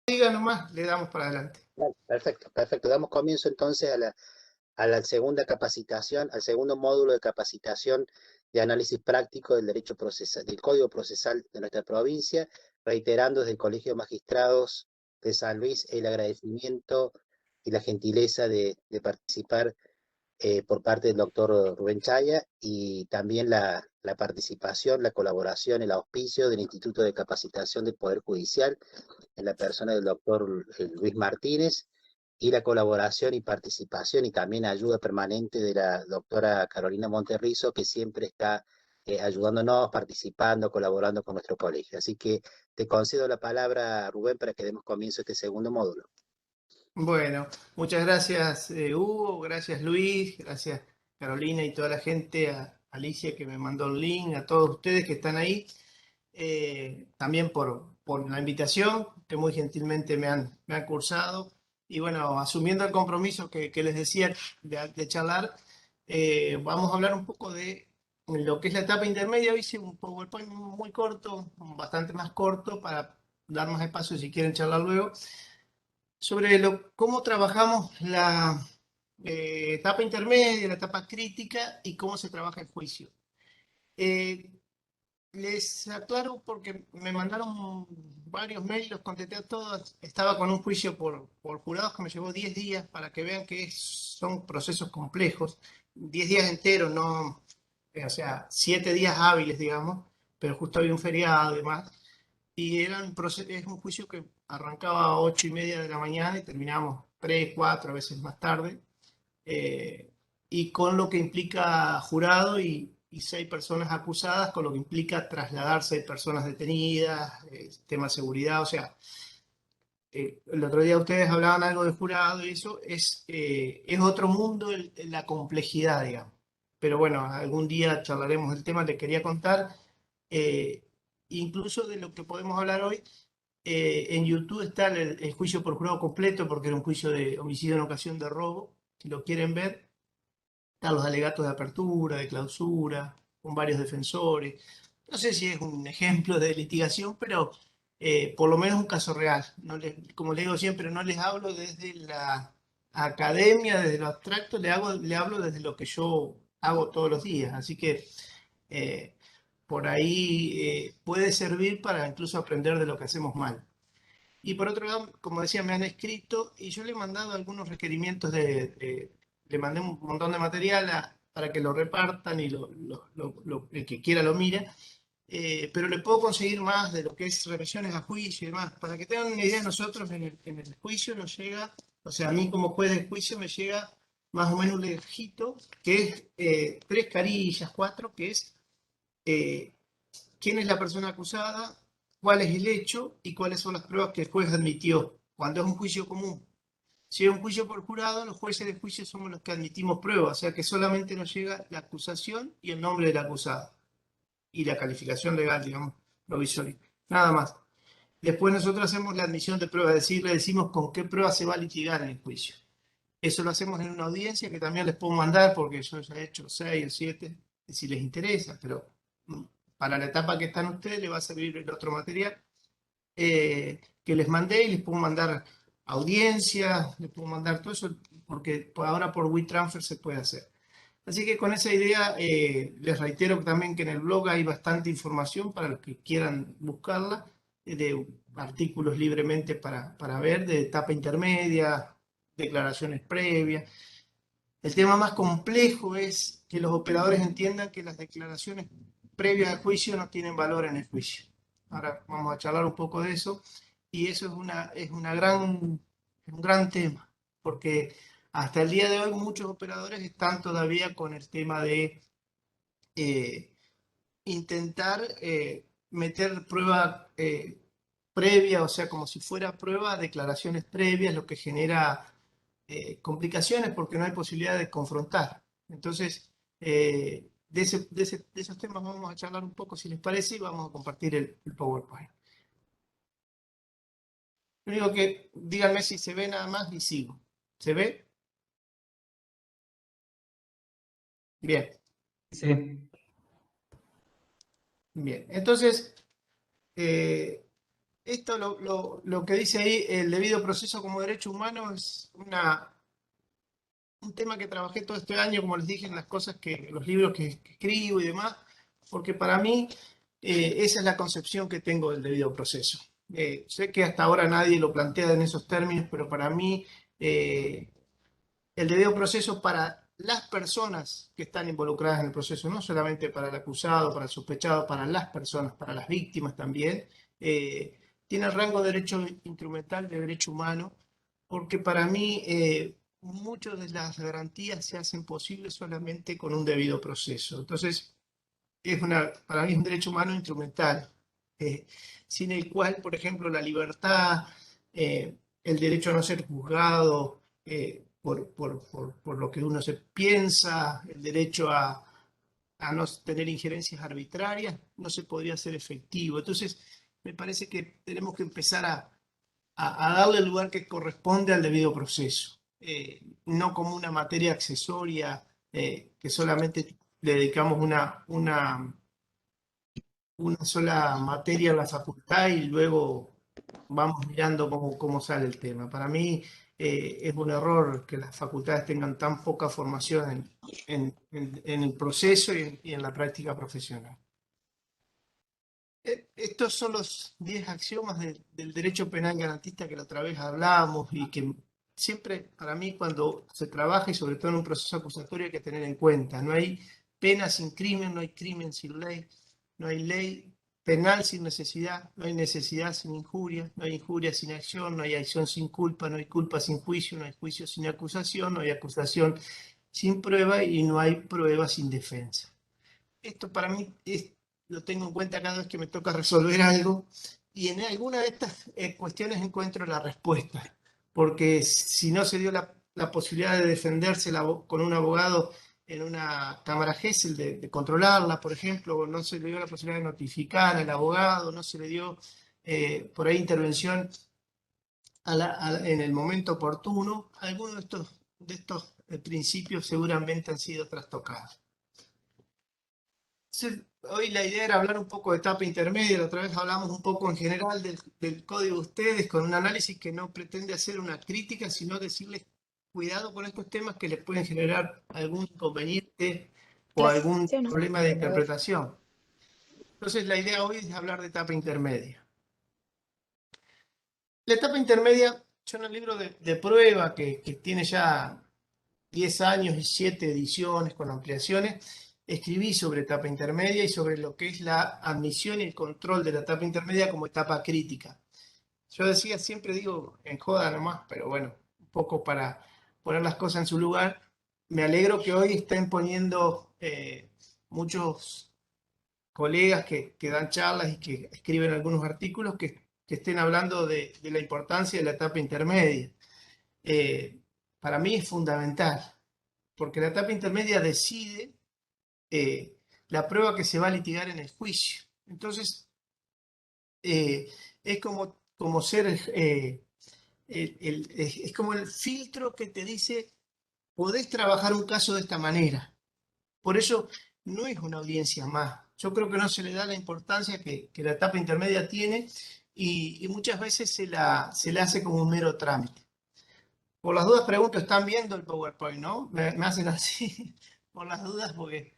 diga nomás, le damos para adelante. Perfecto, perfecto. Damos comienzo entonces a la segunda capacitación, al segundo módulo de capacitación de análisis práctico del derecho procesal, del Código Procesal de nuestra provincia, reiterando desde el Colegio de Magistrados de San Luis el agradecimiento y la gentileza de participar por parte del doctor Rubén Chaya y también la participación, la colaboración, el auspicio del Instituto de Capacitación del Poder Judicial en la persona del doctor Luis Martínez y la colaboración y participación y también ayuda permanente de la doctora Carolina Monterrizo, que siempre está ayudándonos, participando, colaborando con nuestro colegio. Así que te concedo la palabra, Rubén, para que demos comienzo a este segundo módulo. Bueno, muchas gracias Hugo, gracias Luis, gracias Carolina y toda la gente, a Alicia que me mandó el link, a todos ustedes que están ahí, también por la invitación que muy gentilmente me han cursado. Y bueno, asumiendo el compromiso que les decía de charlar, vamos a hablar un poco de lo que es la etapa intermedia. Hice un PowerPoint muy corto, bastante más corto, para dar más espacio si quieren charlar luego sobre cómo trabajamos la etapa intermedia, la etapa crítica y cómo se trabaja el juicio. Eh, Les aclaro porque me mandaron varios mails, los contesté a todos. Estaba con un juicio por jurados que me llevó 10 días para que vean que son procesos complejos. 10 días enteros, no, o sea, 7 días hábiles, digamos, pero justo había un feriado y demás. Y es un juicio que arrancaba a 8:30 de la mañana y terminamos 3, 4, a veces más tarde, eh, y con lo que implica jurado y 6 personas acusadas, con lo que implica trasladar 6 personas detenidas, tema de seguridad, o sea, el otro día ustedes hablaban algo de jurado y eso es otro mundo la complejidad, digamos. Pero bueno, algún día charlaremos del tema, le quería contar, eh, incluso de lo que podemos hablar hoy. En YouTube está el juicio por jurado completo, porque era un juicio de homicidio en ocasión de robo. Si lo quieren ver, están los alegatos de apertura, de clausura, con varios defensores. No sé si es un ejemplo de litigación, pero por lo menos un caso real. Como le digo siempre, no les hablo desde la academia, desde lo abstracto, le hablo desde lo que yo hago todos los días. Así que eh, por ahí puede servir para incluso aprender de lo que hacemos mal. Y por otro lado, como decía, me han escrito y yo le he mandado algunos requerimientos le mandé un montón de material para que lo repartan y el que quiera lo mira, pero le puedo conseguir más de lo que es revisiones a juicio y demás. Para que tengan una idea, nosotros en el juicio nos llega, o sea, a mí como juez de juicio me llega más o menos un lejito, que es 3 carillas, 4, que es eh, quién es la persona acusada, cuál es el hecho y cuáles son las pruebas que el juez admitió, cuando es un juicio común. Si es un juicio por jurado, los jueces de juicio somos los que admitimos pruebas, o sea que solamente nos llega la acusación y el nombre del acusado y la calificación legal, digamos, provisoria. Nada más. Después nosotros hacemos la admisión de pruebas, es decir, le decimos con qué prueba se va a litigar en el juicio. Eso lo hacemos en una audiencia que también les puedo mandar porque yo ya he hecho 6 o 7, si les interesa, pero para la etapa que están ustedes les va a servir el otro material que les mandé, y les puedo mandar audiencias, les puedo mandar todo eso, porque ahora por WeTransfer se puede hacer. Así que con esa idea, les reitero también que en el blog hay bastante información para los que quieran buscarla, de artículos libremente para ver, de etapa intermedia, declaraciones previas. El tema más complejo es que los operadores entiendan que las declaraciones previas al juicio no tienen valor en el juicio. Ahora vamos a charlar un poco de eso, y eso es un gran tema, porque hasta el día de hoy muchos operadores están todavía con el tema de eh, intentar meter prueba previa, o sea, como si fuera prueba, declaraciones previas, lo que genera complicaciones porque no hay posibilidad de confrontar. Entonces, de esos temas vamos a charlar un poco, si les parece, y vamos a compartir el PowerPoint. Lo único que díganme si se ve nada más y sigo. ¿Se ve? Bien, Sí, bien. Entonces, eh, esto lo que dice ahí, el debido proceso como derecho humano, es un tema que trabajé todo este año, como les dije, en las cosas los libros que escribo y demás, porque para mí esa es la concepción que tengo del debido proceso. Sé que hasta ahora nadie lo plantea en esos términos, pero para mí eh, el debido proceso para las personas que están involucradas en el proceso, no solamente para el acusado, para el sospechado, para las personas, para las víctimas también, eh, tiene rango de derecho instrumental, de derecho humano, porque para mí muchas de las garantías se hacen posibles solamente con un debido proceso. Entonces, para mí es un derecho humano instrumental, eh, sin el cual, por ejemplo, la libertad, el derecho a no ser juzgado por lo que uno se piensa, el derecho a no tener injerencias arbitrarias, no se podría hacer efectivo. Entonces, me parece que tenemos que empezar a darle el lugar que corresponde al debido proceso, no como una materia accesoria que solamente le dedicamos una sola materia en la facultad y luego vamos mirando cómo sale el tema. Para mí es un error que las facultades tengan tan poca formación en el proceso y en la práctica profesional. Estos son los 10 axiomas del derecho penal garantista que la otra vez hablábamos y que siempre, para mí, cuando se trabaja y sobre todo en un proceso acusatorio hay que tener en cuenta. No hay pena sin crimen, no hay crimen sin ley, no hay ley penal sin necesidad, no hay necesidad sin injuria, no hay injuria sin acción, no hay acción sin culpa, no hay culpa sin juicio, no hay juicio sin acusación, no hay acusación sin prueba y no hay prueba sin defensa. Esto para mí lo tengo en cuenta cada vez que me toca resolver algo y en alguna de estas cuestiones encuentro la respuesta, porque si no se dio la posibilidad de defenderse con un abogado en una cámara GESEL, de controlarla, por ejemplo, o no se le dio la posibilidad de notificar al abogado, no se le dio por ahí intervención en el momento oportuno, algunos de estos principios seguramente han sido trastocados. Sí, hoy la idea era hablar un poco de etapa intermedia, la otra vez hablamos un poco en general del código de ustedes, con un análisis que no pretende hacer una crítica, sino decirles cuidado con estos temas que les pueden generar algún inconveniente o algún problema de interpretación. Entonces la idea hoy es hablar de etapa intermedia. La etapa intermedia, yo en el libro de prueba que tiene ya 10 años y 7 ediciones con ampliaciones, escribí sobre etapa intermedia y sobre lo que es la admisión y el control de la etapa intermedia como etapa crítica. Yo decía, siempre digo en joda nomás, pero bueno, un poco para poner las cosas en su lugar, me alegro que hoy estén poniendo muchos colegas que dan charlas y que escriben algunos artículos que estén hablando de la importancia de la etapa intermedia. Para mí es fundamental porque la etapa intermedia decide la prueba que se va a litigar en el juicio. Entonces, es como ser, es como el filtro que te dice, podés trabajar un caso de esta manera. Por eso no es una audiencia más. Yo creo que no se le da la importancia que la etapa intermedia tiene y muchas veces se la hace como un mero trámite. Por las dudas pregunto, ¿están viendo el PowerPoint, no? Me hacen así, por las dudas, porque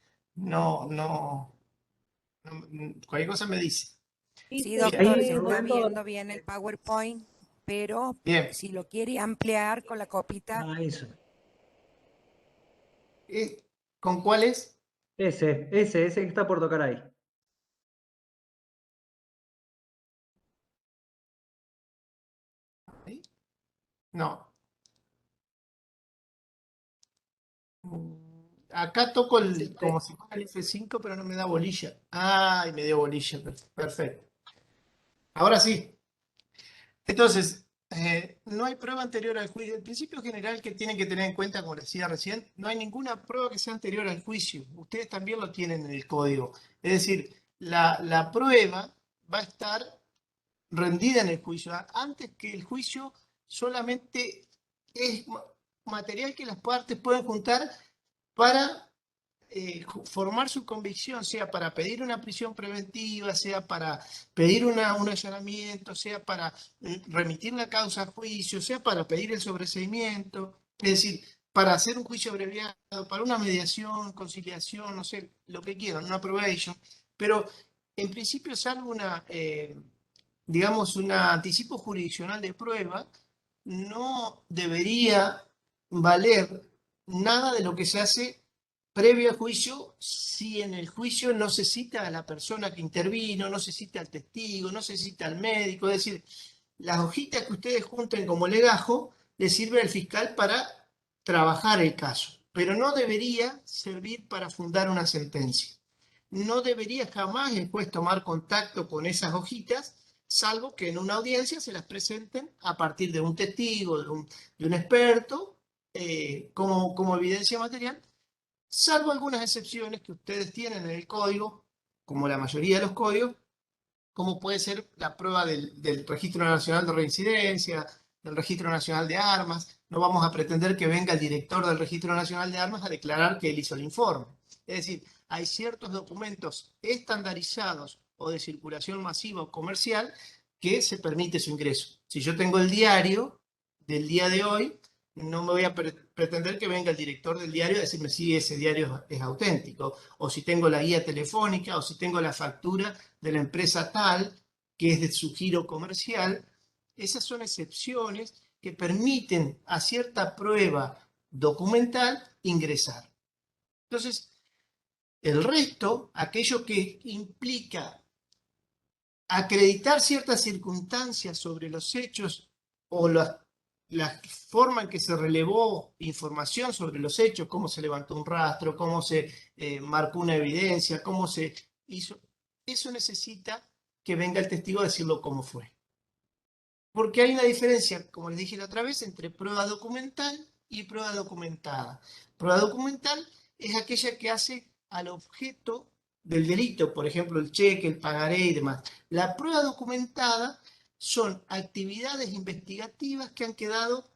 cualquier cosa me dice. Sí, Bien, doctor, se está doctor. viendo bien el PowerPoint, pero bien. si lo quiere ampliar con la copita, Eso. ¿Con cuál es? Ese que está por tocar ahí. ¿Ahí? No. Acá toco como si fuera el F5, pero no me da bolilla. Ay, me dio bolilla. Perfecto. Ahora sí. Entonces, no hay prueba anterior al juicio. El principio general que tienen que tener en cuenta, como les decía recién, no hay ninguna prueba que sea anterior al juicio. Ustedes también lo tienen en el código. Es decir, la prueba va a estar rendida en el juicio. Antes que el juicio solamente es material que las partes pueden juntar para formar su convicción, sea para pedir una prisión preventiva, sea para pedir un allanamiento, sea para remitir la causa a juicio, sea para pedir el sobreseimiento, es decir, para hacer un juicio abreviado, para una mediación, conciliación, no sé, lo que quieran, una probation, pero en principio salvo digamos, un anticipo jurisdiccional de prueba, no debería valer nada de lo que se hace previo al juicio si en el juicio no se cita a la persona que intervino, no se cita al testigo, no se cita al médico. Es decir, las hojitas que ustedes junten como legajo le sirve al fiscal para trabajar el caso, pero no debería servir para fundar una sentencia. No debería jamás el juez tomar contacto con esas hojitas, salvo que en una audiencia se las presenten a partir de un testigo, de un experto, como evidencia material, salvo algunas excepciones que ustedes tienen en el código, como la mayoría de los códigos, como puede ser la prueba del Registro Nacional de Reincidencia, del Registro Nacional de Armas. No vamos a pretender que venga el director del Registro Nacional de Armas a declarar que él hizo el informe. Es decir, hay ciertos documentos estandarizados o de circulación masiva o comercial que se permite su ingreso. Si yo tengo el diario del día de hoy, no me voy a pretender que venga el director del diario a decirme si ese diario es auténtico, o si tengo la guía telefónica, o si tengo la factura de la empresa tal, que es de su giro comercial. Esas son excepciones que permiten a cierta prueba documental ingresar. Entonces, el resto, aquello que implica acreditar ciertas circunstancias sobre los hechos o la forma en que se relevó información sobre los hechos, cómo se levantó un rastro, cómo se marcó una evidencia, cómo se hizo, eso necesita que venga el testigo a decirlo cómo fue. Porque hay una diferencia, como les dije la otra vez, entre prueba documental y prueba documentada. Prueba documental es aquella que hace al objeto del delito, por ejemplo, el cheque, el pagaré y demás. La prueba documentada son actividades investigativas que han quedado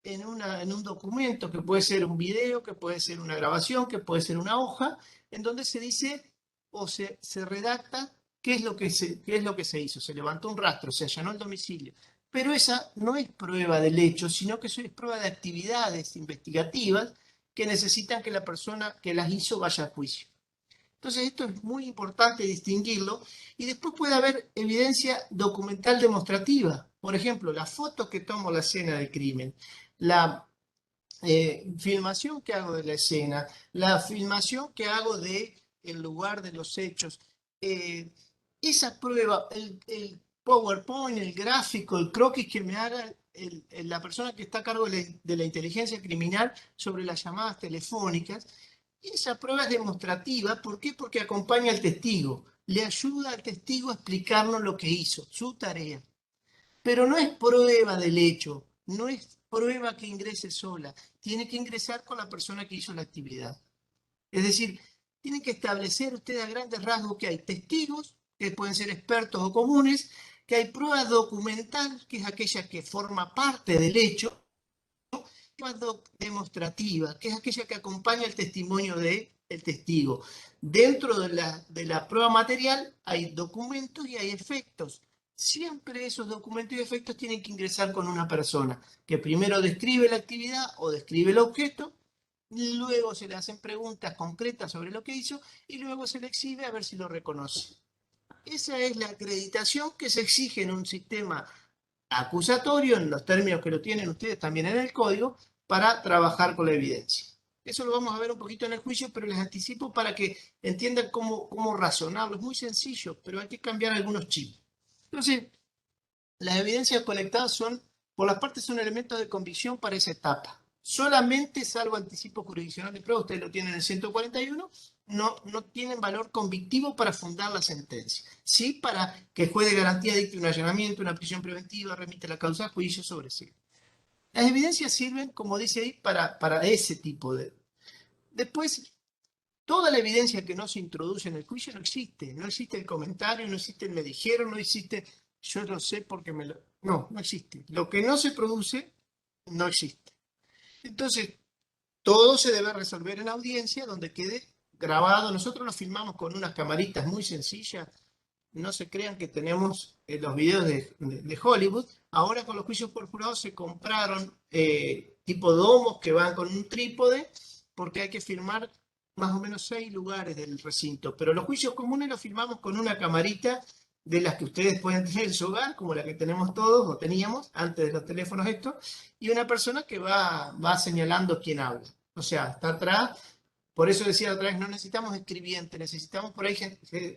en un documento, que puede ser un video, que puede ser una grabación, que puede ser una hoja, en donde se dice o se redacta qué es lo que se hizo. Se levantó un rastro, se allanó el domicilio. Pero esa no es prueba del hecho, sino que es prueba de actividades investigativas que necesitan que la persona que las hizo vaya a juicio. Entonces esto es muy importante distinguirlo, y después puede haber evidencia documental demostrativa. Por ejemplo, las fotos que tomo la escena del crimen, la filmación que hago de la escena, la filmación que hago del lugar de los hechos. Esa prueba, el PowerPoint, el gráfico, el croquis que me haga la persona que está a cargo de la inteligencia criminal sobre las llamadas telefónicas, esa prueba es demostrativa. ¿Por qué? Porque acompaña al testigo, le ayuda al testigo a explicarnos lo que hizo, su tarea. Pero no es prueba del hecho, no es prueba que ingrese sola, tiene que ingresar con la persona que hizo la actividad. Es decir, tienen que establecer ustedes a grandes rasgos que hay testigos, que pueden ser expertos o comunes, que hay prueba documental, que es aquella que forma parte del hecho, demostrativa, que es aquella que acompaña el testimonio del testigo. Dentro de la prueba material hay documentos y hay efectos. Siempre esos documentos y efectos tienen que ingresar con una persona que primero describe la actividad o describe el objeto, luego se le hacen preguntas concretas sobre lo que hizo y luego se le exhibe a ver si lo reconoce. Esa es la acreditación que se exige en un sistema acusatorio, en los términos que lo tienen ustedes también en el código, para trabajar con la evidencia. Eso lo vamos a ver un poquito en el juicio, pero les anticipo para que entiendan cómo razonarlo. Es muy sencillo, pero hay que cambiar algunos chips. Entonces, las evidencias conectadas por las partes, son elementos de convicción para esa etapa. Solamente, salvo anticipo jurisdiccional de prueba, ustedes lo tienen en el 141, no tienen valor convictivo para fundar la sentencia. Sí, para que el juez de garantía dicte un allanamiento, una prisión preventiva, remite la causa a juicio sobre sí. Las evidencias sirven, como dice ahí, para ese tipo de... Después, toda la evidencia que no se introduce en el juicio no existe. No existe el comentario, no existe el me dijeron, no existe yo lo sé porque me lo... No existe. Lo que no se produce, no existe. Entonces, todo se debe resolver en audiencia donde quede grabado. Nosotros lo filmamos con unas camaritas muy sencillas. No se crean que tenemos los videos de Hollywood. Ahora con los juicios por jurado se compraron tipo domos que van con un trípode, porque hay que filmar más o menos 6 lugares del recinto. Pero los juicios comunes los filmamos con una camarita de las que ustedes pueden tener en su hogar, como la que tenemos todos o teníamos antes de los teléfonos estos, y una persona que va señalando quién habla. O sea, está atrás. Por eso decía otra vez, no necesitamos escribientes, necesitamos por ahí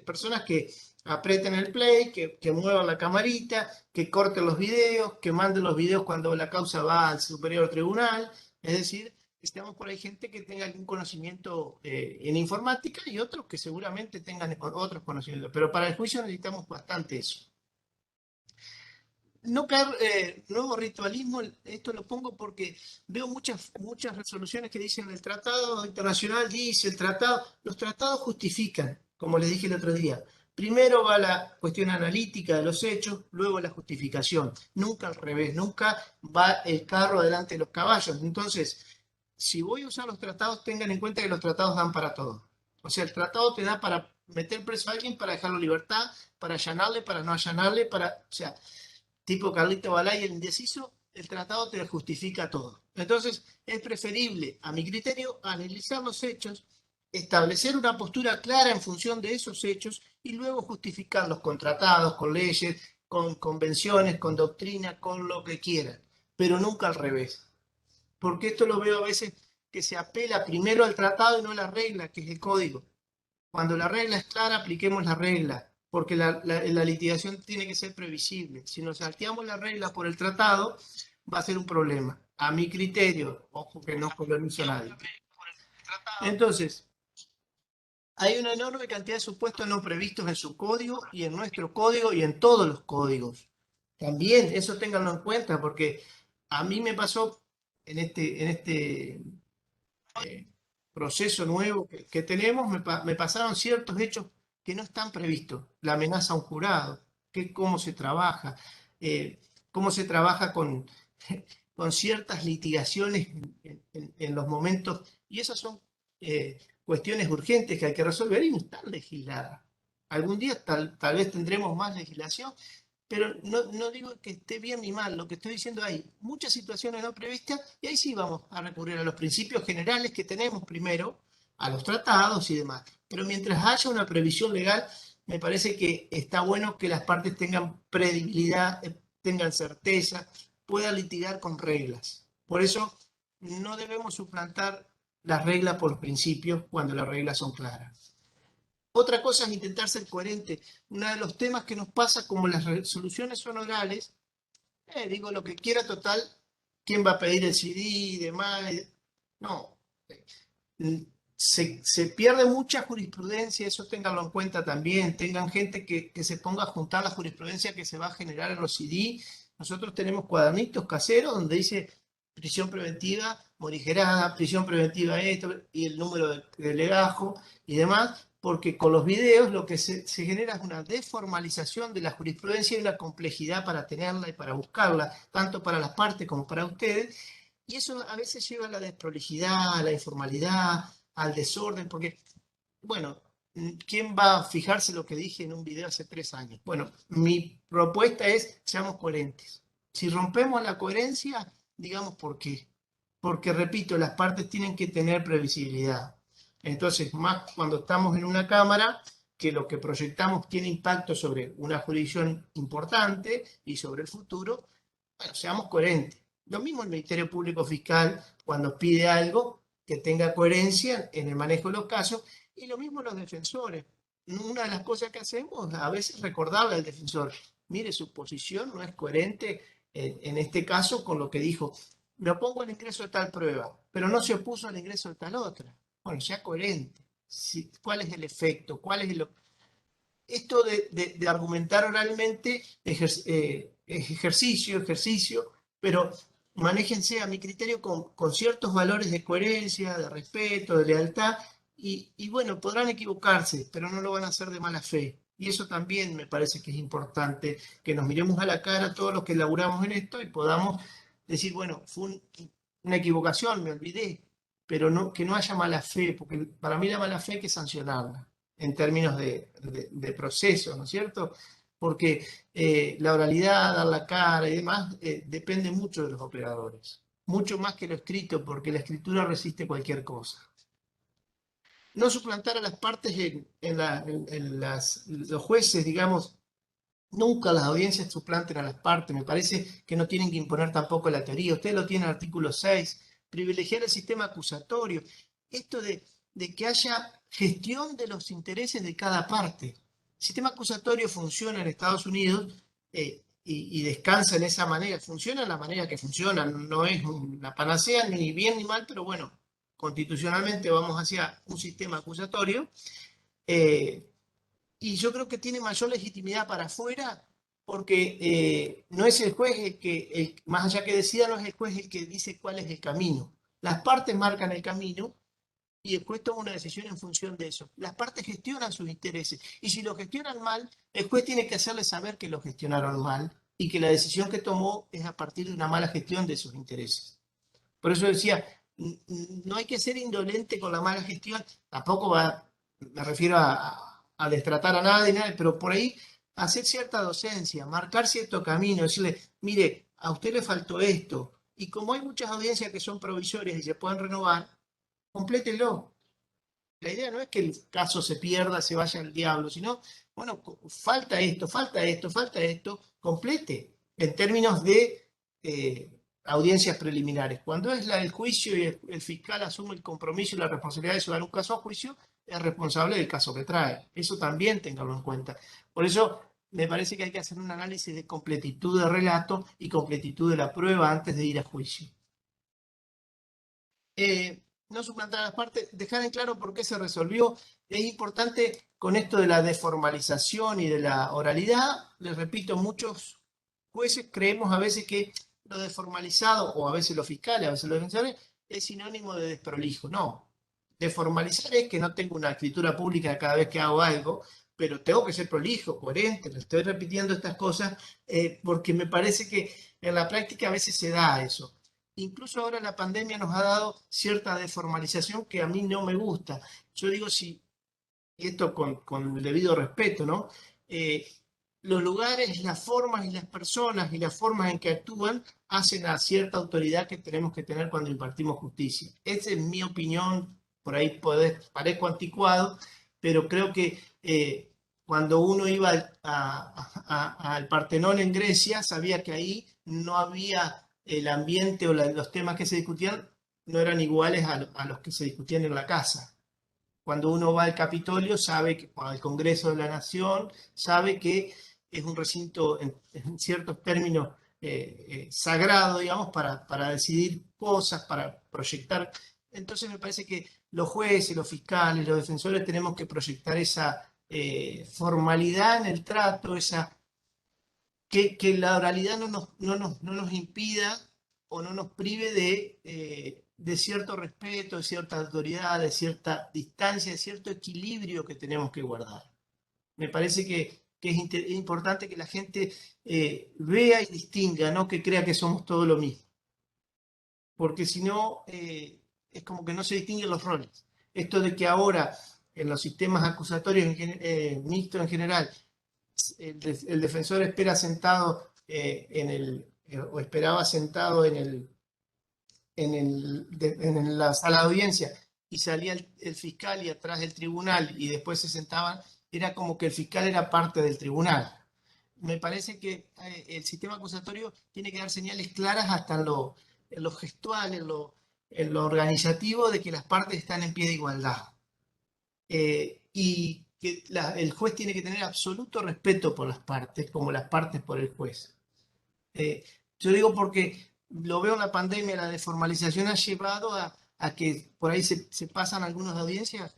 personas que aprieten el play, que muevan la camarita, que corten los videos, que manden los videos cuando la causa va al superior tribunal. Es decir, necesitamos por ahí gente que tenga algún conocimiento en informática y otros que seguramente tengan otros conocimientos. Pero para el juicio necesitamos bastante eso. No caer, nuevo ritualismo, esto lo pongo porque veo muchas resoluciones que dicen el tratado internacional, dice el tratado, los tratados justifican, como les dije el otro día. Primero va la cuestión analítica de los hechos, luego la justificación, nunca al revés, nunca va el carro delante de los caballos. Entonces, si voy a usar los tratados, tengan en cuenta que los tratados dan para todo. O sea, el tratado te da para meter preso a alguien, para dejarlo en libertad, para allanarle, para no allanarle, o sea, tipo Carlito Balay, el indeciso, el tratado te justifica todo. Entonces, es preferible, a mi criterio, analizar los hechos, establecer una postura clara en función de esos hechos y luego justificarlos con tratados, con leyes, con convenciones, con doctrina, con lo que quieran, pero nunca al revés. Porque esto lo veo a veces que se apela primero al tratado y no a la regla, que es el código. Cuando la regla es clara, apliquemos la regla, porque la litigación tiene que ser previsible. Si nos salteamos la regla por el tratado, va a ser un problema. A mi criterio, ojo que no colonizo a nadie. Entonces, hay una enorme cantidad de supuestos no previstos en su código y en nuestro código y en todos los códigos. También eso ténganlo en cuenta, porque a mí me pasó en este proceso nuevo que tenemos, me pasaron ciertos hechos que no están previstos. La amenaza a un jurado, cómo se trabaja con ciertas litigaciones en los momentos, y esas son cuestiones urgentes que hay que resolver y no están legisladas. Algún día tal vez tendremos más legislación, pero no digo que esté bien ni mal, lo que estoy diciendo hay muchas situaciones no previstas y ahí sí vamos a recurrir a los principios generales que tenemos primero, a los tratados y demás. Pero mientras haya una previsión legal, me parece que está bueno que las partes tengan credibilidad, tengan certeza, puedan litigar con reglas. Por eso no debemos suplantar las reglas por los principios cuando las reglas son claras. Otra cosa es intentar ser coherente. Uno de los temas que nos pasa, como las resoluciones son orales, digo lo que quiera, total, ¿quién va a pedir el CD y demás? No. Se pierde mucha jurisprudencia, eso ténganlo en cuenta también. Tengan gente que se ponga a juntar la jurisprudencia que se va a generar en los CD. Nosotros tenemos cuadernitos caseros donde dice prisión preventiva morigerada, prisión preventiva esto, y el número de legajo y demás, porque con los videos lo que se genera es una deformalización de la jurisprudencia y una complejidad para tenerla y para buscarla, tanto para las partes como para ustedes, y eso a veces lleva a la desprolijidad, a la informalidad, al desorden, porque, bueno, ¿quién va a fijarse lo que dije en un video hace 3 años? Bueno, mi propuesta es, seamos coherentes. Si rompemos la coherencia, digamos por qué. Porque, repito, las partes tienen que tener previsibilidad. Entonces, más cuando estamos en una cámara, que lo que proyectamos tiene impacto sobre una jurisdicción importante y sobre el futuro, bueno, seamos coherentes. Lo mismo el Ministerio Público Fiscal cuando pide algo que tenga coherencia en el manejo de los casos, y lo mismo los defensores. Una de las cosas que hacemos a veces es recordarle al defensor, mire, su posición no es coherente en este caso con lo que dijo. Me opongo al ingreso de tal prueba, pero no se opuso al ingreso de tal otra. Bueno, sea coherente. ¿Cuál es el efecto? ¿Cuál es esto de argumentar oralmente ejercicio, pero manéjense a mi criterio con ciertos valores de coherencia, de respeto, de lealtad, y bueno, podrán equivocarse, pero no lo van a hacer de mala fe. Y eso también me parece que es importante, que nos miremos a la cara todos los que laburamos en esto y podamos decir, bueno, fue una equivocación, me olvidé, pero no, que no haya mala fe, porque para mí la mala fe hay que sancionarla en términos de proceso, ¿no es cierto? Porque la oralidad, dar la cara y demás, depende mucho de los operadores, mucho más que lo escrito, porque la escritura resiste cualquier cosa. No suplantar a las partes los jueces, digamos, nunca las audiencias suplanten a las partes. Me parece que no tienen que imponer tampoco la teoría. Usted lo tiene en el artículo 6, privilegiar el sistema acusatorio. Esto de que haya gestión de los intereses de cada parte. El sistema acusatorio funciona en Estados Unidos y descansa en esa manera. Funciona de la manera que funciona. No es una panacea ni bien ni mal, pero bueno, constitucionalmente vamos hacia un sistema acusatorio. Y yo creo que tiene mayor legitimidad para afuera porque no es el juez el que, más allá que decida, no es el juez el que dice cuál es el camino. Las partes marcan el camino y el juez toma una decisión en función de eso. Las partes gestionan sus intereses y si lo gestionan mal, el juez tiene que hacerles saber que lo gestionaron mal y que la decisión que tomó es a partir de una mala gestión de sus intereses. Por eso decía, no hay que ser indolente con la mala gestión, tampoco me refiero a destratar a nadie, pero por ahí hacer cierta docencia, marcar cierto camino, decirle, mire, a usted le faltó esto, y como hay muchas audiencias que son provisorias y se pueden renovar, complételo. La idea no es que el caso se pierda, se vaya al diablo, sino, bueno, falta esto, falta esto, falta esto, complete, en términos de audiencias preliminares. Cuando es la del juicio y el fiscal asume el compromiso y la responsabilidad de llevar un caso a juicio, es responsable del caso que trae. Eso también ténganlo en cuenta. Por eso me parece que hay que hacer un análisis de completitud de relato y completitud de la prueba antes de ir a juicio. No suplantar a las partes, dejar en claro por qué se resolvió. Es importante con esto de la deformalización y de la oralidad. Les repito, muchos jueces creemos a veces que lo deformalizado, o a veces los fiscales, a veces los defensores, es sinónimo de desprolijo. No. Deformalizar es que no tengo una escritura pública cada vez que hago algo, pero tengo que ser prolijo, coherente. Le estoy repitiendo estas cosas porque me parece que en la práctica a veces se da eso. Incluso ahora la pandemia nos ha dado cierta deformalización que a mí no me gusta. Yo digo, y esto con el debido respeto, ¿no? Los lugares, las formas y las personas y las formas en que actúan hacen a cierta autoridad que tenemos que tener cuando impartimos justicia. Esa es mi opinión, por ahí parezco anticuado, pero creo que cuando uno iba al Partenón en Grecia, sabía que ahí no había el ambiente o los temas que se discutían no eran iguales a los que se discutían en la casa. Cuando uno va al Capitolio, sabe que, al Congreso de la Nación, sabe que es un recinto en ciertos términos sagrado, digamos, para decidir cosas, para proyectar. Entonces me parece que los jueces, los fiscales, los defensores tenemos que proyectar esa formalidad en el trato, que la oralidad no nos impida o no nos prive de cierto respeto, de cierta autoridad, de cierta distancia, de cierto equilibrio que tenemos que guardar. Me parece que es importante que la gente vea y distinga, no que crea que somos todo lo mismo. Porque si no, es como que no se distinguen los roles. Esto de que ahora en los sistemas acusatorios mixtos en general, el defensor espera sentado o esperaba sentado en la sala de audiencia y salía el fiscal y atrás del tribunal y después se sentaban, era como que el fiscal era parte del tribunal. Me parece que el sistema acusatorio tiene que dar señales claras hasta en lo gestual, en lo organizativo, de que las partes están en pie de igualdad. Y que el juez tiene que tener absoluto respeto por las partes, como las partes por el juez. Yo digo porque lo veo en la pandemia, la deformalización ha llevado a que por ahí se pasan algunas audiencias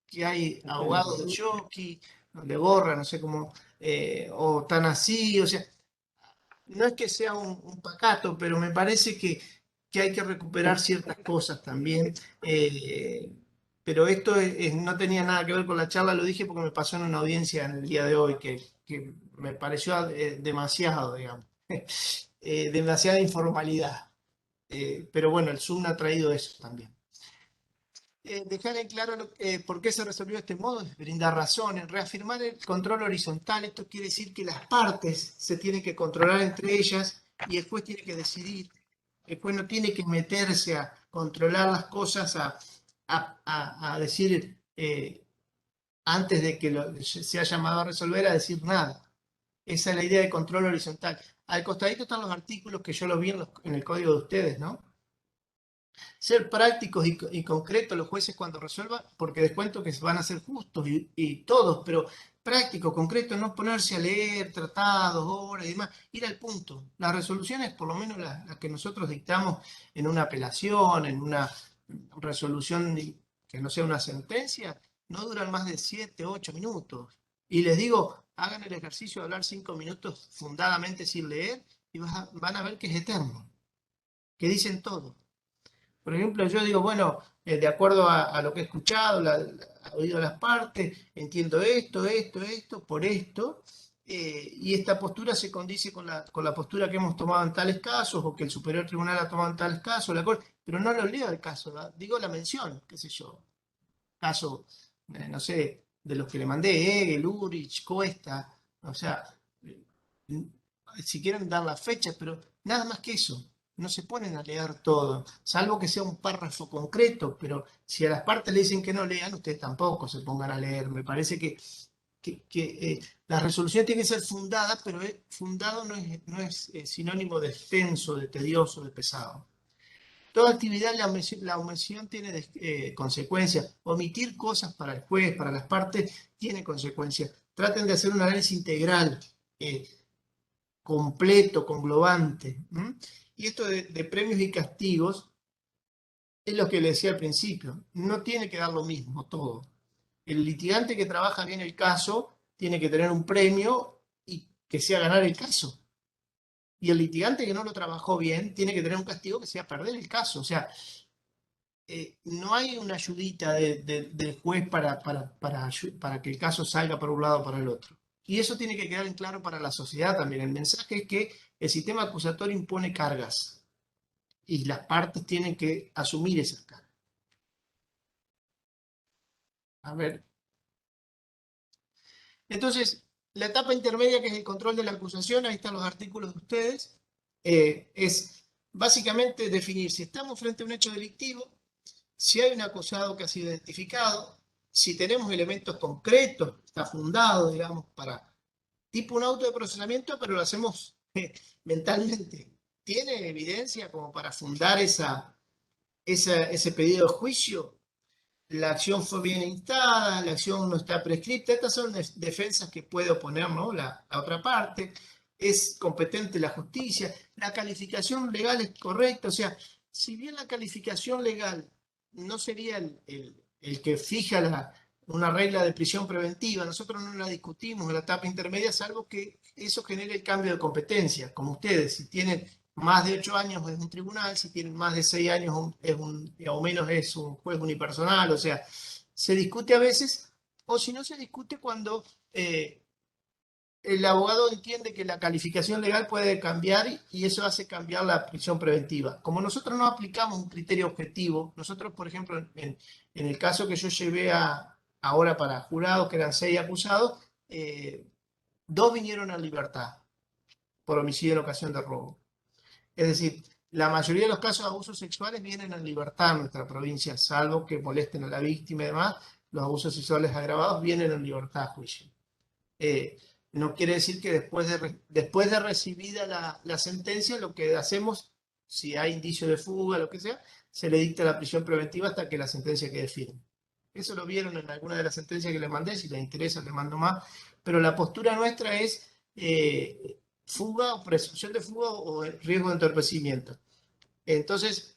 que hay abogados de jockey, de gorra, no sé cómo, o están así, o sea, no es que sea un pacato, pero me parece que hay que recuperar ciertas cosas también. Pero esto no tenía nada que ver con la charla, lo dije porque me pasó en una audiencia en el día de hoy que me pareció demasiado, digamos, demasiada informalidad. Pero bueno, el Zoom ha traído eso también. dejar en claro por qué se resolvió de este modo, es brindar razones, reafirmar el control horizontal. Esto quiere decir que las partes se tienen que controlar entre ellas y el juez tiene que decidir. El juez no tiene que meterse a controlar las cosas, a decir, antes de que sea llamado a resolver, a decir nada. Esa es la idea de control horizontal. Al costadito están los artículos que yo los vi en el código de ustedes, ¿no? Ser prácticos y concretos los jueces cuando resuelvan, porque les cuento que van a ser justos y todos, pero prácticos, concretos, no ponerse a leer tratados, obras y demás, ir al punto. Las resoluciones, por lo menos las que nosotros dictamos en una apelación, en una resolución que no sea una sentencia, no duran más de 7, 8 minutos. Y les digo, hagan el ejercicio de hablar 5 minutos fundadamente sin leer y van a ver que es eterno, que dicen todo. Por ejemplo, yo digo, bueno, de acuerdo a lo que he escuchado, he oído las partes, entiendo esto, por esto, y esta postura se condice con la postura que hemos tomado en tales casos, o que el Superior Tribunal ha tomado en tales casos, la Corte, pero no lo leo el caso, ¿verdad? Digo la mención, qué sé yo, caso, no sé, de los que le mandé, Egel, Urich, Cuesta, o sea, eh, si quieren dar la fecha, pero nada más que eso. No se ponen a leer todo, salvo que sea un párrafo concreto, pero si a las partes le dicen que no lean, ustedes tampoco se pongan a leer. Me parece que la resolución tiene que ser fundada, pero fundado no es sinónimo de extenso, de tedioso, de pesado. Toda actividad, la omisión tiene consecuencias. Omitir cosas para el juez, para las partes, tiene consecuencias. Traten de hacer un análisis integral, completo, conglobante. Y esto de premios y castigos es lo que le decía al principio. No tiene que dar lo mismo todo. El litigante que trabaja bien el caso tiene que tener un premio y que sea ganar el caso. Y el litigante que no lo trabajó bien tiene que tener un castigo que sea perder el caso. O sea, no hay una ayudita del juez para que el caso salga por un lado o para el otro. Y eso tiene que quedar en claro para la sociedad también. El mensaje es que el sistema acusatorio impone cargas y las partes tienen que asumir esas cargas. A ver. Entonces, la etapa intermedia, que es el control de la acusación, ahí están los artículos de ustedes, es básicamente definir si estamos frente a un hecho delictivo, si hay un acusado que ha sido identificado, si tenemos elementos concretos, está fundado, digamos, para tipo un auto de procesamiento, pero lo hacemos mentalmente. ¿Tiene evidencia como para fundar ese pedido de juicio? La acción fue bien instada, la acción no está prescripta. Estas son defensas que puede oponer, ¿no? la otra parte. Es competente la justicia. La calificación legal es correcta. O sea, si bien la calificación legal no sería el que fija una regla de prisión preventiva, nosotros no la discutimos en la etapa intermedia, salvo que eso genere el cambio de competencia, como ustedes. Si tienen más de 8 años es un tribunal, si tienen más de 6 años o menos es un juez unipersonal. O sea, se discute a veces, o si no se discute cuando el abogado entiende que la calificación legal puede cambiar y eso hace cambiar la prisión preventiva. Como nosotros no aplicamos un criterio objetivo, nosotros, por ejemplo, en el caso que yo llevé ahora para jurados, que eran 6 acusados, 2 vinieron a libertad por homicidio en ocasión de robo. Es decir, la mayoría de los casos de abusos sexuales vienen en libertad en nuestra provincia, salvo que molesten a la víctima y demás. Los abusos sexuales agravados vienen en libertad a juicio. No quiere decir que después de recibida la sentencia, lo que hacemos, si hay indicio de fuga, lo que sea, se le dicta la prisión preventiva hasta que la sentencia quede firme. Eso lo vieron en alguna de las sentencias que les mandé. Si les interesa, les mando más. Pero la postura nuestra es fuga o presunción de fuga o riesgo de entorpecimiento. Entonces,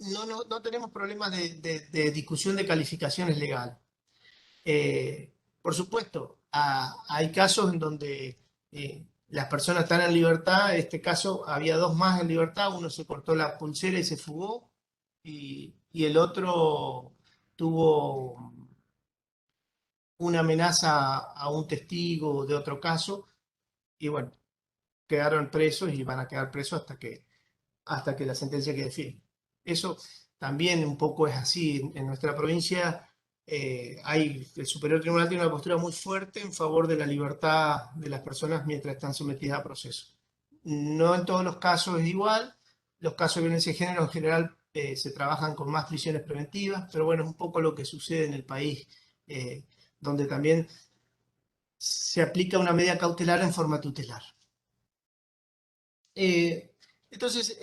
no tenemos problemas de discusión de calificaciones legales. Por supuesto, hay casos en donde las personas están en libertad. En este caso había 2 más en libertad, uno se cortó la pulsera y se fugó, y el otro tuvo una amenaza a un testigo de otro caso, y bueno, quedaron presos y van a quedar presos hasta que la sentencia quede firme. Eso también un poco es así. En nuestra provincia el Superior Tribunal tiene una postura muy fuerte en favor de la libertad de las personas mientras están sometidas a proceso. No en todos los casos es igual. Los casos de violencia de género en general se trabajan con más prisiones preventivas, pero bueno, es un poco lo que sucede en el país, donde también se aplica una medida cautelar en forma tutelar. Entonces,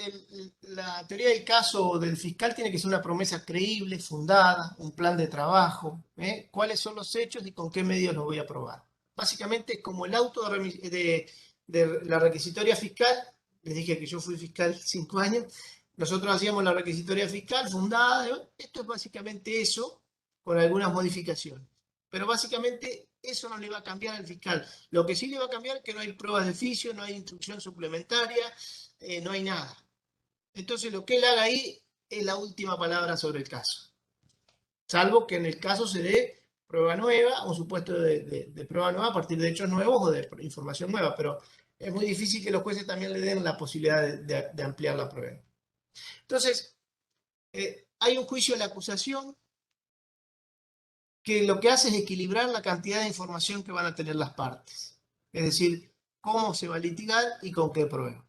la teoría del caso del fiscal tiene que ser una promesa creíble, fundada, un plan de trabajo, cuáles son los hechos y con qué medios los voy a probar. Básicamente, como el auto de la requisitoria fiscal, les dije que yo fui fiscal 5 años, nosotros hacíamos la requisitoria fiscal fundada, esto es básicamente eso, con algunas modificaciones. Pero básicamente eso no le va a cambiar al fiscal. Lo que sí le va a cambiar es que no hay pruebas de oficio, no hay instrucción suplementaria, no hay nada. Entonces lo que él haga ahí es la última palabra sobre el caso. Salvo que en el caso se dé prueba nueva, un supuesto de prueba nueva a partir de hechos nuevos o de información nueva, pero es muy difícil que los jueces también le den la posibilidad de ampliar la prueba. Entonces, hay un juicio de la acusación que lo que hace es equilibrar la cantidad de información que van a tener las partes. Es decir, cómo se va a litigar y con qué prueba.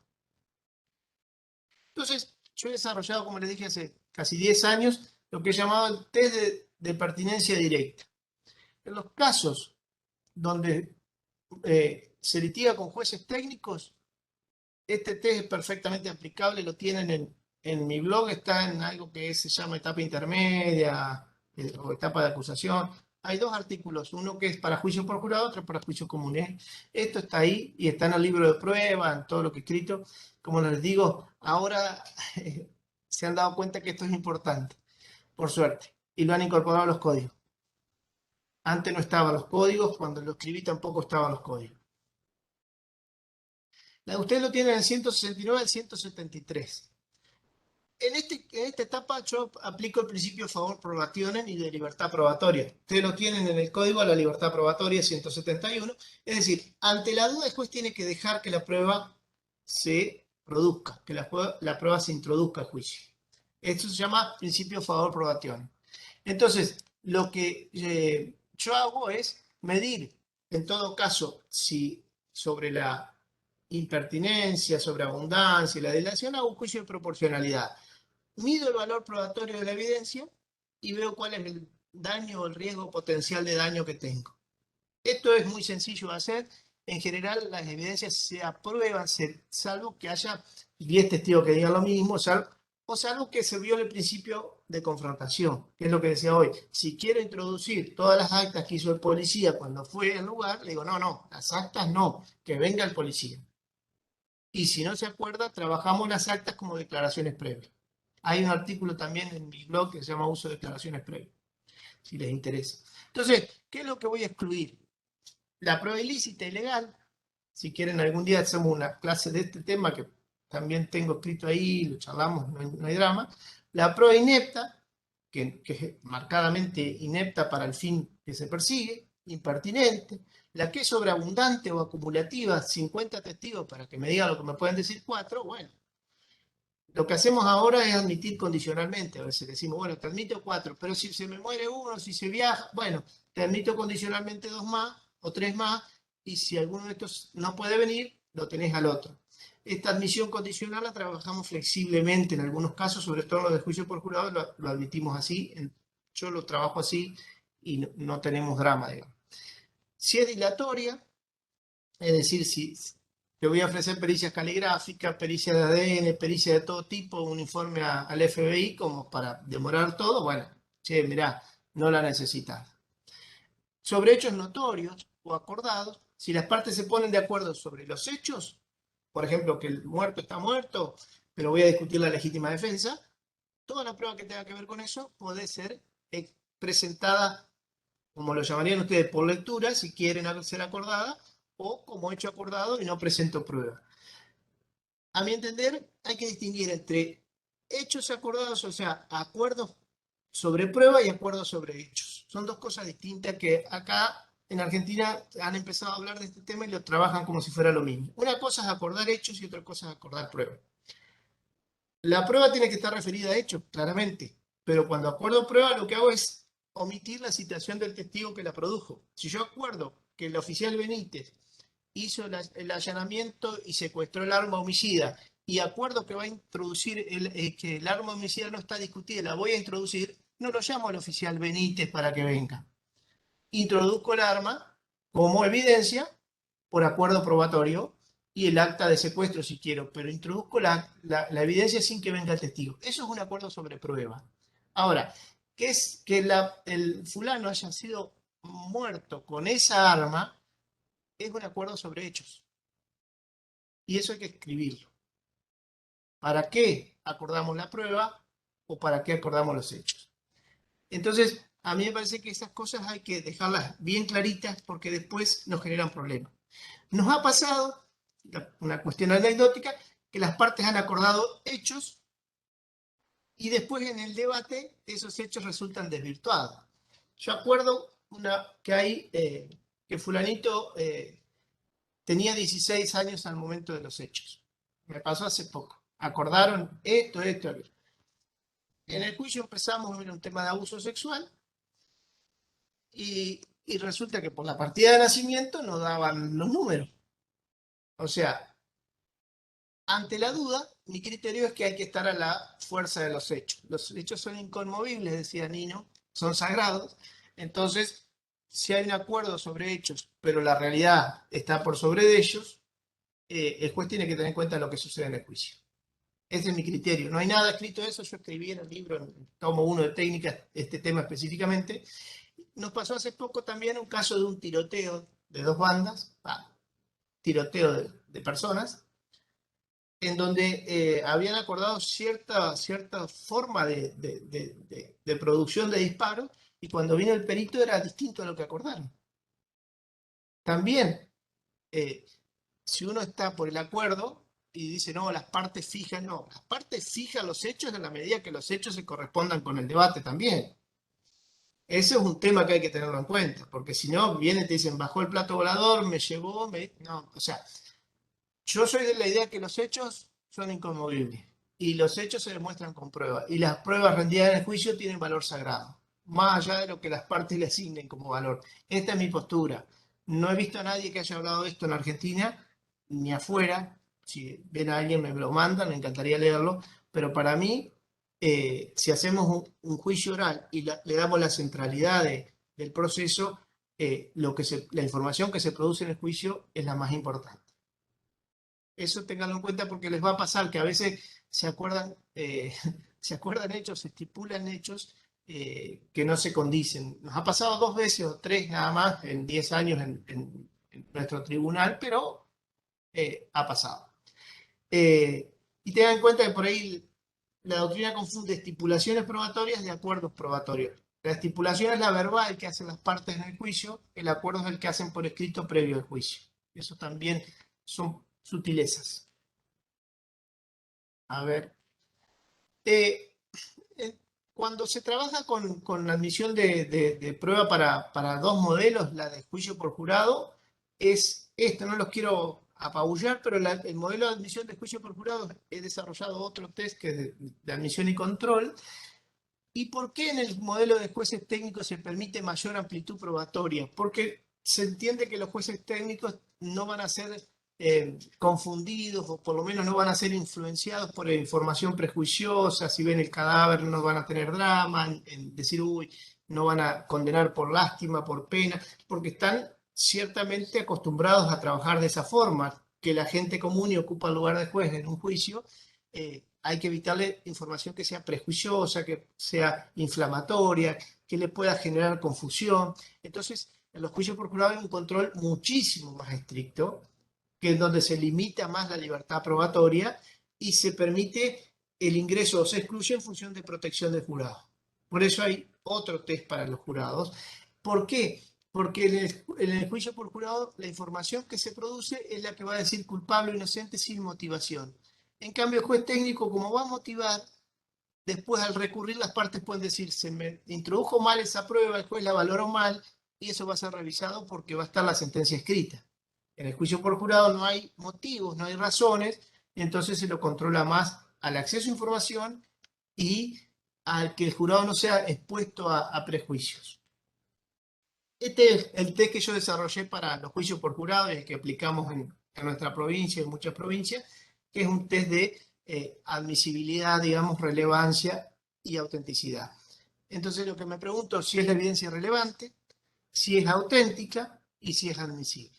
Entonces, yo he desarrollado, como les dije, hace casi 10 años, lo que he llamado el test de pertinencia directa. En los casos donde se litiga con jueces técnicos, este test es perfectamente aplicable, lo tienen en mi blog, está en algo que se llama etapa intermedia o etapa de acusación. Hay 2 artículos, uno que es para juicio por jurado, otro para juicio común. Esto está ahí y está en el libro de prueba, en todo lo que he escrito. Como les digo, ahora se han dado cuenta que esto es importante, por suerte, y lo han incorporado a los códigos. Antes no estaban los códigos, cuando lo escribí tampoco estaban los códigos. Ustedes lo tienen en el 169 al 173. En esta etapa yo aplico el principio favor probationem y de libertad probatoria. Ustedes lo tienen en el código de la libertad probatoria 171. Es decir, ante la duda el juez tiene que dejar que la prueba se produzca, que la prueba se introduzca al juicio. Esto se llama principio favor probationem. Entonces, lo que yo hago es medir, en todo caso, si sobre la impertinencia, sobre abundancia y la dilación, hago un juicio de proporcionalidad. Mido el valor probatorio de la evidencia y veo cuál es el daño o el riesgo potencial de daño que tengo. Esto es muy sencillo de hacer. En general, las evidencias se aprueban, salvo que haya 10 testigos que digan lo mismo, o salvo que se viole el principio de confrontación, que es lo que decía hoy. Si quiero introducir todas las actas que hizo el policía cuando fue al lugar, le digo, no, las actas no, que venga el policía. Y si no se acuerda, trabajamos las actas como declaraciones previas. Hay un artículo también en mi blog que se llama Uso de declaraciones previas, si les interesa. Entonces, ¿qué es lo que voy a excluir? La prueba ilícita y legal. Si quieren, algún día hacemos una clase de este tema que también tengo escrito ahí, lo charlamos, no hay drama. La prueba inepta, que es marcadamente inepta para el fin que se persigue, impertinente. La que es sobreabundante o acumulativa, 50 testigos para que me digan lo que me pueden decir 4, bueno. Lo que hacemos ahora es admitir condicionalmente. A veces decimos, bueno, te admito 4, pero si se me muere uno, si se viaja, bueno, te admito condicionalmente 2 más o 3 más, y si alguno de estos no puede venir, lo tenés al otro. Esta admisión condicional la trabajamos flexiblemente en algunos casos, sobre todo en lo de juicio por jurado, lo admitimos así, yo lo trabajo así y no tenemos drama, digamos. Si es dilatoria, es decir, si te voy a ofrecer pericias caligráficas, pericias de ADN, pericias de todo tipo, un informe al FBI como para demorar todo, bueno, che, mirá, no la necesitas. Sobre hechos notorios o acordados, si las partes se ponen de acuerdo sobre los hechos, por ejemplo, que el muerto está muerto, pero voy a discutir la legítima defensa, toda la prueba que tenga que ver con eso puede ser presentada, como lo llamarían ustedes, por lectura, si quieren ser acordada, o como hecho acordado y no presento prueba. A mi entender, hay que distinguir entre hechos acordados, o sea, acuerdos sobre prueba y acuerdos sobre hechos. Son 2 cosas distintas que acá en Argentina han empezado a hablar de este tema y lo trabajan como si fuera lo mismo. Una cosa es acordar hechos y otra cosa es acordar prueba. La prueba tiene que estar referida a hechos, claramente, pero cuando acuerdo prueba lo que hago es omitir la citación del testigo que la produjo. Si yo acuerdo que el oficial Benítez hizo el allanamiento y secuestró el arma homicida, y acuerdo que va a introducir que el arma homicida no está discutida, la voy a introducir, no lo llamo al oficial Benítez para que venga. Introduzco el arma como evidencia por acuerdo probatorio y el acta de secuestro si quiero, pero introduzco la evidencia sin que venga el testigo. Eso es un acuerdo sobre prueba. Ahora, que es que el fulano haya sido muerto con esa arma, es un acuerdo sobre hechos. Y eso hay que escribirlo. ¿Para qué acordamos la prueba o para qué acordamos los hechos? Entonces, a mí me parece que esas cosas hay que dejarlas bien claritas porque después nos generan problemas. Nos ha pasado, una cuestión anecdótica, que las partes han acordado hechos y después en el debate esos hechos resultan desvirtuados. Yo acuerdo que fulanito tenía 16 años al momento de los hechos. Me pasó hace poco. Acordaron esto. En el juicio empezamos, era un tema de abuso sexual y resulta que por la partida de nacimiento nos daban los números. O sea, ante la duda, mi criterio es que hay que estar a la fuerza de los hechos. Los hechos son inconmovibles, decía Nino, son sagrados. Entonces, si hay un acuerdo sobre hechos, pero la realidad está por sobre de ellos, el juez tiene que tener en cuenta lo que sucede en el juicio. Ese es mi criterio. No hay nada escrito de eso. Yo escribí en el libro, en tomo 1 de técnicas, este tema específicamente. Nos pasó hace poco también un caso de un tiroteo de dos bandas, tiroteo de personas, en donde habían acordado cierta forma de producción de disparos y cuando vino el perito era distinto a lo que acordaron. También, si uno está por el acuerdo y dice, no, las partes fijan, no, las partes fijan los hechos en la medida que los hechos se correspondan con el debate también. Ese es un tema que hay que tenerlo en cuenta, porque si no, vienen y te dicen, bajó el plato volador, me llevó, no, o sea, yo soy de la idea que los hechos son inconmovibles y los hechos se demuestran con pruebas y las pruebas rendidas en el juicio tienen valor sagrado, más allá de lo que las partes le asignen como valor. Esta es mi postura. No he visto a nadie que haya hablado de esto en Argentina, ni afuera. Si ven a alguien me lo mandan, me encantaría leerlo, pero para mí, si hacemos un juicio oral y le damos la centralidad del proceso, la información que se produce en el juicio es la más importante. Eso ténganlo en cuenta porque les va a pasar que a veces se acuerdan hechos, se estipulan hechos que no se condicen. Nos ha pasado 2 veces o 3 nada más en 10 años en nuestro tribunal, pero ha pasado. Y tengan en cuenta que por ahí la doctrina confunde estipulaciones probatorias de acuerdos probatorios. La estipulación es la verbal que hacen las partes en el juicio, el acuerdo es el que hacen por escrito previo al juicio. Eso también son sutilezas. A ver. Cuando se trabaja con la admisión de prueba para 2 modelos, la de juicio por jurado, es esto, no los quiero apabullar, pero el modelo de admisión de juicio por jurado he desarrollado otro test que es de admisión y control. ¿Y por qué en el modelo de jueces técnicos se permite mayor amplitud probatoria? Porque se entiende que los jueces técnicos no van a ser confundidos o por lo menos no van a ser influenciados por la información prejuiciosa. Si ven el cadáver no van a tener drama en decir, uy, no van a condenar por lástima, por pena, porque están ciertamente acostumbrados a trabajar de esa forma, que la gente común y ocupa el lugar de juez en un juicio. Hay que evitarle información que sea prejuiciosa, que sea inflamatoria, que le pueda generar confusión. Entonces, en los juicios por jurado hay un control muchísimo más estricto, que es donde se limita más la libertad probatoria y se permite el ingreso o se excluye en función de protección del jurado. Por eso hay otro test para los jurados. ¿Por qué? Porque en el juicio por jurado la información que se produce es la que va a decir culpable o inocente sin motivación. En cambio, el juez técnico, como va a motivar, después al recurrir las partes pueden decir, se me introdujo mal esa prueba, el juez la valoró mal y eso va a ser revisado porque va a estar la sentencia escrita. En el juicio por jurado no hay motivos, no hay razones, y entonces se lo controla más al acceso a información y al que el jurado no sea expuesto a prejuicios. Este es el test que yo desarrollé para los juicios por jurado y el que aplicamos en nuestra provincia y en muchas provincias, que es un test de admisibilidad, digamos, relevancia y autenticidad. Entonces lo que me pregunto es si es la evidencia relevante, si es auténtica y si es admisible.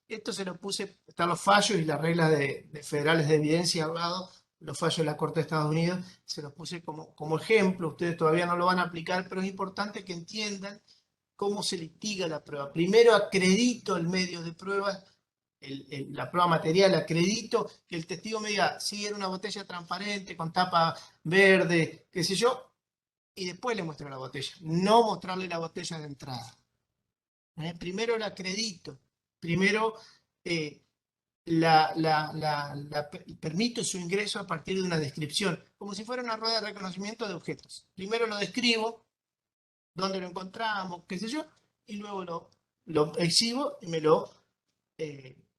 Esto se lo puse, están los fallos y las reglas de federales de evidencia al lado, los fallos de la Corte de Estados Unidos, se los puse como ejemplo. Ustedes todavía no lo van a aplicar, pero es importante que entiendan cómo se litiga la prueba. Primero acredito el medio de prueba, la prueba material, acredito que el testigo me diga, sí, era una botella transparente con tapa verde, qué sé yo, y después le muestro la botella, no mostrarle la botella de entrada. Primero la acredito, primero permito su ingreso a partir de una descripción, como si fuera una rueda de reconocimiento de objetos. Primero lo describo, dónde lo encontramos, qué sé yo, y luego lo exhibo y me lo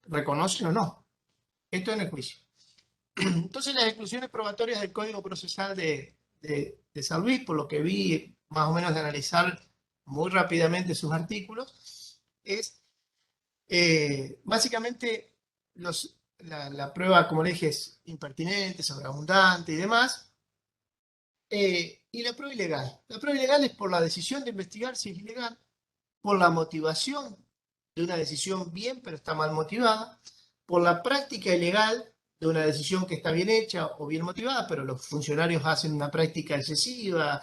reconocen o no. Esto en el juicio. Entonces las exclusiones probatorias del Código Procesal de San Luis, por lo que vi más o menos de analizar muy rápidamente sus artículos, es básicamente la prueba, como le dije, es impertinente, sobreabundante y demás. Y la prueba ilegal. La prueba ilegal es por la decisión de investigar si es ilegal, por la motivación de una decisión bien, pero está mal motivada, por la práctica ilegal de una decisión que está bien hecha o bien motivada, pero los funcionarios hacen una práctica excesiva,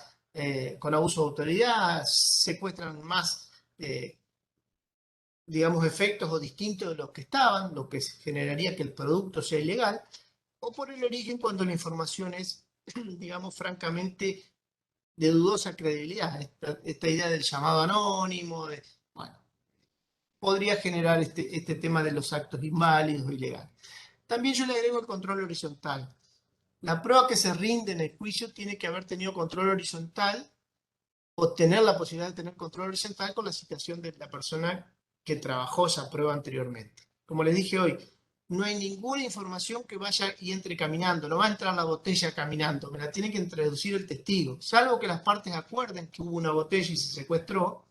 con abuso de autoridad, secuestran más, digamos, efectos o distintos de los que estaban, lo que generaría que el producto sea ilegal, o por el origen cuando la información es, digamos, francamente de dudosa credibilidad. Esta idea del llamado anónimo, bueno, podría generar este tema de los actos inválidos o ilegales. También yo le agrego el control horizontal. La prueba que se rinde en el juicio tiene que haber tenido control horizontal o tener la posibilidad de tener control horizontal con la citación de la persona que trabajó esa prueba anteriormente. Como les dije hoy, no hay ninguna información que vaya y entre caminando, no va a entrar la botella caminando, me la tiene que introducir el testigo, salvo que las partes acuerden que hubo una botella y se secuestró,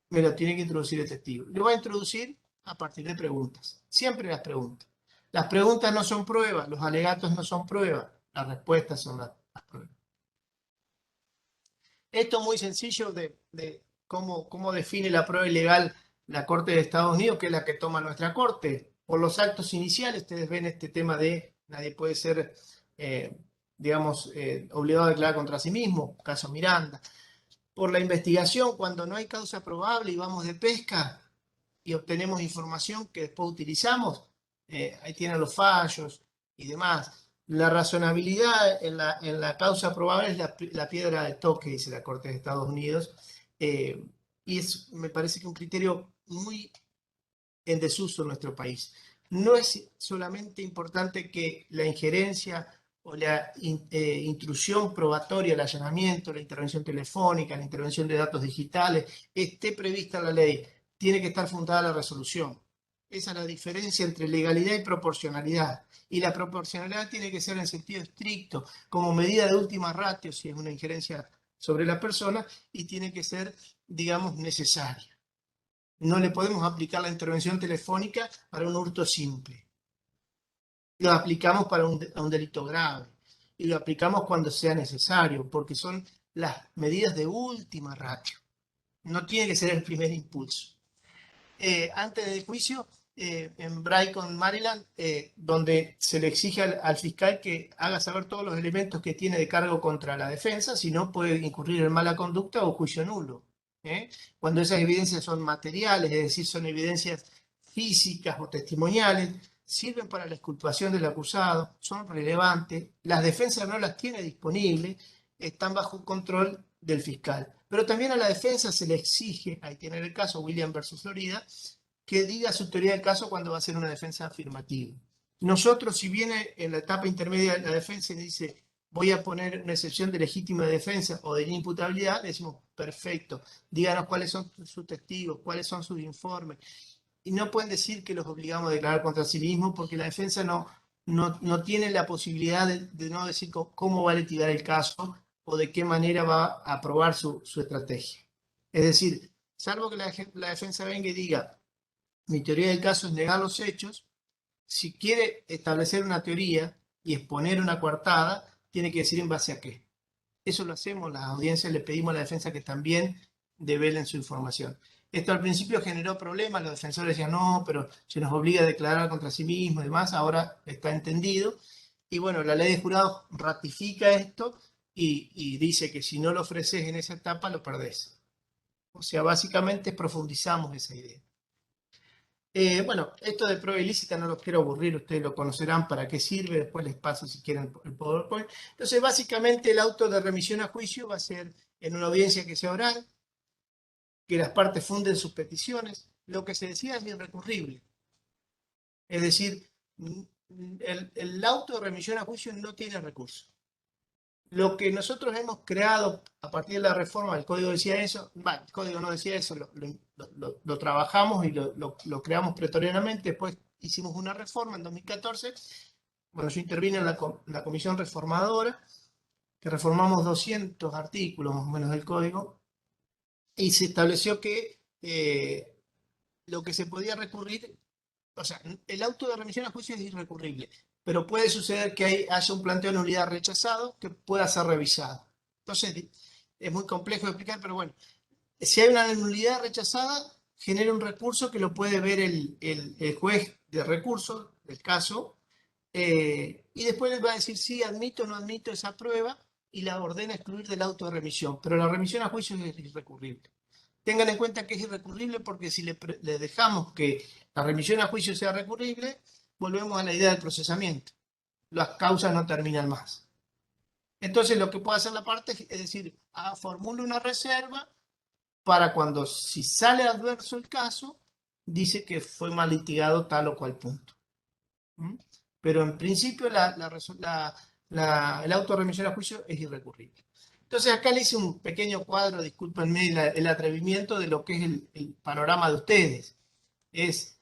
me lo tiene que introducir el testigo. Lo va a introducir a partir de preguntas, siempre las preguntas. Las preguntas no son pruebas, los alegatos no son pruebas, las respuestas son las pruebas. Esto es muy sencillo de cómo define la prueba ilegal la Corte de Estados Unidos, que es la que toma nuestra Corte. Por los actos iniciales, ustedes ven este tema de nadie puede ser, digamos, obligado a declarar contra sí mismo, caso Miranda. Por la investigación, cuando no hay causa probable y vamos de pesca y obtenemos información que después utilizamos, ahí tienen los fallos y demás. La razonabilidad en la causa probable es la piedra de toque, dice la Corte de Estados Unidos, y me parece que un criterio muy en desuso en nuestro país. No es solamente importante que la injerencia o la intrusión probatoria, el allanamiento, la intervención telefónica, la intervención de datos digitales, esté prevista en la ley, tiene que estar fundada la resolución. Esa es la diferencia entre legalidad y proporcionalidad. Y la proporcionalidad tiene que ser en sentido estricto, como medida de última ratio, si es una injerencia sobre la persona, y tiene que ser, digamos, necesaria. No le podemos aplicar la intervención telefónica para un hurto simple. Lo aplicamos para un delito grave. Y lo aplicamos cuando sea necesario, porque son las medidas de última ratio. No tiene que ser el primer impulso. Antes del juicio, en Brighton, Maryland, donde se le exige al fiscal que haga saber todos los elementos que tiene de cargo contra la defensa, si no puede incurrir en mala conducta o juicio nulo. Cuando esas evidencias son materiales, es decir, son evidencias físicas o testimoniales, sirven para la exculpación del acusado, son relevantes, las defensas no las tiene disponibles, están bajo control del fiscal. Pero también a la defensa se le exige, ahí tiene el caso William versus Florida, que diga su teoría del caso cuando va a hacer una defensa afirmativa. Nosotros, si viene en la etapa intermedia la defensa y dice, voy a poner una excepción de legítima defensa o de inimputabilidad, le decimos, perfecto, díganos cuáles son sus testigos, cuáles son sus informes. Y no pueden decir que los obligamos a declarar contra sí mismos porque la defensa no no tiene la posibilidad de no decir cómo va a litigar el caso o de qué manera va a aprobar su estrategia. Es decir, salvo que la defensa venga y diga, mi teoría del caso es negar los hechos, si quiere establecer una teoría y exponer una coartada, tiene que decir en base a qué. Eso lo hacemos, las audiencias le pedimos a la defensa que también develen su información. Esto al principio generó problemas, los defensores decían, no, pero se nos obliga a declarar contra sí mismo y demás, ahora está entendido. Y bueno, la ley de jurados ratifica esto y dice que si no lo ofreces en esa etapa, lo perdés. O sea, básicamente profundizamos esa idea. Bueno, esto de prueba ilícita no los quiero aburrir, ustedes lo conocerán para qué sirve, después les paso si quieren el PowerPoint. Entonces, básicamente el auto de remisión a juicio va a ser en una audiencia que sea oral, que las partes funden sus peticiones, lo que se decía es irrecurrible. Es decir, el auto de remisión a juicio no tiene recurso. Lo que nosotros hemos creado a partir de la reforma, el código decía eso, el código no decía eso, lo trabajamos y lo creamos pretorianamente, después hicimos una reforma en 2014, bueno, yo intervine en la comisión reformadora, que reformamos 200 artículos más o menos del código, y se estableció que lo que se podía recurrir, o sea, el auto de remisión a juicio es irrecurrible, pero puede suceder que haya un planteo de nulidad rechazado que pueda ser revisado. Entonces, es muy complejo de explicar, pero bueno, si hay una nulidad rechazada, genera un recurso que lo puede ver el juez de recursos del caso, y después les va a decir si admito o no admito esa prueba y la ordena excluir del auto de remisión, pero la remisión a juicio es irrecurrible. Tengan en cuenta que es irrecurrible porque si le dejamos que la remisión a juicio sea recurrible, volvemos a la idea del procesamiento. Las causas no terminan más. Entonces lo que puede hacer la parte es decir, formula una reserva para cuando si sale adverso el caso, dice que fue mal litigado tal o cual punto. ¿Mm? Pero en principio el auto de remisión a juicio es irrecurrible. Entonces acá le hice un pequeño cuadro, discúlpenme el atrevimiento de lo que es el panorama de ustedes. Es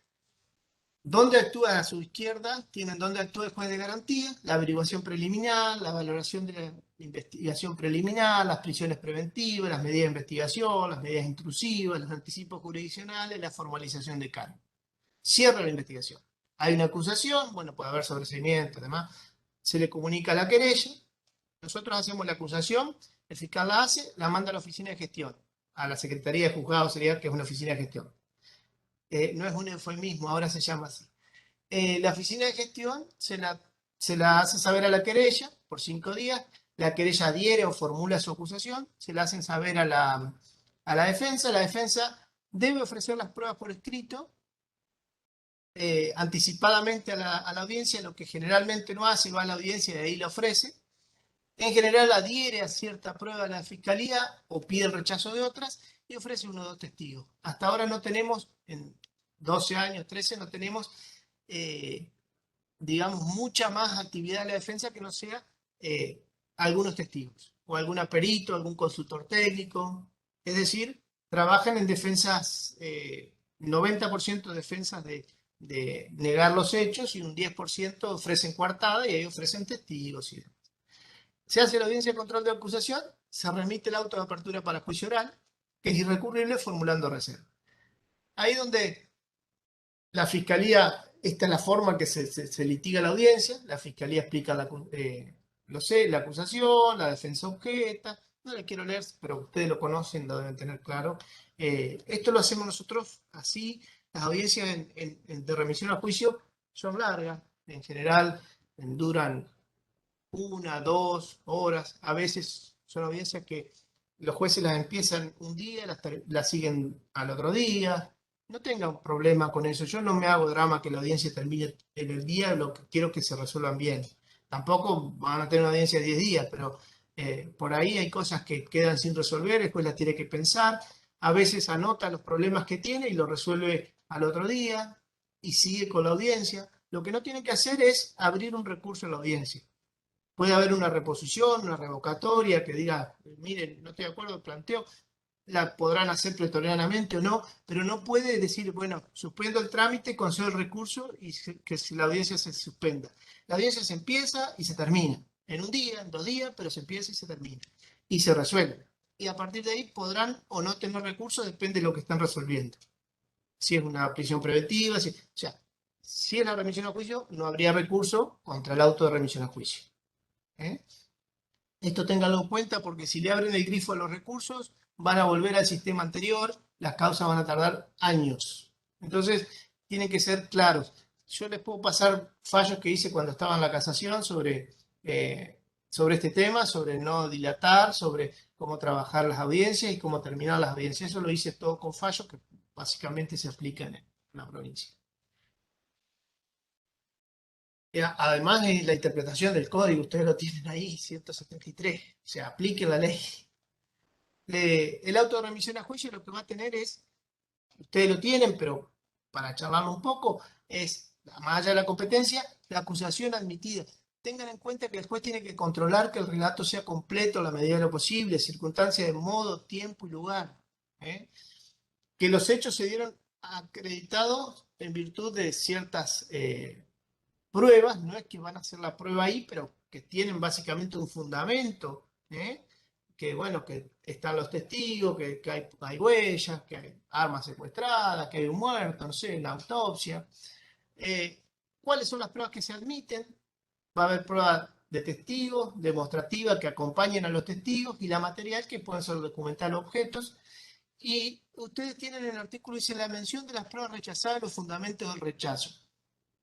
dónde actúa a su izquierda, tienen dónde actúa el juez de garantía, la averiguación preliminar, la valoración de la investigación preliminar, las prisiones preventivas, las medidas de investigación, las medidas intrusivas, los anticipos jurisdiccionales, la formalización de cargo. Cierra la investigación. Hay una acusación, bueno, puede haber sobreseimiento, además, se le comunica la querella, nosotros hacemos la acusación, el fiscal la hace, la manda a la oficina de gestión, a la Secretaría de Juzgados sería que es una oficina de gestión. No es un eufemismo, ahora se llama así. La oficina de gestión se la hace saber a la querella por 5 días, la querella adhiere o formula su acusación, se la hacen saber a la defensa debe ofrecer las pruebas por escrito, anticipadamente a la audiencia, lo que generalmente no hace, va a la audiencia y de ahí la ofrece. En general adhiere a cierta prueba de la fiscalía o pide el rechazo de otras y ofrece 1 o 2 testigos. Hasta ahora no tenemos, en 12 años, 13, no tenemos, digamos, mucha más actividad de la defensa que no sea algunos testigos o algún perito, algún consultor técnico. Es decir, trabajan en defensas, 90% defensas de negar los hechos y un 10% ofrecen coartada y ahí ofrecen testigos y demás. Se hace la audiencia de control de acusación, se remite el auto de apertura para juicio oral, que es irrecurrible, formulando reserva. Ahí donde la fiscalía, esta es la forma que se litiga la audiencia, la fiscalía explica la acusación, la defensa objeta, no le quiero leer, pero ustedes lo conocen, lo deben tener claro. Esto lo hacemos nosotros así, las audiencias de remisión a juicio son largas, en general duran 1, 2 horas, a veces son audiencias que los jueces las empiezan un día, las siguen al otro día. No tengan problema con eso. Yo no me hago drama que la audiencia termine en el día, lo que quiero que se resuelvan bien. Tampoco van a tener una audiencia de 10 días, pero por ahí hay cosas que quedan sin resolver, después las tiene que pensar. A veces anota los problemas que tiene y lo resuelve al otro día y sigue con la audiencia. Lo que no tiene que hacer es abrir un recurso a la audiencia. Puede haber una reposición, una revocatoria que diga, miren, no estoy de acuerdo, planteo. la podrán hacer pretorianamente o no, pero no puede decir, bueno, suspendo el trámite, concedo el recurso y que si la audiencia se suspenda. La audiencia se empieza y se termina. En un día, en 2 días, pero se empieza y se termina. Y se resuelve. Y a partir de ahí podrán o no tener recursos, depende de lo que están resolviendo. Si es una prisión preventiva, o sea, si es la remisión a juicio, no habría recurso contra el auto de remisión a juicio. Esto ténganlo en cuenta porque si le abren el grifo a los recursos, van a volver al sistema anterior, las causas van a tardar años. Entonces, tienen que ser claros. Yo les puedo pasar fallos que hice cuando estaba en la casación sobre este tema, sobre no dilatar, sobre cómo trabajar las audiencias y cómo terminar las audiencias. Eso lo hice todo con fallos que básicamente se aplican en la provincia. Además de la interpretación del código, ustedes lo tienen ahí, 173, o sea, apliquen la ley. El auto de remisión a juicio lo que va a tener es, ustedes lo tienen, pero para charlarlo un poco, es, más allá de la competencia, la acusación admitida. Tengan en cuenta que el juez tiene que controlar que el relato sea completo a la medida de lo posible, circunstancias de modo, tiempo y lugar. Que los hechos se dieron acreditados en virtud de ciertas pruebas, no es que van a hacer la prueba ahí, pero que tienen básicamente un fundamento, que bueno, que están los testigos, que hay huellas, que hay armas secuestradas, que hay un muerto, no sé, la autopsia. ¿Cuáles son las pruebas que se admiten? Va a haber pruebas de testigos, demostrativas que acompañen a los testigos y la material que pueden ser documental o objetos. Y ustedes tienen en el artículo, dice la mención de las pruebas rechazadas, los fundamentos del rechazo.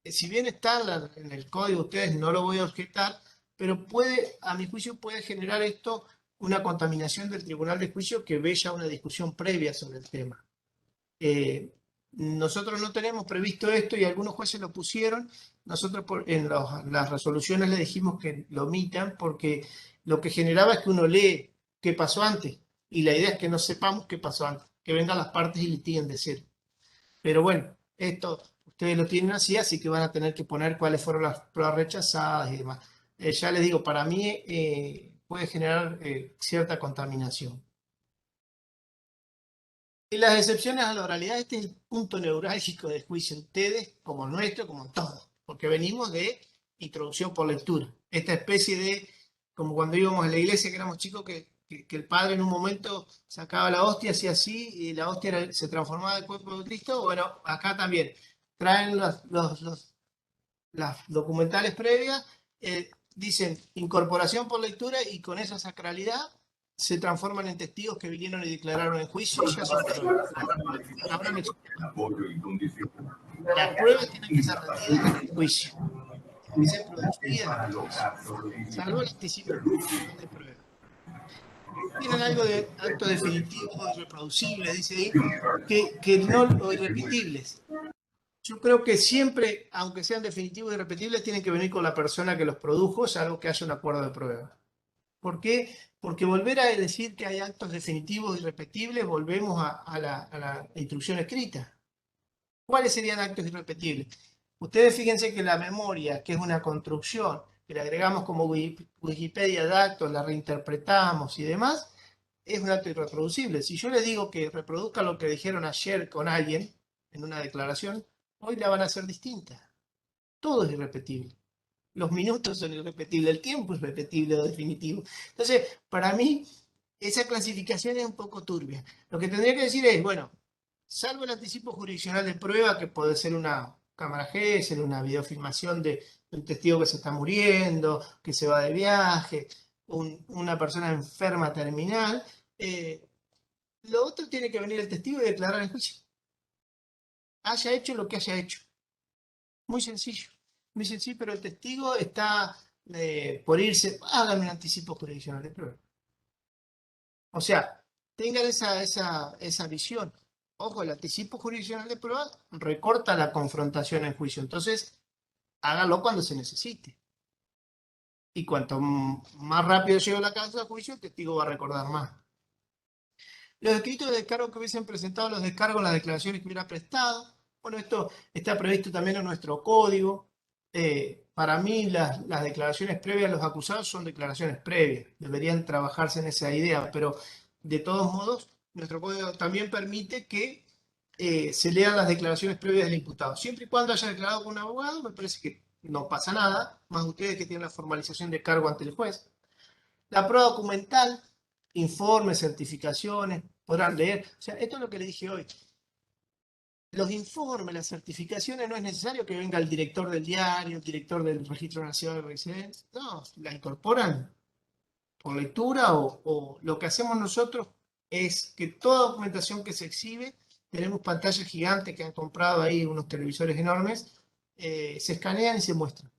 Si bien está en el código, ustedes no lo voy a objetar, pero puede, a mi juicio, puede generar esto una contaminación del tribunal de juicio que ve ya una discusión previa sobre el tema. Nosotros no tenemos previsto esto y algunos jueces lo pusieron. Nosotros en las resoluciones le dijimos que lo omitan porque lo que generaba es que uno lee qué pasó antes y la idea es que no sepamos qué pasó antes, que vengan las partes y litiguen de cero. Pero bueno, esto ustedes lo tienen así que van a tener que poner cuáles fueron las pruebas rechazadas y demás. Ya les digo, para mí puede generar cierta contaminación. Y las excepciones a la oralidad, este es el punto neurálgico del juicio de ustedes, como el nuestro, como en todos, porque venimos de introducción por lectura. Esta especie de, como cuando íbamos a la iglesia, que éramos chicos, que el padre en un momento sacaba la hostia, hacía así, y la hostia se transformaba en el cuerpo de Cristo. Bueno, acá también traen las documentales previas, dicen incorporación por lectura y con esa sacralidad se transforman en testigos que vinieron y declararon en juicio y ya son pruebas. Ahora me explico. Las pruebas tienen que ser rendidas en el juicio. Tienen que ser producidas en el juicio. Salvo el anticipo de prueba. Tienen algo de actos definitivos o irreproducibles, dice ahí, que no, o irrepetibles. Yo creo que siempre, aunque sean definitivos y irrepetibles, tienen que venir con la persona que los produjo, salvo que haya un acuerdo de prueba. ¿Por qué? Porque volver a decir que hay actos definitivos y irrepetibles, volvemos a la instrucción escrita. ¿Cuáles serían actos irrepetibles? Ustedes fíjense que la memoria, que es una construcción, que le agregamos como Wikipedia de actos, la reinterpretamos y demás, es un acto irreproducible. Si yo les digo que reproduzca lo que dijeron ayer con alguien en una declaración, hoy la van a hacer distinta. Todo es irrepetible. Los minutos son irrepetibles, el tiempo es repetible o definitivo. Entonces, para mí, esa clasificación es un poco turbia. Lo que tendría que decir es, bueno, salvo el anticipo jurisdiccional de prueba, que puede ser una cámara GESEL, una videofilmación de un testigo que se está muriendo, que se va de viaje, una persona enferma terminal, lo otro tiene que venir el testigo y declarar en juicio. Haya hecho lo que haya hecho. Muy sencillo, pero el testigo está por irse, hágame un anticipo jurisdiccional de prueba. O sea, tengan esa visión. Ojo, el anticipo jurisdiccional de prueba recorta la confrontación en juicio, entonces hágalo cuando se necesite. Y cuanto más rápido llegue la causa a juicio, el testigo va a recordar más. Los escritos de descargo que hubiesen presentado los descargos en las declaraciones que hubiera prestado. Bueno, esto está previsto también en nuestro código. Para mí las declaraciones previas a los acusados son declaraciones previas. Deberían trabajarse en esa idea, pero de todos modos nuestro código también permite que se lean las declaraciones previas del imputado. Siempre y cuando haya declarado con un abogado, me parece que no pasa nada, más ustedes que tienen la formalización de cargo ante el juez. La prueba documental, informes, certificaciones, podrán leer. O sea, esto es lo que le dije hoy. Los informes, las certificaciones, no es necesario que venga el director del diario, el director del Registro Nacional de Residentes. No, la incorporan por lectura o lo que hacemos nosotros es que toda documentación que se exhibe, tenemos pantallas gigantes que han comprado ahí unos televisores enormes, se escanean y se muestran.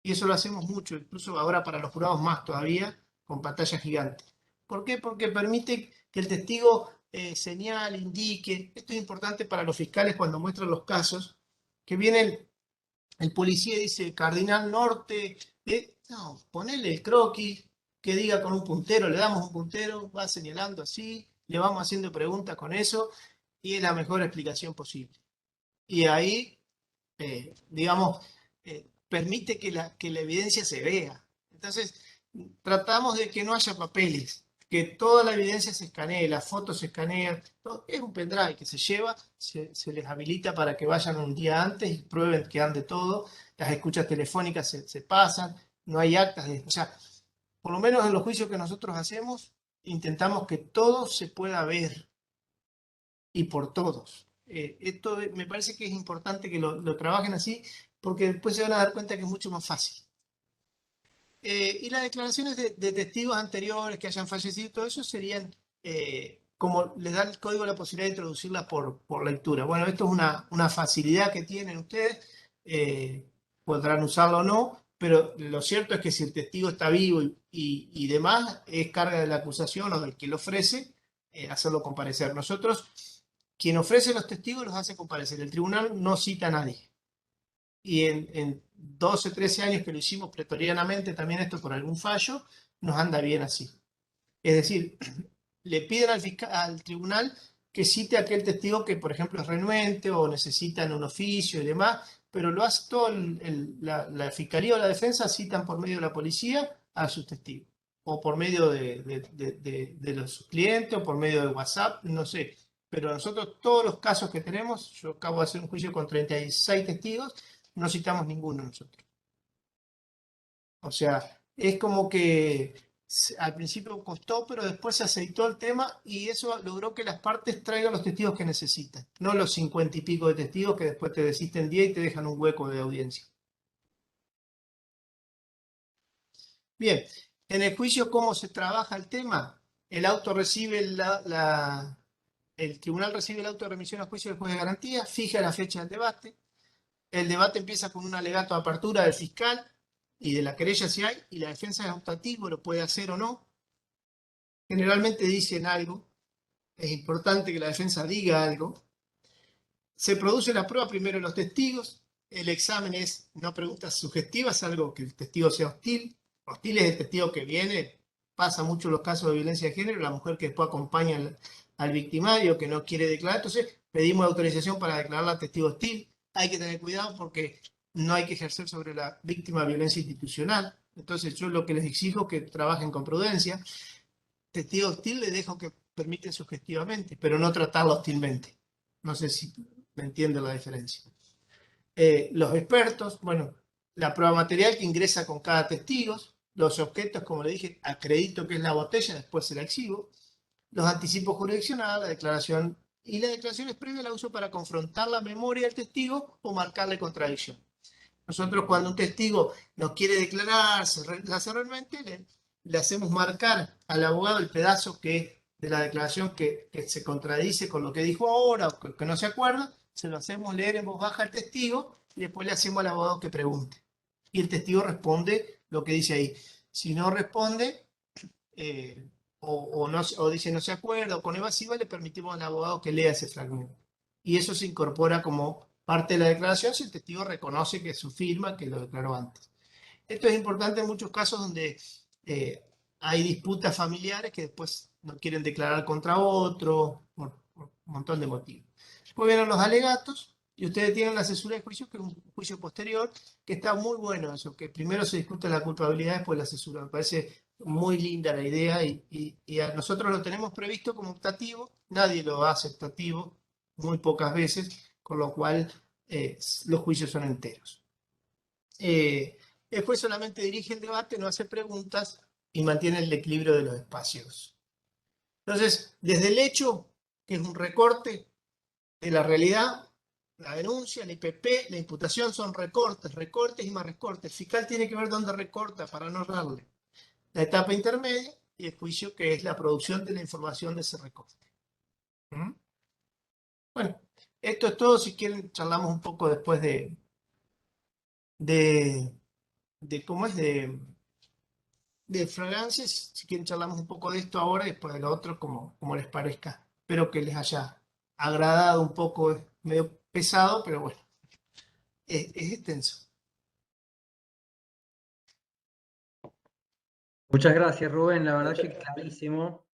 Y eso lo hacemos mucho, incluso ahora para los jurados más todavía, con pantallas gigantes. ¿Por qué? Porque permite que el testigo señale, indique. Esto es importante para los fiscales cuando muestran los casos, que viene el policía y dice Cardinal Norte, no, ponele el croquis, que diga con un puntero, le damos un puntero, va señalando así, le vamos haciendo preguntas con eso, y es la mejor explicación posible. Y ahí, digamos, permite que la evidencia se vea. Entonces, tratamos de que no haya papeles, que toda la evidencia se escanee, las fotos se escanean, es un pendrive que se lleva, se les habilita para que vayan un día antes y prueben que ande todo, las escuchas telefónicas se pasan, no hay actas o sea, por lo menos en los juicios que nosotros hacemos, intentamos que todo se pueda ver y por todos. Esto me parece que es importante que lo trabajen así, porque después se van a dar cuenta que es mucho más fácil. Y las declaraciones de testigos anteriores que hayan fallecido, todo eso serían, como les da el código la posibilidad de introducirlas por lectura. Bueno, esto es una facilidad que tienen ustedes, podrán usarlo o no, pero lo cierto es que si el testigo está vivo y demás, es carga de la acusación o del que lo ofrece hacerlo comparecer. Nosotros, quien ofrece los testigos los hace comparecer. El tribunal no cita a nadie. Y en 12, 13 años que lo hicimos pretorianamente, también esto por algún fallo, nos anda bien así. Es decir, le piden al tribunal que cite a aquel testigo que, por ejemplo, es renuente o necesitan un oficio y demás, pero lo hace todo la fiscalía o la defensa, citan por medio de la policía a sus testigos, o por medio de los clientes, o por medio de WhatsApp, no sé. Pero nosotros, todos los casos que tenemos, yo acabo de hacer un juicio con 36 testigos, no citamos ninguno nosotros. O sea, es como que al principio costó, pero después se aceitó el tema y eso logró que las partes traigan los testigos que necesitan, no los 50 y pico de testigos que después te desisten 10 y te dejan un hueco de audiencia. Bien, en el juicio, ¿cómo se trabaja el tema? El auto recibe el tribunal recibe el auto de remisión a juicio del juez de garantía, fija la fecha del debate. El debate empieza con un alegato de apertura del fiscal y de la querella si hay, y la defensa es optativo, lo puede hacer o no. Generalmente dicen algo, es importante que la defensa diga algo. Se produce la prueba primero de los testigos, el examen es no preguntas sugestivas, algo que el testigo sea hostil. Hostil es el testigo que viene, pasa mucho en los casos de violencia de género, la mujer que después acompaña al victimario que no quiere declarar, entonces pedimos autorización para declararla testigo hostil. Hay que tener cuidado porque no hay que ejercer sobre la víctima violencia institucional. Entonces yo lo que les exijo es que trabajen con prudencia. Testigo hostil les dejo que permiten sugestivamente, pero no tratarlo hostilmente. No sé si me entienden la diferencia. Los expertos, bueno, la prueba material que ingresa con cada testigo, los objetos, como le dije, acredito que es la botella, después se la exhibo, los anticipos jurisdiccionales, la declaración y las declaraciones previas la uso para confrontar la memoria del testigo o marcarle contradicción. Nosotros cuando un testigo nos quiere declarar, se hace realmente, le hacemos marcar al abogado el pedazo de la declaración que se contradice con lo que dijo ahora o que no se acuerda, se lo hacemos leer en voz baja al testigo y después le hacemos al abogado que pregunte. Y el testigo responde lo que dice ahí. Si no responde, o dice no se acuerda, o con evasiva, le permitimos al abogado que lea ese fragmento. Y eso se incorpora como parte de la declaración si el testigo reconoce que es su firma, que lo declaró antes. Esto es importante en muchos casos donde hay disputas familiares que después no quieren declarar contra otro, por un montón de motivos. Después vienen los alegatos y ustedes tienen la cesura de juicio, que es un juicio posterior, que está muy bueno eso, que primero se discute la culpabilidad, después la cesura. Me parece muy linda la idea y a nosotros lo tenemos previsto como optativo, nadie lo hace optativo, muy pocas veces, con lo cual los juicios son enteros. El juez solamente dirige el debate, no hace preguntas y mantiene el equilibrio de los espacios. Entonces, desde el hecho, que es un recorte de la realidad, la denuncia, la IPP, la imputación son recortes, recortes y más recortes. El fiscal tiene que ver dónde recorta para no errarle. La etapa intermedia y el juicio, que es la producción de la información de ese recorte. ¿Mm? Bueno, esto es todo. Si quieren, charlamos un poco después de cómo es de fragancias. Si quieren, charlamos un poco de esto ahora y después de lo otro, como les parezca. Espero que les haya agradado un poco. Es medio pesado, pero bueno, es extenso. Muchas gracias, Rubén. La verdad que es clarísimo.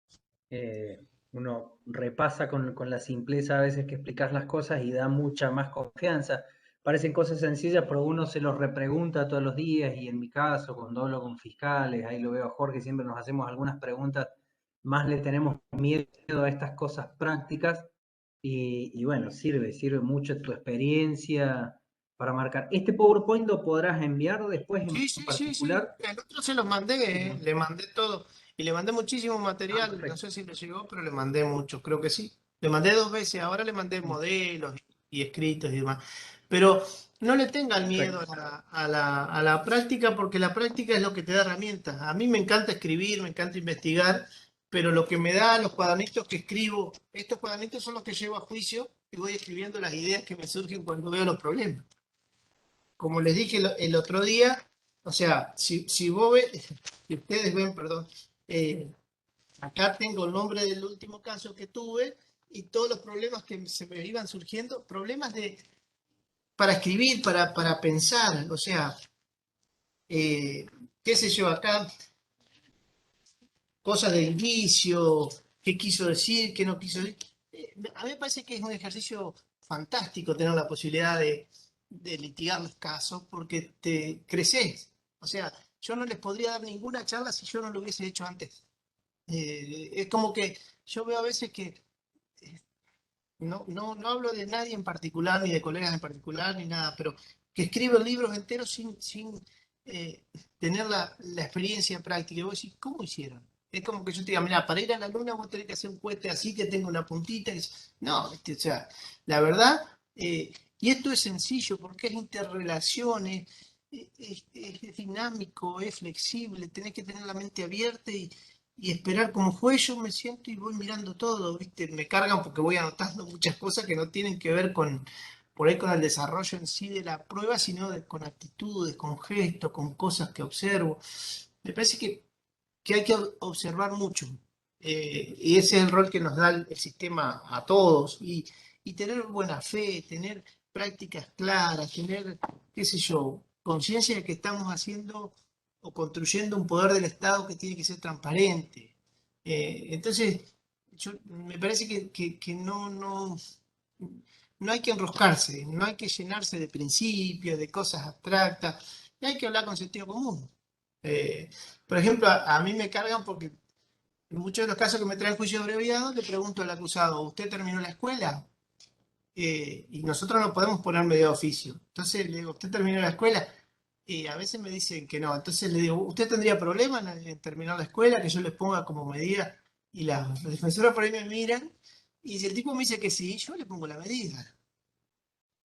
Uno repasa con la simpleza a veces que explicas las cosas y da mucha más confianza. Parecen cosas sencillas, pero uno se los repregunta todos los días y en mi caso, cuando hablo con fiscales, ahí lo veo a Jorge, siempre nos hacemos algunas preguntas, más le tenemos miedo a estas cosas prácticas y bueno, sirve mucho tu experiencia para marcar. ¿Este PowerPoint lo podrás enviar después en Sí. particular? El otro se los mandé, le mandé todo. Y le mandé muchísimo material. No Perfecto. sé si le llegó, pero le mandé mucho, creo que sí. Le mandé 2 veces, ahora le mandé modelos y escritos y demás. Pero no le tengan miedo Perfecto. a la práctica, porque la práctica es lo que te da herramientas. A mí me encanta escribir, me encanta investigar, pero lo que me da los cuadernitos que escribo, estos cuadernitos son los que llevo a juicio y voy escribiendo las ideas que me surgen cuando veo los problemas. Como les dije el otro día, o sea, si vos ves, si ustedes ven, perdón, acá tengo el nombre del último caso que tuve y todos los problemas que se me iban surgiendo, problemas para escribir, para pensar, o sea, eh, qué sé yo, acá, cosas de inicio, qué quiso decir, qué no quiso decir. A mí me parece que es un ejercicio fantástico tener la posibilidad de litigar los casos porque te creces. O sea, yo no les podría dar ninguna charla si yo no lo hubiese hecho antes. Es como que yo veo a veces que no hablo de nadie en particular, ni de colegas en particular, ni nada, pero que escriben libros enteros sin tener la experiencia práctica. Y vos decís, ¿cómo hicieron? Es como que yo te diga, mira, para ir a la luna vos tenés que hacer un cohete así que tenga una puntita. No, ¿viste? O sea, la verdad, y esto es sencillo porque es interrelaciones, es dinámico, es flexible, tenés que tener la mente abierta y esperar como juez. Yo me siento y voy mirando todo, ¿viste? Me cargan porque voy anotando muchas cosas que no tienen que ver por ahí con el desarrollo en sí de la prueba, sino con actitudes, con gestos, con cosas que observo. Me parece que hay que observar mucho. Y ese es el rol que nos da el sistema a todos. Y tener buena fe, tener prácticas claras, tener, qué sé yo, conciencia de que estamos haciendo o construyendo un poder del Estado que tiene que ser transparente. Entonces, me parece que no hay que enroscarse, no hay que llenarse de principios, de cosas abstractas, y hay que hablar con sentido común. Eh, por ejemplo, a mí me cargan porque en muchos de los casos que me traen juicio abreviado, le pregunto al acusado, ¿usted terminó la escuela? Y nosotros no podemos poner medio oficio. Entonces le digo, ¿usted terminó la escuela? Y a veces me dicen que no. Entonces le digo, ¿usted tendría problema en terminar la escuela? Que yo les ponga como medida. Y las defensoras por ahí me miran. Y si el tipo me dice que sí, yo le pongo la medida.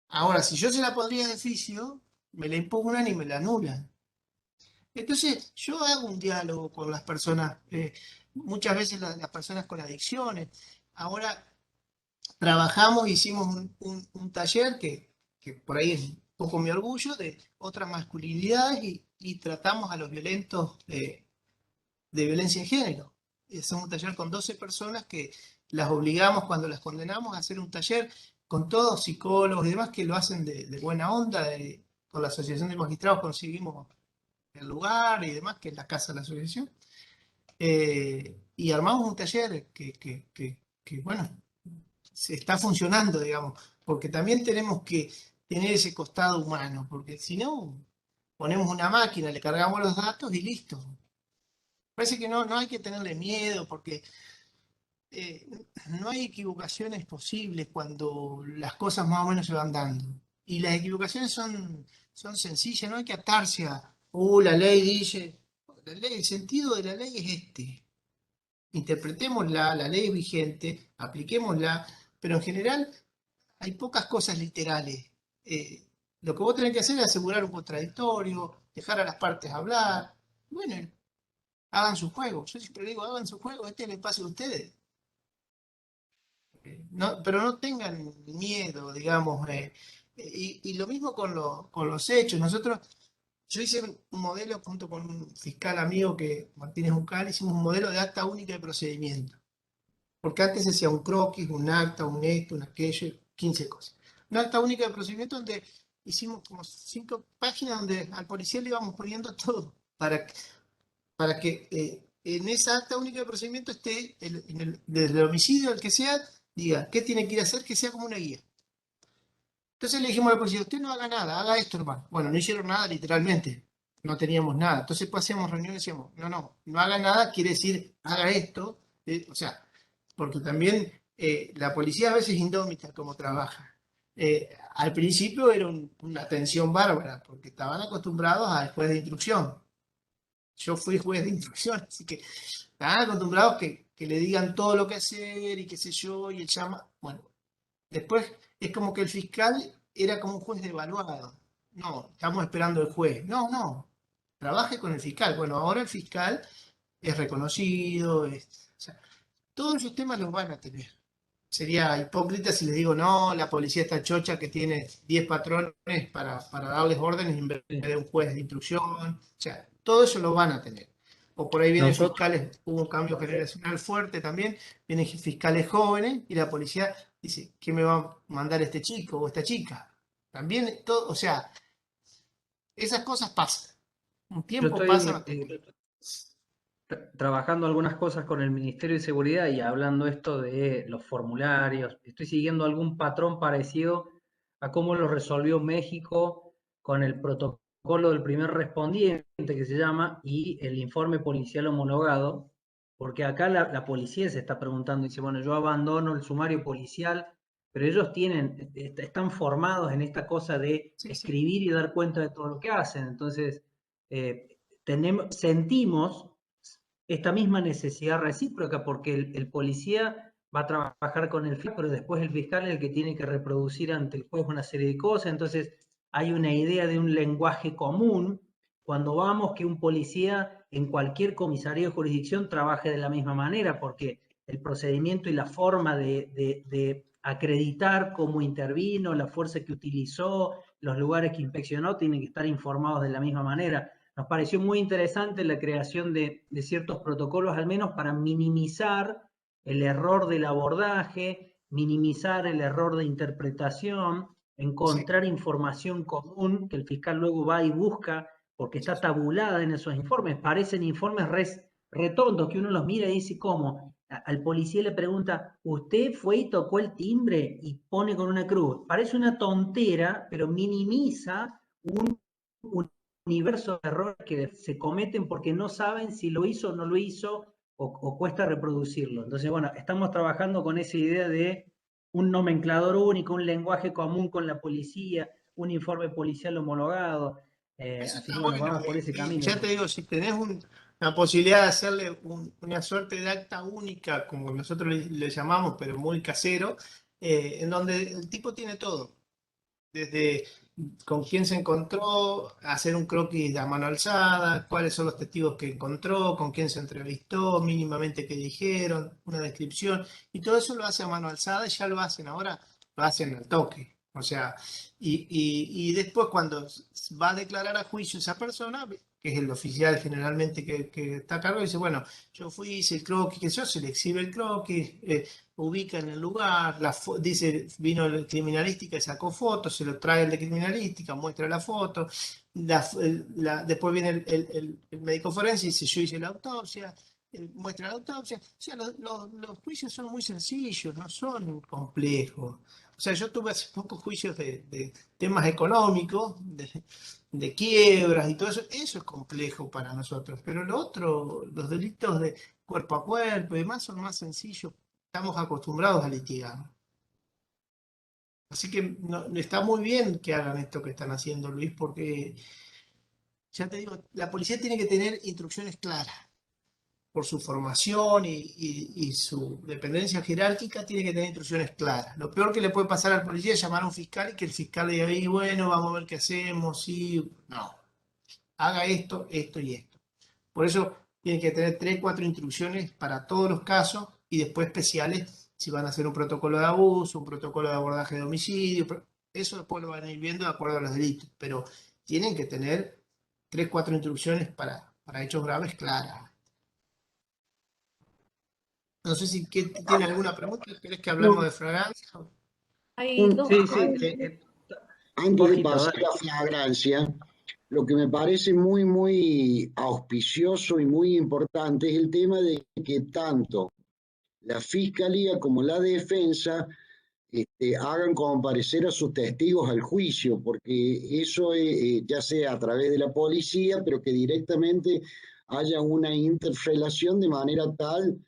Ahora, si yo se la pondría de oficio, me la impugnan y me la anulan. Entonces, yo hago un diálogo con las personas, muchas veces las personas con adicciones. Ahora trabajamos, hicimos un taller que por ahí es un poco mi orgullo, de otras masculinidades y tratamos a los violentos de violencia de género. Es un taller con 12 personas que las obligamos cuando las condenamos a hacer un taller con todos psicólogos y demás que lo hacen de buena onda. Con la Asociación de Magistrados conseguimos el lugar y demás, que es la casa de la asociación. Y armamos un taller que, bueno, se está funcionando, digamos, porque también tenemos que tener ese costado humano, porque si no, ponemos una máquina, le cargamos los datos y listo. Parece que no hay que tenerle miedo porque eh, no hay equivocaciones posibles cuando las cosas más o menos se van dando. Y las equivocaciones son sencillas, no hay que atarse a, la ley dice, el sentido de la ley es este. Interpretémosla, la ley vigente, apliquémosla, pero en general hay pocas cosas literales. Eh, lo que vos tenés que hacer es asegurar un contradictorio, dejar a las partes hablar. Bueno, hagan su juego. Yo siempre digo, hagan su juego, este es el espacio de ustedes. No, pero no tengan miedo, digamos. Y lo mismo con los hechos. Yo hice un modelo junto con un fiscal amigo que, Martínez Uncal, hicimos un modelo de acta única de procedimiento. Porque antes se hacía un croquis, un acta, un esto, un aquello, 15 cosas. Una acta única de procedimiento donde hicimos como 5 páginas donde al policía le íbamos poniendo todo para que en esa acta única de procedimiento esté, desde el homicidio, el que sea, diga qué tiene que ir a hacer, que sea como una guía. Entonces le dijimos a la policía, usted no haga nada, haga esto, hermano. Bueno, no hicieron nada literalmente, no teníamos nada. Entonces pues hacíamos reuniones y decíamos, no haga nada, quiere decir, haga esto. O sea, porque también la policía a veces es indómita como trabaja. Al principio era una tensión bárbara, porque estaban acostumbrados al juez de instrucción. Yo fui juez de instrucción, así que estaban acostumbrados que le digan todo lo que hacer y qué sé yo, y el llama. Bueno, después es como que el fiscal era como un juez devaluado. No, estamos esperando el juez. No, trabaje con el fiscal. Bueno, ahora el fiscal es reconocido, o sea, todos esos temas los van a tener. Sería hipócrita si les digo, no, la policía está chocha que tiene 10 patrones para darles órdenes en vez Sí. de un juez de instrucción. O sea, todo eso lo van a tener. O por ahí vienen Nosotros, fiscales, hubo un cambio generacional fuerte también, vienen fiscales jóvenes y la policía dice, ¿qué me va a mandar este chico o esta chica? También todo, o sea, esas cosas pasan. Un yo tiempo pasan estoy hasta que... trabajando algunas cosas con el Ministerio de Seguridad y hablando esto de los formularios. Estoy siguiendo algún patrón parecido a cómo lo resolvió México con el protocolo del primer respondiente, que se llama, y el informe policial homologado, porque acá la policía se está preguntando, dice, bueno, yo abandono el sumario policial, pero ellos están formados en esta cosa de Sí, sí. escribir y dar cuenta de todo lo que hacen. Entonces, sentimos esta misma necesidad recíproca, porque el policía va a trabajar con el fiscal, pero después el fiscal es el que tiene que reproducir ante el juez una serie de cosas, entonces hay una idea de un lenguaje común cuando vamos que un policía en cualquier comisaría o jurisdicción trabaje de la misma manera, porque el procedimiento y la forma de acreditar cómo intervino, la fuerza que utilizó, los lugares que inspeccionó, tienen que estar informados de la misma manera. Nos pareció muy interesante la creación de ciertos protocolos, al menos para minimizar el error del abordaje, minimizar el error de interpretación, Sí, encontrar información común que el fiscal luego va y busca porque está tabulada en esos informes. Parecen informes retondos que uno los mira y dice, ¿cómo? Al policía le pregunta, ¿usted fue y tocó el timbre? Y pone con una cruz. Parece una tontera, pero minimiza un universo de errores que se cometen porque no saben si lo hizo o no lo hizo o cuesta reproducirlo. Entonces, bueno, estamos trabajando con esa idea de un nomenclador único, un lenguaje común con la policía, un informe policial homologado. eso Así está que bueno, bueno. vamos por ese Y camino. ya te digo, si tenés una posibilidad de hacerle una suerte de acta única, como nosotros le llamamos, pero muy casero, en donde el tipo tiene todo. Desde con quién se encontró, hacer un croquis a mano alzada, cuáles son los testigos que encontró, con quién se entrevistó, mínimamente qué dijeron, una descripción, y todo eso lo hace a mano alzada y ya lo hacen ahora, lo hacen al toque. O sea, y después cuando va a declarar a juicio esa persona, que es el oficial generalmente que está a cargo, dice, bueno, yo fui, hice el croquis, que yo se le exhibe el croquis, ubica en el lugar, dice, vino el criminalística y sacó fotos, se lo trae el de criminalística, muestra la foto, después viene el médico forense y dice, yo hice la autopsia, muestra la autopsia. O sea, los juicios son muy sencillos, no son complejos. O sea, yo tuve hace poco juicios de temas económicos, de quiebras y todo eso es complejo para nosotros. Pero lo otro, los delitos de cuerpo a cuerpo y demás son más sencillos. Estamos acostumbrados a litigar. Así que está muy bien que hagan esto que están haciendo, Luis, porque ya te digo, la policía tiene que tener instrucciones claras. Por su formación y su dependencia jerárquica, tiene que tener instrucciones claras. Lo peor que le puede pasar al policía es llamar a un fiscal y que el fiscal diga, "Ahí, bueno, vamos a ver qué hacemos, sí, no, haga esto, esto y esto". Por eso tiene que tener 3, 4 instrucciones para todos los casos y después especiales si van a hacer un protocolo de abuso, un protocolo de abordaje de homicidio. Eso después lo van a ir viendo de acuerdo a los delitos, pero tienen que tener 3, 4 instrucciones para hechos graves claras. No sé si tiene alguna pregunta. ¿Querés que hablemos No, de fragancia? hay dos Sí, sí, antes de Jorgito, pasar dale. a flagrancia, lo que me parece muy, muy auspicioso y muy importante es el tema de que tanto la fiscalía como la defensa hagan comparecer a sus testigos al juicio, porque eso ya sea a través de la policía, pero que directamente haya una interrelación de manera tal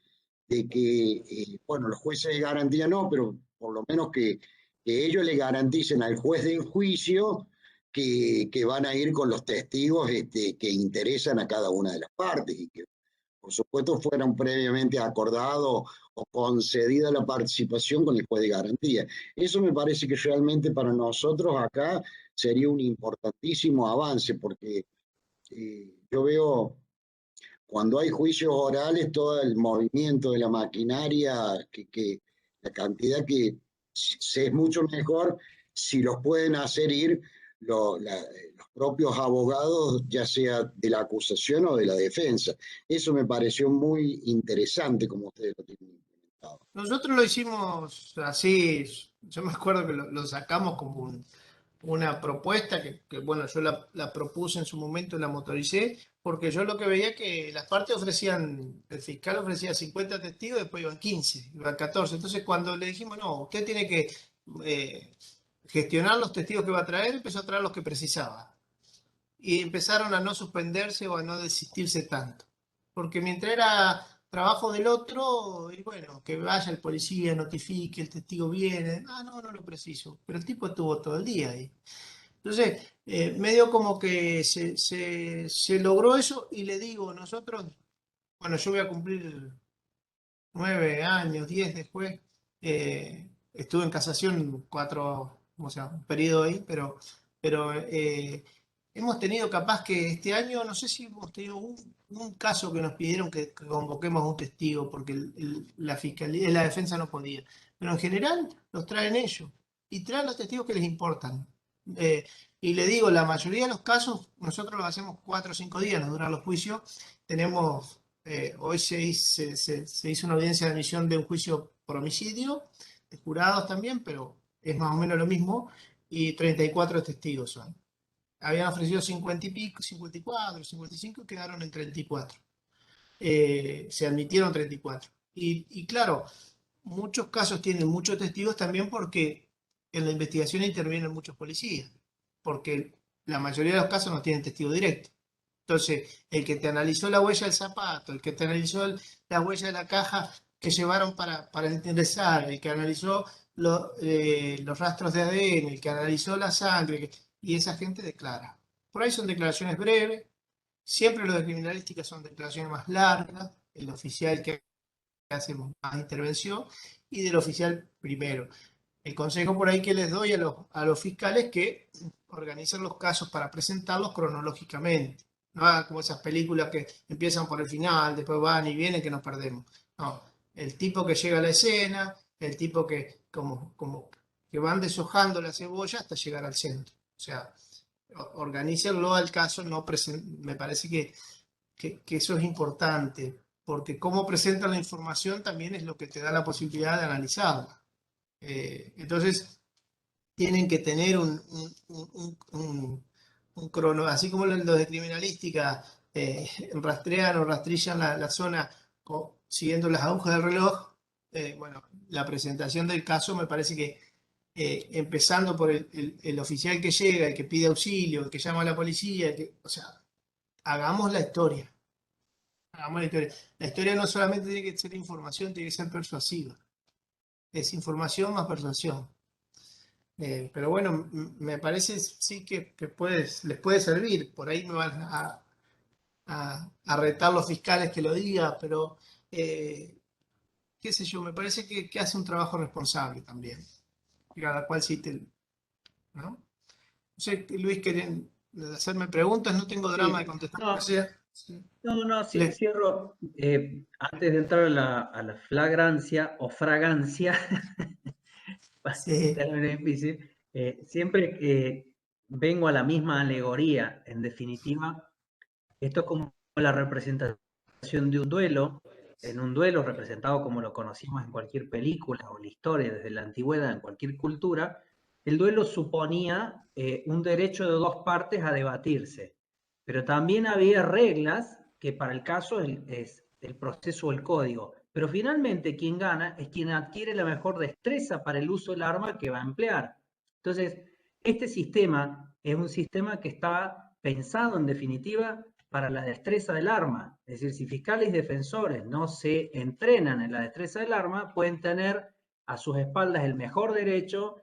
de que, bueno, los jueces de garantía no, pero por lo menos que ellos le garanticen al juez del juicio que van a ir con los testigos que interesan a cada una de las partes y que, por supuesto, fueran previamente acordados o concedida la participación con el juez de garantía. Eso me parece que realmente para nosotros acá sería un importantísimo avance, porque yo veo cuando hay juicios orales, todo el movimiento de la maquinaria, la cantidad que se es mucho mejor si los pueden hacer ir los propios abogados, ya sea de la acusación o de la defensa. Eso me pareció muy interesante como ustedes lo tienen implementado. Nosotros lo hicimos así. Yo me acuerdo que lo sacamos como una propuesta bueno, yo la propuse en su momento y la motoricé, porque yo lo que veía que las partes ofrecían, el fiscal ofrecía 50 testigos, después iban 15, iban 14. Entonces cuando le dijimos, no, usted tiene que gestionar los testigos que va a traer, empezó a traer los que precisaba. Y empezaron a no suspenderse o a no desistirse tanto. Porque mientras era trabajo del otro, y bueno, que vaya el policía, notifique, el testigo viene, no, no lo preciso, pero el tipo estuvo todo el día ahí. Entonces, medio como que se logró eso y le digo, nosotros, bueno, yo voy a cumplir 9 años, 10 después, estuve en casación 4, o sea, un periodo ahí, pero hemos tenido capaz que este año, no sé si hemos tenido un caso que nos pidieron que convoquemos a un testigo porque la fiscalía, la defensa no podía. Pero en general los traen ellos y traen los testigos que les importan. Eh, y le digo, la mayoría de los casos nosotros los hacemos 4 o 5 días, nos duran los juicios. Tenemos, hoy se hizo una audiencia de admisión de un juicio por homicidio, de jurados también, pero es más o menos lo mismo, y 34 testigos son. Habían ofrecido 50 y pico, 54, 55, quedaron en 34. Se admitieron 34. Y claro, muchos casos tienen muchos testigos también porque en la investigación intervienen muchos policías, porque la mayoría de los casos no tienen testigo directo. Entonces, el que te analizó la huella del zapato, el que te analizó la huella de la caja que llevaron para ingresar, el que analizó los rastros de ADN, el que analizó la sangre, y esa gente declara. Por ahí son declaraciones breves, siempre los de criminalística son declaraciones más largas, el oficial que hace más intervención y del oficial primero. El consejo por ahí que les doy a los fiscales que organicen los casos para presentarlos cronológicamente. No hagan como esas películas que empiezan por el final, después van y vienen que nos perdemos. No, el tipo que llega a la escena, el tipo que que van deshojando la cebolla hasta llegar al centro. O sea, organícenlo al caso, no me parece que eso es importante, porque cómo presentan la información también es lo que te da la posibilidad de analizarla. Entonces, tienen que tener un crono, así como los de criminalística rastrean o rastrillan la zona siguiendo las agujas del reloj. Bueno, la presentación del caso me parece empezando por el oficial que llega, el que pide auxilio, el que llama a la policía, o sea, hagamos la historia. Hagamos la historia. La historia no solamente tiene que ser información, tiene que ser persuasiva. Es información más persuasión. Pero bueno, me parece sí que les puede servir. Por ahí me van a retar los fiscales que lo diga, pero qué sé yo, me parece que hace un trabajo responsable también. Cada cual cite, ¿no? No sé, Luis, ¿quieren hacerme preguntas? No tengo drama de Sí, contestar lo no, que sea. Sí. no, Les- cierro. Antes de entrar a la flagrancia o fragancia, sí, término difícil, siempre que vengo a la misma alegoría, en definitiva, esto es como la representación de un duelo, en un duelo representado como lo conocimos en cualquier película o en la historia desde la antigüedad, en cualquier cultura, el duelo suponía un derecho de dos partes a debatirse, pero también había reglas que para el caso es el proceso o el código, pero finalmente quien gana es quien adquiere la mejor destreza para el uso del arma que va a emplear. Entonces, este sistema es un sistema que está pensado en definitiva para la destreza del arma. Es decir, si fiscales y defensores no se entrenan en la destreza del arma, pueden tener a sus espaldas el mejor derecho,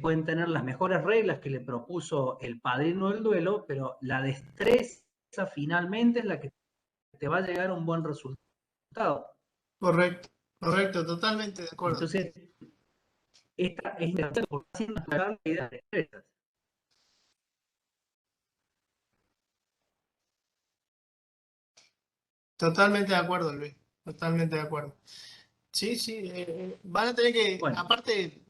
pueden tener las mejores reglas que le propuso el padrino del duelo, pero la destreza finalmente es la que te va a llegar a un buen resultado. correcto, correcto, totalmente de acuerdo. Entonces, esta es interesante porque está haciendo la idea de destrezas. Totalmente de acuerdo, Luis. Totalmente de acuerdo. Sí, sí, van a tener que, Bueno, aparte,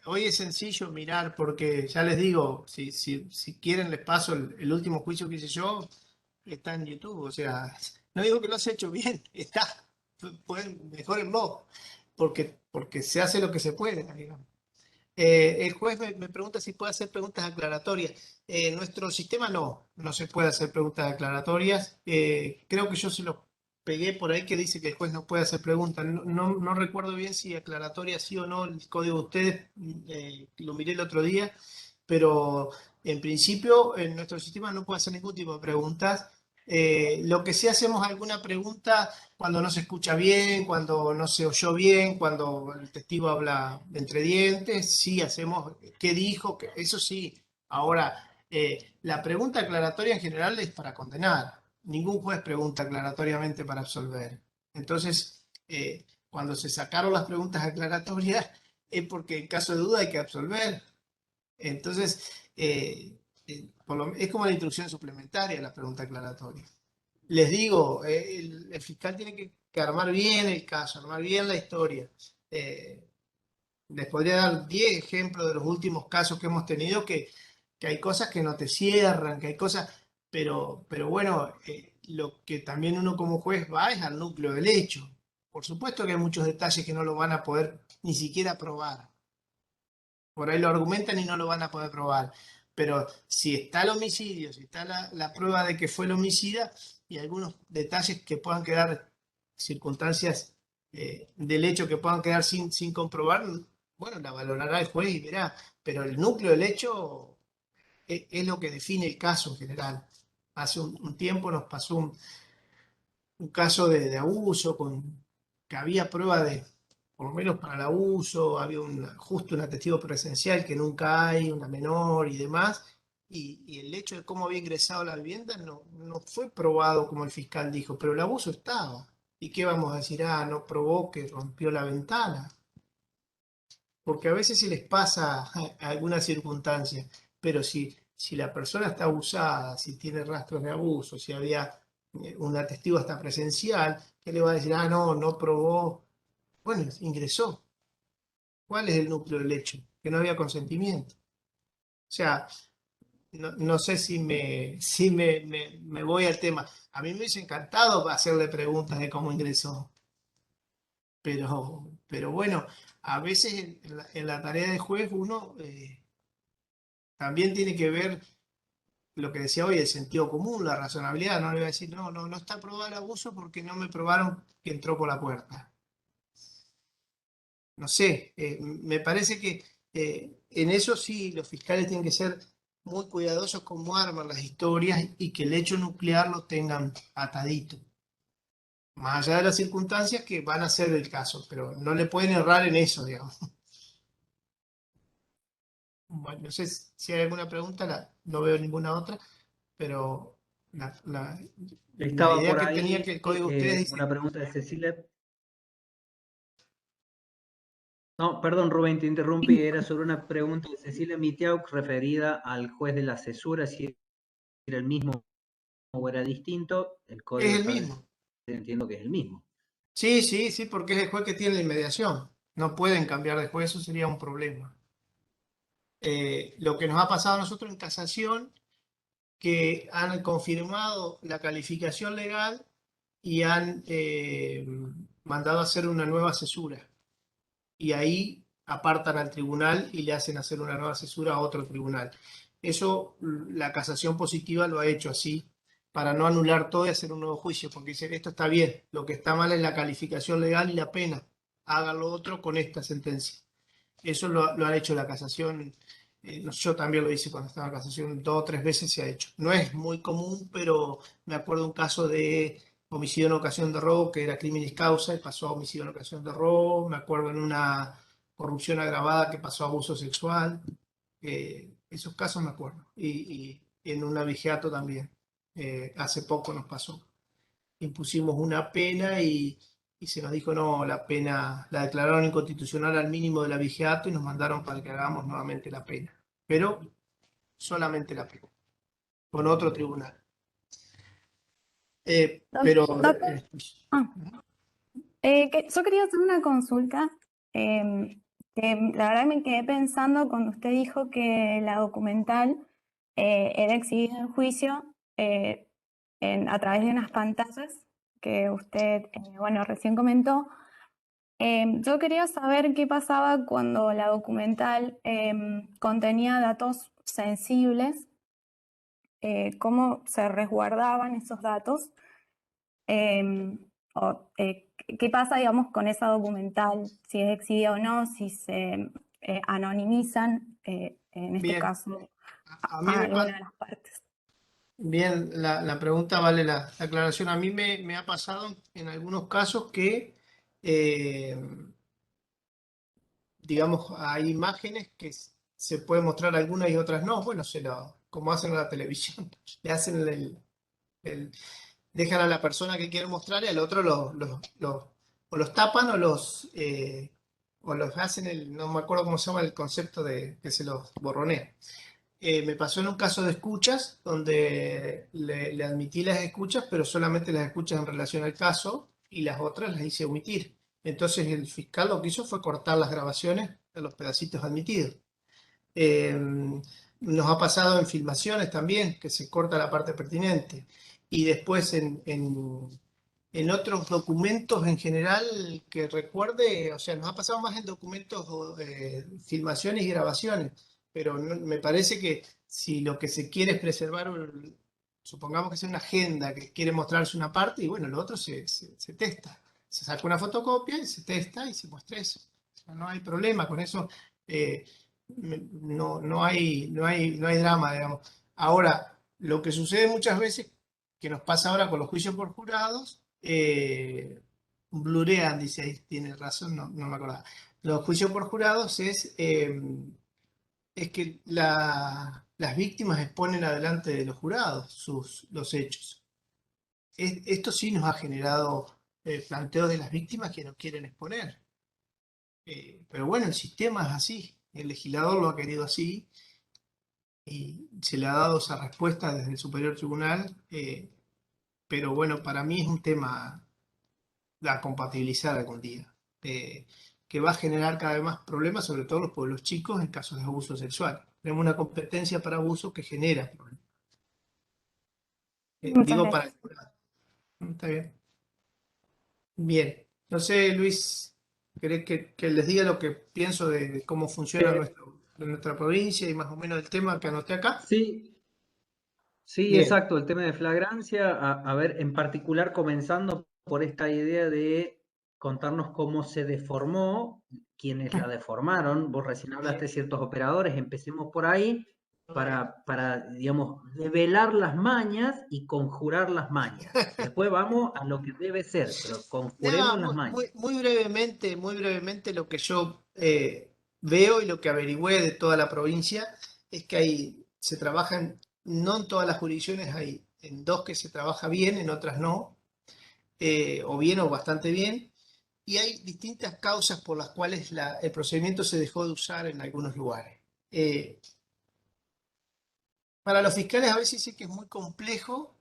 hoy es sencillo mirar porque ya les digo, si quieren les paso el último juicio que hice yo, está en YouTube, o sea, no digo que lo has hecho bien, está, pueden, mejórenlo, porque se hace lo que se puede, digamos. El juez me pregunta si puede hacer preguntas aclaratorias. En nuestro sistema no se puede hacer preguntas aclaratorias. Creo que yo se lo pegué por ahí que dice que el juez no puede hacer preguntas. No recuerdo bien si aclaratoria sí o no el código de ustedes, lo miré el otro día, pero en principio en nuestro sistema no puede hacer ningún tipo de preguntas. Lo que sí hacemos alguna pregunta cuando no se escucha bien, cuando no se oyó bien, cuando el testigo habla entre dientes, sí hacemos qué dijo, eso sí. Ahora, la pregunta aclaratoria en general es para condenar. Ningún juez pregunta aclaratoriamente para absolver. Entonces, cuando se sacaron las preguntas aclaratorias es porque en caso de duda hay que absolver. Entonces, es como la instrucción suplementaria, la pregunta aclaratoria. Les digo, el fiscal tiene que armar bien el caso, armar bien la historia. Eh, Les podría dar 10 ejemplos de los últimos casos que hemos tenido que hay cosas que no te cierran, que hay cosas, pero bueno, lo que también uno como juez va es al núcleo del hecho. Por supuesto que hay muchos detalles que no lo van a poder ni siquiera probar. Por ahí lo argumentan y no lo van a poder probar. Pero si está el homicidio, si está la prueba de que fue el homicida y algunos detalles que puedan quedar, circunstancias del hecho que puedan quedar sin comprobar, bueno, la valorará el juez y verá. Pero el núcleo del hecho es lo que define el caso en general. Hace un tiempo nos pasó un caso de abuso, que había prueba de, por lo menos para el abuso, había justo una testigo presencial que nunca hay, una menor y demás, y el hecho de cómo había ingresado a la vivienda no fue probado como el fiscal dijo, pero el abuso estaba. ¿Y qué vamos a decir? Ah, no probó que rompió la ventana. Porque a veces se les pasa alguna circunstancia, pero si la persona está abusada, si tiene rastros de abuso, si había una testigo hasta presencial, ¿qué le va a decir? Ah, no probó. Bueno, ingresó. ¿Cuál es el núcleo del hecho? Que no había consentimiento. O sea, no sé si me voy al tema. A mí me hubiese encantado hacerle preguntas de cómo ingresó, pero bueno, a veces en la tarea de juez uno también tiene que ver lo que decía hoy, el sentido común, la razonabilidad. No le voy a decir, no está probado el abuso porque no me probaron que entró por la puerta. No sé, me parece que En eso sí, los fiscales tienen que ser muy cuidadosos cómo arman las historias y que el hecho nuclear lo tengan atadito. Más allá de las circunstancias que van a ser el caso, pero no le pueden errar en eso, digamos. Bueno, no sé si hay alguna pregunta, no veo ninguna otra, pero la Estaba idea por que tenía que ahí el código de ustedes dice, una pregunta de Cecilia. No, perdón, Rubén, te interrumpí. Era sobre una pregunta de Cecilia Mitiauk referida al juez de la cesura, si era el mismo o era distinto. El código es el establece, mismo. entiendo que es el mismo. Sí, sí, sí, porque es el juez que tiene la inmediación. No pueden cambiar de juez, eso sería un problema. Lo que nos ha pasado a nosotros en casación, que han confirmado la calificación legal y han mandado a hacer una nueva cesura. Y ahí apartan al tribunal y le hacen hacer una nueva cesura a otro tribunal. Eso, la casación positiva lo ha hecho así, para no anular todo y hacer un nuevo juicio, porque dice, esto está bien, lo que está mal es la calificación legal y la pena, hagan lo otro con esta sentencia. Eso lo ha hecho la casación. Yo también lo hice cuando estaba en casación, 2 o 3 veces se ha hecho. No es muy común, pero me acuerdo de un caso de homicidio en ocasión de robo, que era criminis causa y pasó a homicidio en ocasión de robo. Me acuerdo en una corrupción agravada que pasó a abuso sexual. Esos casos me acuerdo. Y en un abigeato también. Hace poco nos pasó. Impusimos una pena y se nos dijo, no, la pena la declararon inconstitucional al mínimo del abigeato y nos mandaron para que hagamos nuevamente la pena. Pero solamente la pena, con otro tribunal. Pero Ah, yo quería hacer una consulta, que la verdad me quedé pensando cuando usted dijo que la documental era exhibida en juicio a través de unas pantallas que usted, bueno, recién comentó. Yo quería saber qué pasaba cuando la documental contenía datos sensibles, cómo se resguardaban esos datos. ¿Qué pasa, digamos, con esa documental? Si es exhibida o no, si se anonimizan, en este bien, caso, a mí a me alguna de las partes. bien, la pregunta vale la aclaración. A mí me ha pasado en algunos casos que, eh, digamos, hay imágenes que se pueden mostrar algunas y otras no. Bueno, como hacen en la televisión, le hacen el- dejan a la persona que quiere mostrar y al otro o los tapan o los hacen no me acuerdo cómo se llama el concepto de que se los borronea. Me pasó en un caso de escuchas donde le admití las escuchas, pero solamente las escuchas en relación al caso y las otras las hice omitir. Entonces el fiscal lo que hizo fue cortar las grabaciones de los pedacitos admitidos. Eh, Nos ha pasado en filmaciones también, que se corta la parte pertinente. Y después en otros documentos en general que recuerde, o sea, nos ha pasado más en documentos, filmaciones y grabaciones, pero me parece que si lo que se quiere es preservar, supongamos que sea una agenda que quiere mostrarse una parte, y bueno, lo otro se testa. Se saca una fotocopia y se testa y se muestra eso. O sea, no hay problema con eso. eh, no hay drama, digamos. Ahora, lo que sucede muchas veces, que nos pasa ahora con los juicios por jurados, blurean, dice ahí, tiene razón, no me acordaba. Los juicios por jurados es que las víctimas exponen adelante de los jurados los hechos. Esto sí nos ha generado planteos de las víctimas que no quieren exponer. Pero bueno, el sistema es así, el legislador lo ha querido así y se le ha dado esa respuesta desde el Superior Tribunal, pero bueno, para mí es un tema a compatibilizar algún día, que va a generar cada vez más problemas, sobre todo en los pueblos chicos, en casos de abuso sexual. Tenemos una competencia para abuso que genera problemas. Muchas Digo para el gracias. jurado. Está bien. Bien. No sé, Luis, ¿querés que les diga lo que pienso de cómo funciona Eh, nuestra provincia y más o menos el tema que anoté acá? sí, sí, Bien. exacto, el tema de flagrancia, a ver, en particular comenzando por esta idea de contarnos cómo se deformó, quiénes la deformaron. Vos recién hablaste de ciertos operadores, empecemos por ahí para, digamos, develar las mañas y conjurar las mañas. Después vamos a lo que debe ser, pero conjuremos las mañas. Muy brevemente lo que yo veo y lo que averigüé de toda la provincia es que se trabajan, no en todas las jurisdicciones, hay en 2 que se trabaja bien, en otras no, o bien o bastante bien, y hay distintas causas por las cuales el procedimiento se dejó de usar en algunos lugares. Para los fiscales a veces sí que es muy complejo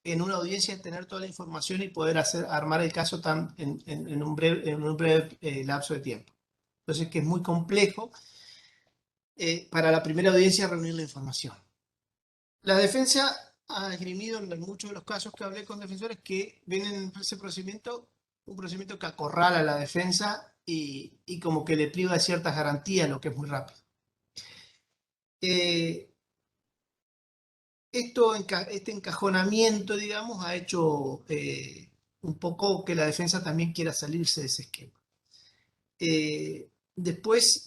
en una audiencia tener toda la información y poder armar el caso en un breve lapso de tiempo. Entonces que es muy complejo para la primera audiencia reunir la información. La defensa ha esgrimido en muchos de los casos que hablé con defensores que ven en ese procedimiento un procedimiento que acorrala a la defensa y como que le priva de ciertas garantías, lo que es muy rápido. Este encajonamiento, digamos, ha hecho un poco que la defensa también quiera salirse de ese esquema. Después,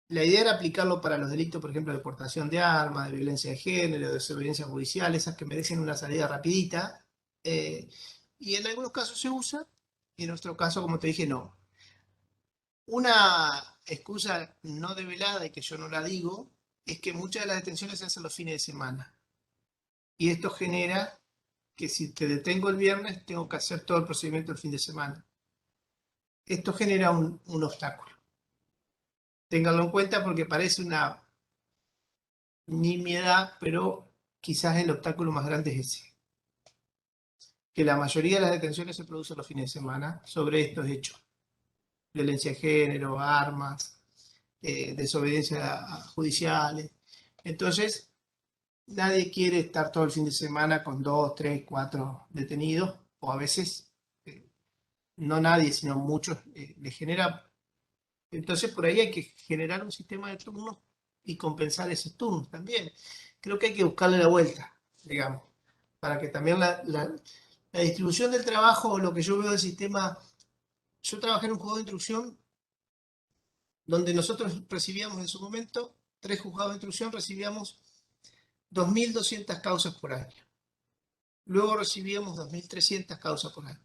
la idea era aplicarlo para los delitos, por ejemplo, de portación de armas, de violencia de género, de desobediencia judicial, esas que merecen una salida rapidita. Y en algunos casos se usa, y en nuestro caso, como te dije, no. Una excusa no develada, y que yo no la digo, es que muchas de las detenciones se hacen los fines de semana. Y esto genera que si te detengo el viernes, tengo que hacer todo el procedimiento el fin de semana. Esto genera un obstáculo. Ténganlo en cuenta porque parece una nimiedad, pero quizás el obstáculo más grande es ese. Que la mayoría de las detenciones se producen los fines de semana sobre estos hechos. Violencia de género, armas, desobediencia judiciales. Entonces, nadie quiere estar todo el fin de semana con 2, 3, 4 detenidos, o a veces, no nadie, sino muchos, les genera. Entonces, por ahí hay que generar un sistema de turnos y compensar esos turnos también. Creo que hay que buscarle la vuelta, digamos, para que también la distribución del trabajo, lo que yo veo del sistema. Yo trabajé en un juzgado de instrucción donde nosotros recibíamos en su momento, 3 juzgados de instrucción, recibíamos 2.200 causas por año. Luego recibíamos 2.300 causas por año.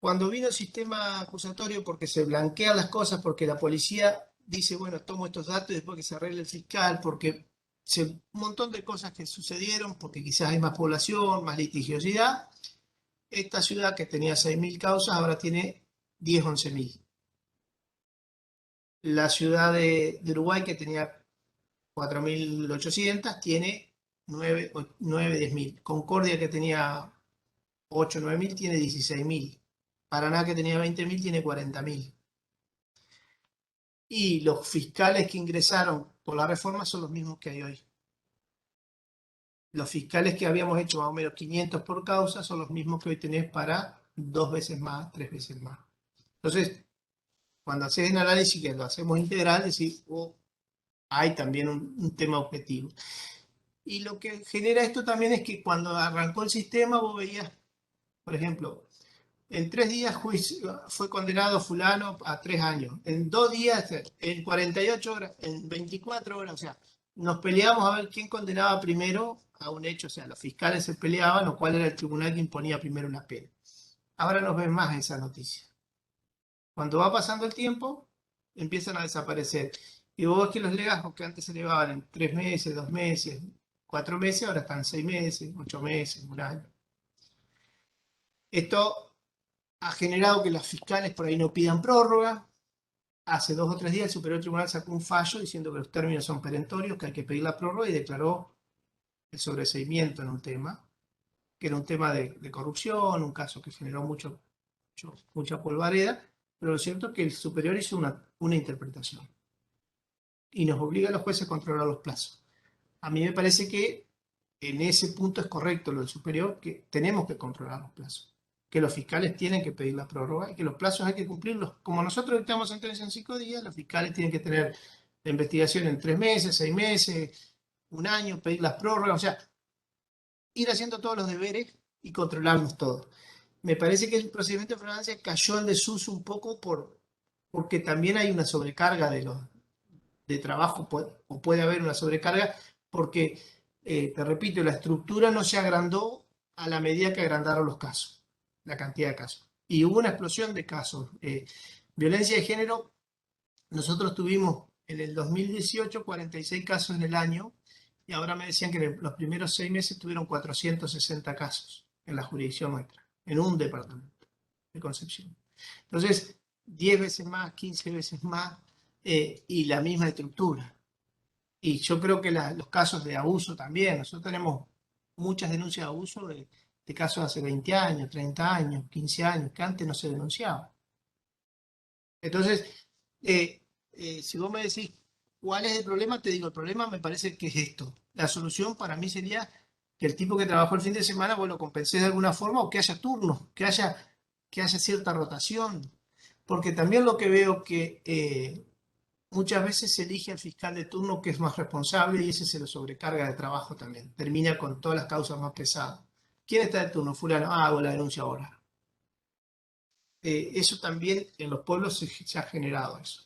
Cuando vino el sistema acusatorio, porque se blanquean las cosas, porque la policía dice, bueno, tomo estos datos y después que se arregle el fiscal, porque un montón de cosas que sucedieron, porque quizás hay más población, más litigiosidad. Esta ciudad que tenía 6.000 causas ahora tiene 10, 11.000. La ciudad de Uruguay que tenía 4.800 tiene 9, 10.000. Concordia que tenía 8, 9.000 tiene 16.000. Paraná que tenía 20.000 tiene 40.000. Y los fiscales que ingresaron por la reforma son los mismos que hay hoy. Los fiscales que habíamos hecho más o menos 500 por causa son los mismos que hoy tenés para 2 veces más, 3 veces más. Entonces, cuando haces el análisis, que lo hacemos integral, decís, hay también un tema objetivo. Y lo que genera esto también es que cuando arrancó el sistema, vos veías, por ejemplo, en 3 días fue condenado fulano a 3 años. En 2 días, en 48 horas, en 24 horas. O sea, nos peleábamos a ver quién condenaba primero a un hecho. O sea, los fiscales se peleaban o cuál era el tribunal que imponía primero una pena. Ahora no ven más esa noticia. Cuando va pasando el tiempo, empiezan a desaparecer. Y vos ves que los legajos que antes se elevaban en 3 meses, 2 meses, 4 meses, ahora están 6 meses, 8 meses, 1 año. Esto ha generado que los fiscales por ahí no pidan prórroga. Hace 2 o 3 días el Superior Tribunal sacó un fallo diciendo que los términos son perentorios, que hay que pedir la prórroga y declaró el sobreseimiento en un tema, que era un tema de corrupción, un caso que generó mucha polvareda, pero lo cierto es que el Superior hizo una interpretación y nos obliga a los jueces a controlar los plazos. A mí me parece que en ese punto es correcto lo del Superior, que tenemos que controlar los plazos, que los fiscales tienen que pedir la prórroga y que los plazos hay que cumplirlos. Como nosotros dictamos sentencia en 5 días, los fiscales tienen que tener la investigación en 3 meses, 6 meses, 1 año, pedir las prórrogas, o sea, ir haciendo todos los deberes y controlarlos todos. me parece que el procedimiento de flagrancia cayó en desuso un poco porque también hay una sobrecarga de trabajo, o puede haber una sobrecarga, porque, te repito, la estructura no se agrandó a la medida que agrandaron los casos, la cantidad de casos. Y hubo una explosión de casos. Violencia de género, nosotros tuvimos en el 2018 46 casos en el año, y ahora me decían que en los primeros 6 meses tuvieron 460 casos en la jurisdicción nuestra, en un departamento de Concepción. Entonces, 10 veces más, 15 veces más, y la misma estructura. Y yo creo que los casos de abuso también, nosotros tenemos muchas denuncias de abuso de casos de hace 20 años, 30 años, 15 años, que antes no se denunciaban. Entonces, si vos me decís, ¿cuál es el problema? Te digo, el problema me parece que es esto. La solución para mí sería que el tipo que trabajó el fin de semana, vos lo compensés de alguna forma, o que haya turnos, que haya cierta rotación. Porque también lo que veo que muchas veces se elige al fiscal de turno que es más responsable y ese se lo sobrecarga de trabajo también. Termina con todas las causas más pesadas. ¿Quién está de turno? Fulano. Ah, hago la denuncia ahora. Eso también en los pueblos se ha generado eso.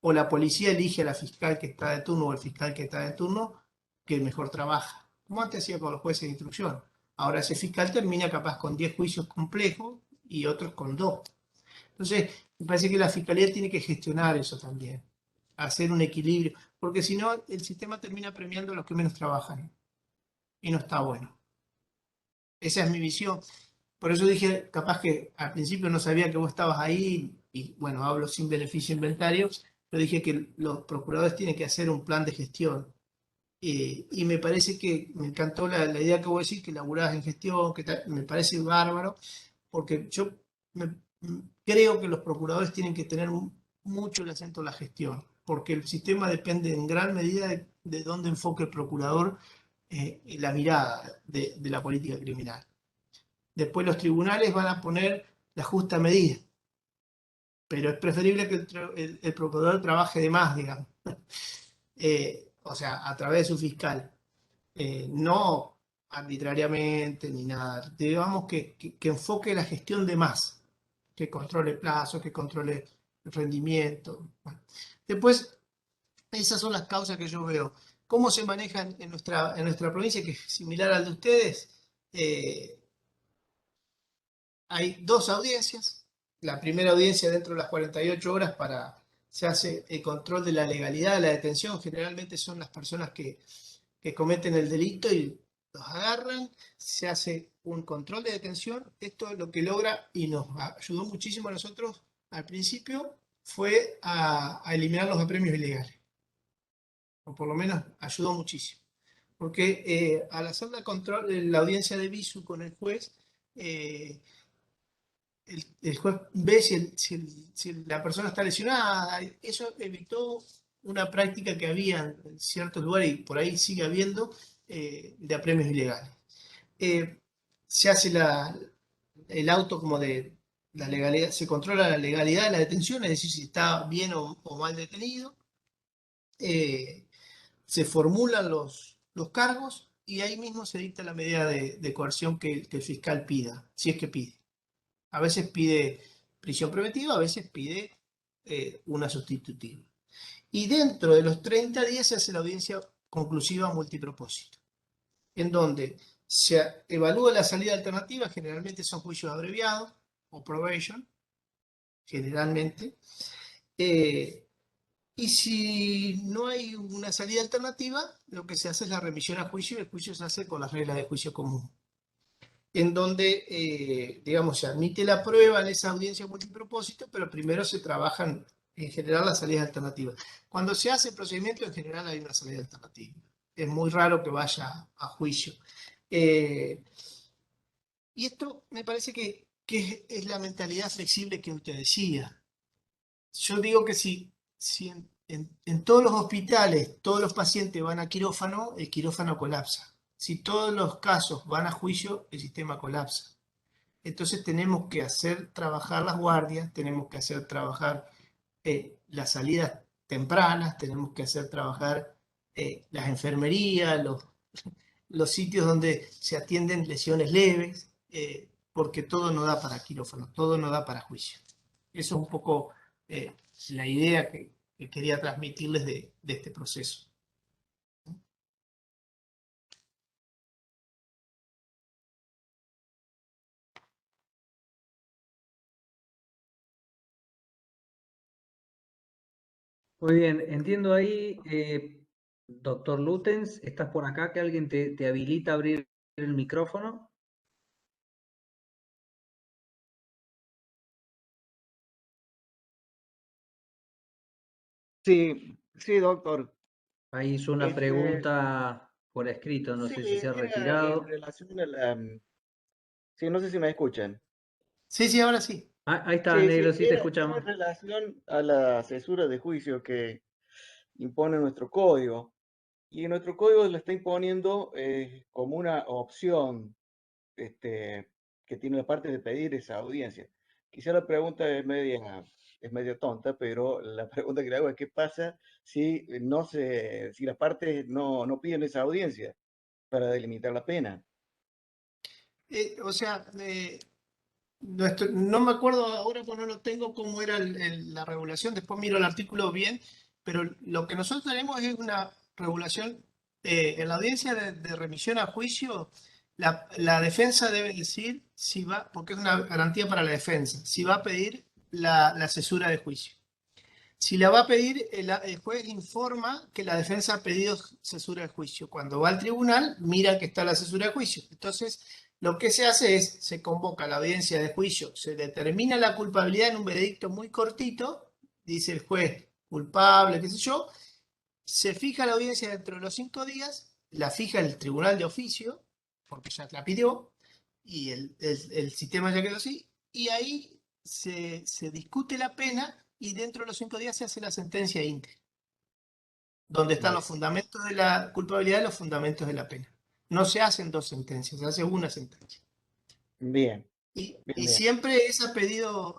O la policía elige a la fiscal que está de turno o el fiscal que está de turno que mejor trabaja. Como antes hacía con los jueces de instrucción. Ahora ese fiscal termina capaz con 10 juicios complejos y otros con 2. Entonces, me parece que la fiscalía tiene que gestionar eso también, hacer un equilibrio, porque si no, el sistema termina premiando a los que menos trabajan y no está bueno. Esa es mi visión. Por eso dije, capaz que al principio no sabía que vos estabas ahí y bueno, hablo sin beneficio inventario, pero dije que los procuradores tienen que hacer un plan de gestión. Y me parece que me encantó la idea que vos decís, que laburás en gestión, me parece bárbaro, porque yo creo que los procuradores tienen que tener mucho el acento en la gestión, porque el sistema depende en gran medida de dónde enfoque el procurador la mirada de la política criminal. Después los tribunales van a poner la justa medida, pero es preferible que el procurador trabaje de más, digamos. O sea, a través de su fiscal. No arbitrariamente ni nada. Digamos que enfoque la gestión de más, que controle plazos, que controle el rendimiento. Bueno. Después, esas son las causas que yo veo. ¿Cómo se manejan en nuestra provincia, que es similar al de ustedes? Hay 2 audiencias. La primera audiencia dentro de las 48 horas se hace el control de la legalidad de la detención. Generalmente son las personas que cometen el delito y los agarran, se hace un control de detención. Esto es lo que logra y nos ayudó muchísimo a nosotros al principio, fue a eliminar los apremios ilegales. O por lo menos ayudó muchísimo. Porque al hacer la audiencia de visu con el juez, el juez ve si la persona está lesionada. Eso evitó una práctica que había en ciertos lugares y por ahí sigue habiendo de apremios ilegales. Se hace el auto como de la legalidad, se controla la legalidad de la detención, es decir, si está bien o mal detenido. Se formulan los cargos y ahí mismo se dicta la medida de coerción que el fiscal pida, si es que pide. A veces pide prisión preventiva, a veces pide una sustitutiva. Y dentro de los 30 días se hace la audiencia conclusiva multipropósito, en donde se evalúa la salida alternativa, generalmente son juicios abreviados o probation, generalmente. Y si no hay una salida alternativa, lo que se hace es la remisión a juicio y el juicio se hace con las reglas de juicio común, en donde, digamos, se admite la prueba en esa audiencia multipropósito, pero primero se trabajan en general las salidas alternativas. Cuando se hace el procedimiento, en general hay una salida alternativa. Es muy raro que vaya a juicio. Y esto me parece que es la mentalidad flexible que usted decía. Yo digo que si en todos los hospitales todos los pacientes van a quirófano, el quirófano colapsa. Si todos los casos van a juicio, el sistema colapsa. Entonces tenemos que hacer trabajar las guardias, tenemos que hacer trabajar las salidas tempranas, tenemos que hacer trabajar las enfermerías, los sitios donde se atienden lesiones leves, porque todo no da para quirófano, todo no da para juicio. Eso es un poco la idea que quería transmitirles de este proceso. Muy bien, entiendo ahí, doctor Lutens, ¿estás por acá? ¿Que alguien te habilita a abrir el micrófono? Sí, sí, doctor. Ahí hizo una pregunta por escrito, no Sí, sé si se ha era en retirado. relación a la... Sí, no sé si me escuchan. Sí, sí, ahora sí. Ah, ahí está, Sí, negro, sí, sí te era escuchamos. en relación a la cesura de juicio que impone nuestro código. Y nuestro código lo está imponiendo como una opción que tiene la parte de pedir esa audiencia. Quizá la pregunta es medio tonta, pero la pregunta que le hago es: ¿qué pasa si si las partes no piden esa audiencia para delimitar la pena? O sea, no me acuerdo ahora, pues no lo tengo cómo era la regulación, después miro el artículo bien, pero lo que nosotros tenemos es una regulación en la audiencia de remisión a juicio. La defensa debe decir si va, porque es una garantía para la defensa, si va a pedir la cesura de juicio. Si la va a pedir, el juez informa que la defensa ha pedido cesura de juicio. Cuando va al tribunal, mira que está la cesura de juicio. Entonces, lo que se hace es, se convoca la audiencia de juicio, se determina la culpabilidad en un veredicto muy cortito, dice el juez culpable, qué sé yo, se fija la audiencia dentro de los 5 días, la fija el tribunal de oficio, porque ya la pidió, y el sistema ya quedó así, y ahí se discute la pena y dentro de los 5 días se hace la sentencia íntegra, donde están los fundamentos de la culpabilidad y los fundamentos de la pena. No se hacen 2 sentencias, se hace una sentencia. Bien, Y bien. siempre es a pedido,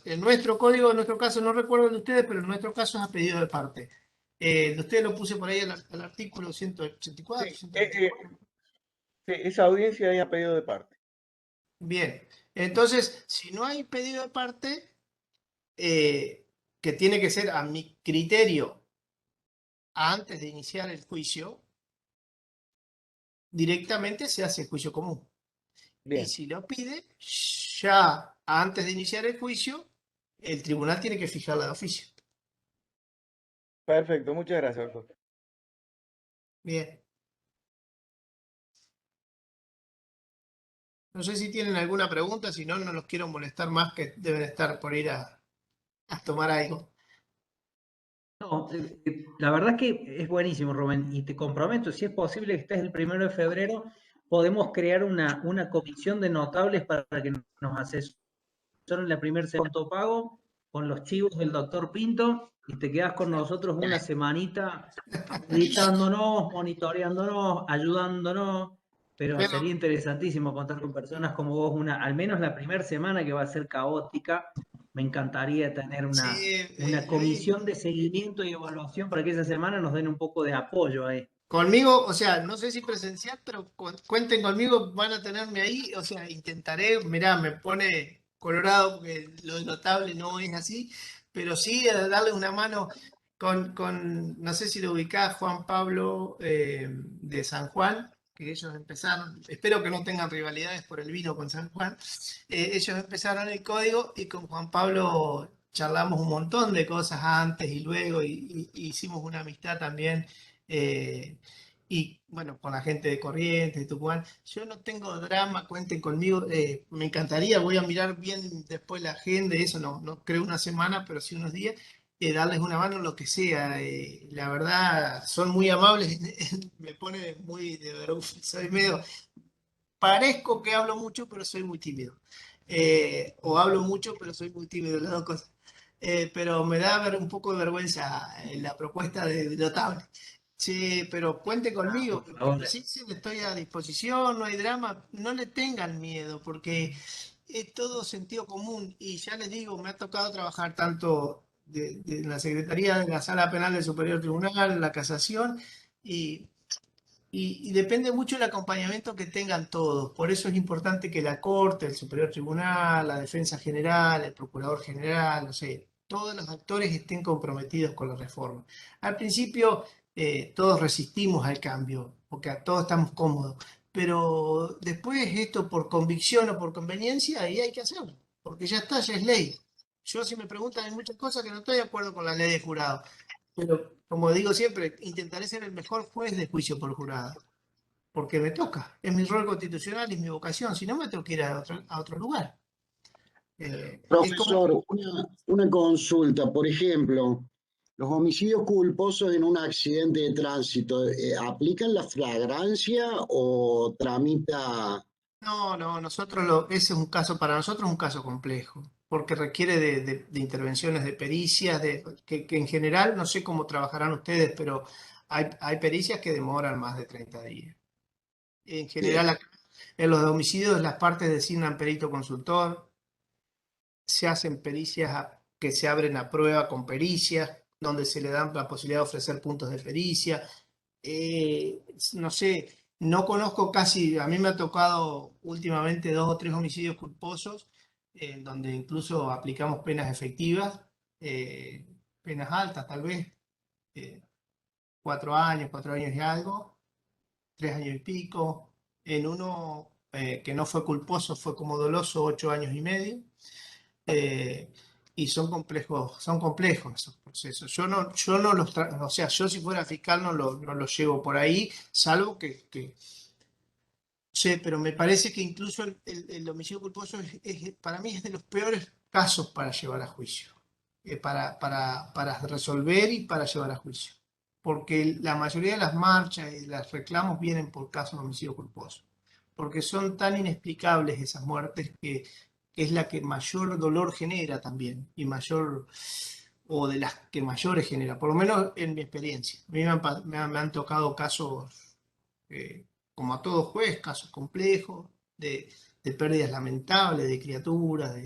en nuestro código, en nuestro caso, no recuerdo el de ustedes, pero en nuestro caso es a pedido de parte. De ustedes lo puse por ahí al artículo 184, Sí, 184. sí, esa audiencia es a pedido de parte. Bien, entonces, si no hay pedido de parte, que tiene que ser a mi criterio antes de iniciar el juicio, directamente se hace el juicio común. Y Bien, si lo pide, ya antes de iniciar el juicio, el tribunal tiene que fijarla de oficio. perfecto, muchas gracias, doctor. Bien. No sé si tienen alguna pregunta, si no, no los quiero molestar más, que deben estar por ir a tomar algo. No, la verdad es que es buenísimo, Rubén, y te comprometo, si es posible que estés el 1 de febrero, podemos crear una comisión de notables para que nos asesoren la primera semana de pago con los chivos del doctor Pinto y te quedas con nosotros una semanita editándonos, monitoreándonos, ayudándonos, pero Pero, sería interesantísimo contar con personas como vos, al menos la primera semana que va a ser caótica. Me encantaría tener sí, una Luis, comisión de seguimiento y evaluación para que esa semana nos den un poco de apoyo ahí. conmigo, o sea, no sé si presencial, pero cuenten conmigo, van a tenerme ahí, o sea, intentaré, mirá, me pone colorado porque lo de notable no es así, pero sí darle una mano no sé si lo ubicás, Juan Pablo de San Juan, que ellos empezaron, espero que no tengan rivalidades por el vino con San Juan, ellos empezaron el código y con Juan Pablo charlamos un montón de cosas antes y luego y hicimos una amistad también. Y bueno, con la gente de Corrientes, de Tucumán, yo no tengo drama, cuenten conmigo, me encantaría, voy a mirar bien después la agenda, y eso no creo una semana, pero sí unos días, darles una mano en lo que sea. La verdad, son muy amables, me pone muy de verdad, soy medio, parezco que hablo mucho, pero soy muy tímido. O hablo mucho, pero soy muy tímido, las dos cosas. Pero me da un poco de vergüenza la propuesta de notable. Sí, pero cuente conmigo, Por que favor. sí, sí, estoy a disposición, no hay drama, no le tengan miedo, porque es todo sentido común. Y ya les digo, me ha tocado trabajar tanto en la Secretaría de la Sala Penal del Superior Tribunal, la Casación, y y depende mucho del acompañamiento que tengan todos. Por eso es importante que la Corte, el Superior Tribunal, la Defensa General, el Procurador General, no sé, todos los actores estén comprometidos con la reforma. Al principio todos resistimos al cambio, porque a todos estamos cómodos, pero después esto por convicción o por conveniencia, ahí hay que hacerlo, porque ya está, ya es ley. Yo, si me preguntan, hay muchas cosas que no estoy de acuerdo con la ley de jurado, pero como digo siempre, intentaré ser el mejor juez de juicio por jurado, porque me toca, es mi rol constitucional y mi vocación, si no me tengo que ir a otro lugar. Es como, Profesor, una consulta, por ejemplo, los homicidios culposos en un accidente de tránsito, ¿aplican la flagrancia o tramita? no, ese es un caso, para nosotros es un caso complejo, porque requiere de intervenciones de pericias, que en general, no sé cómo trabajarán ustedes, pero hay pericias que demoran más de 30 días. En Bien, general, en los homicidios las partes designan perito consultor, se hacen pericias que se abren a prueba con pericias, donde se le dan la posibilidad de ofrecer puntos de pericia. No sé, no conozco casi, a mí me ha tocado últimamente 2 o 3 homicidios culposos, donde incluso aplicamos penas efectivas, eh, penas altas tal vez, eh, 4 años, 4 años y algo, 3 años y pico. En uno que no fue culposo, fue como doloso, 8 años y medio. eh, y son complejos esos procesos. Yo no o sea, yo si fuera fiscal no lo llevo por ahí, salvo sí, pero me parece que incluso el homicidio culposo para mí es de los peores casos para llevar a juicio, para resolver y para llevar a juicio. Porque la mayoría de las marchas y los reclamos vienen por casos de homicidio culposo. Porque son tan inexplicables esas muertes que es la que mayor dolor genera también, o de las que mayores genera, por lo menos en mi experiencia. A mí me han tocado casos eh, como a todo juez, casos complejos, de pérdidas lamentables, de criaturas,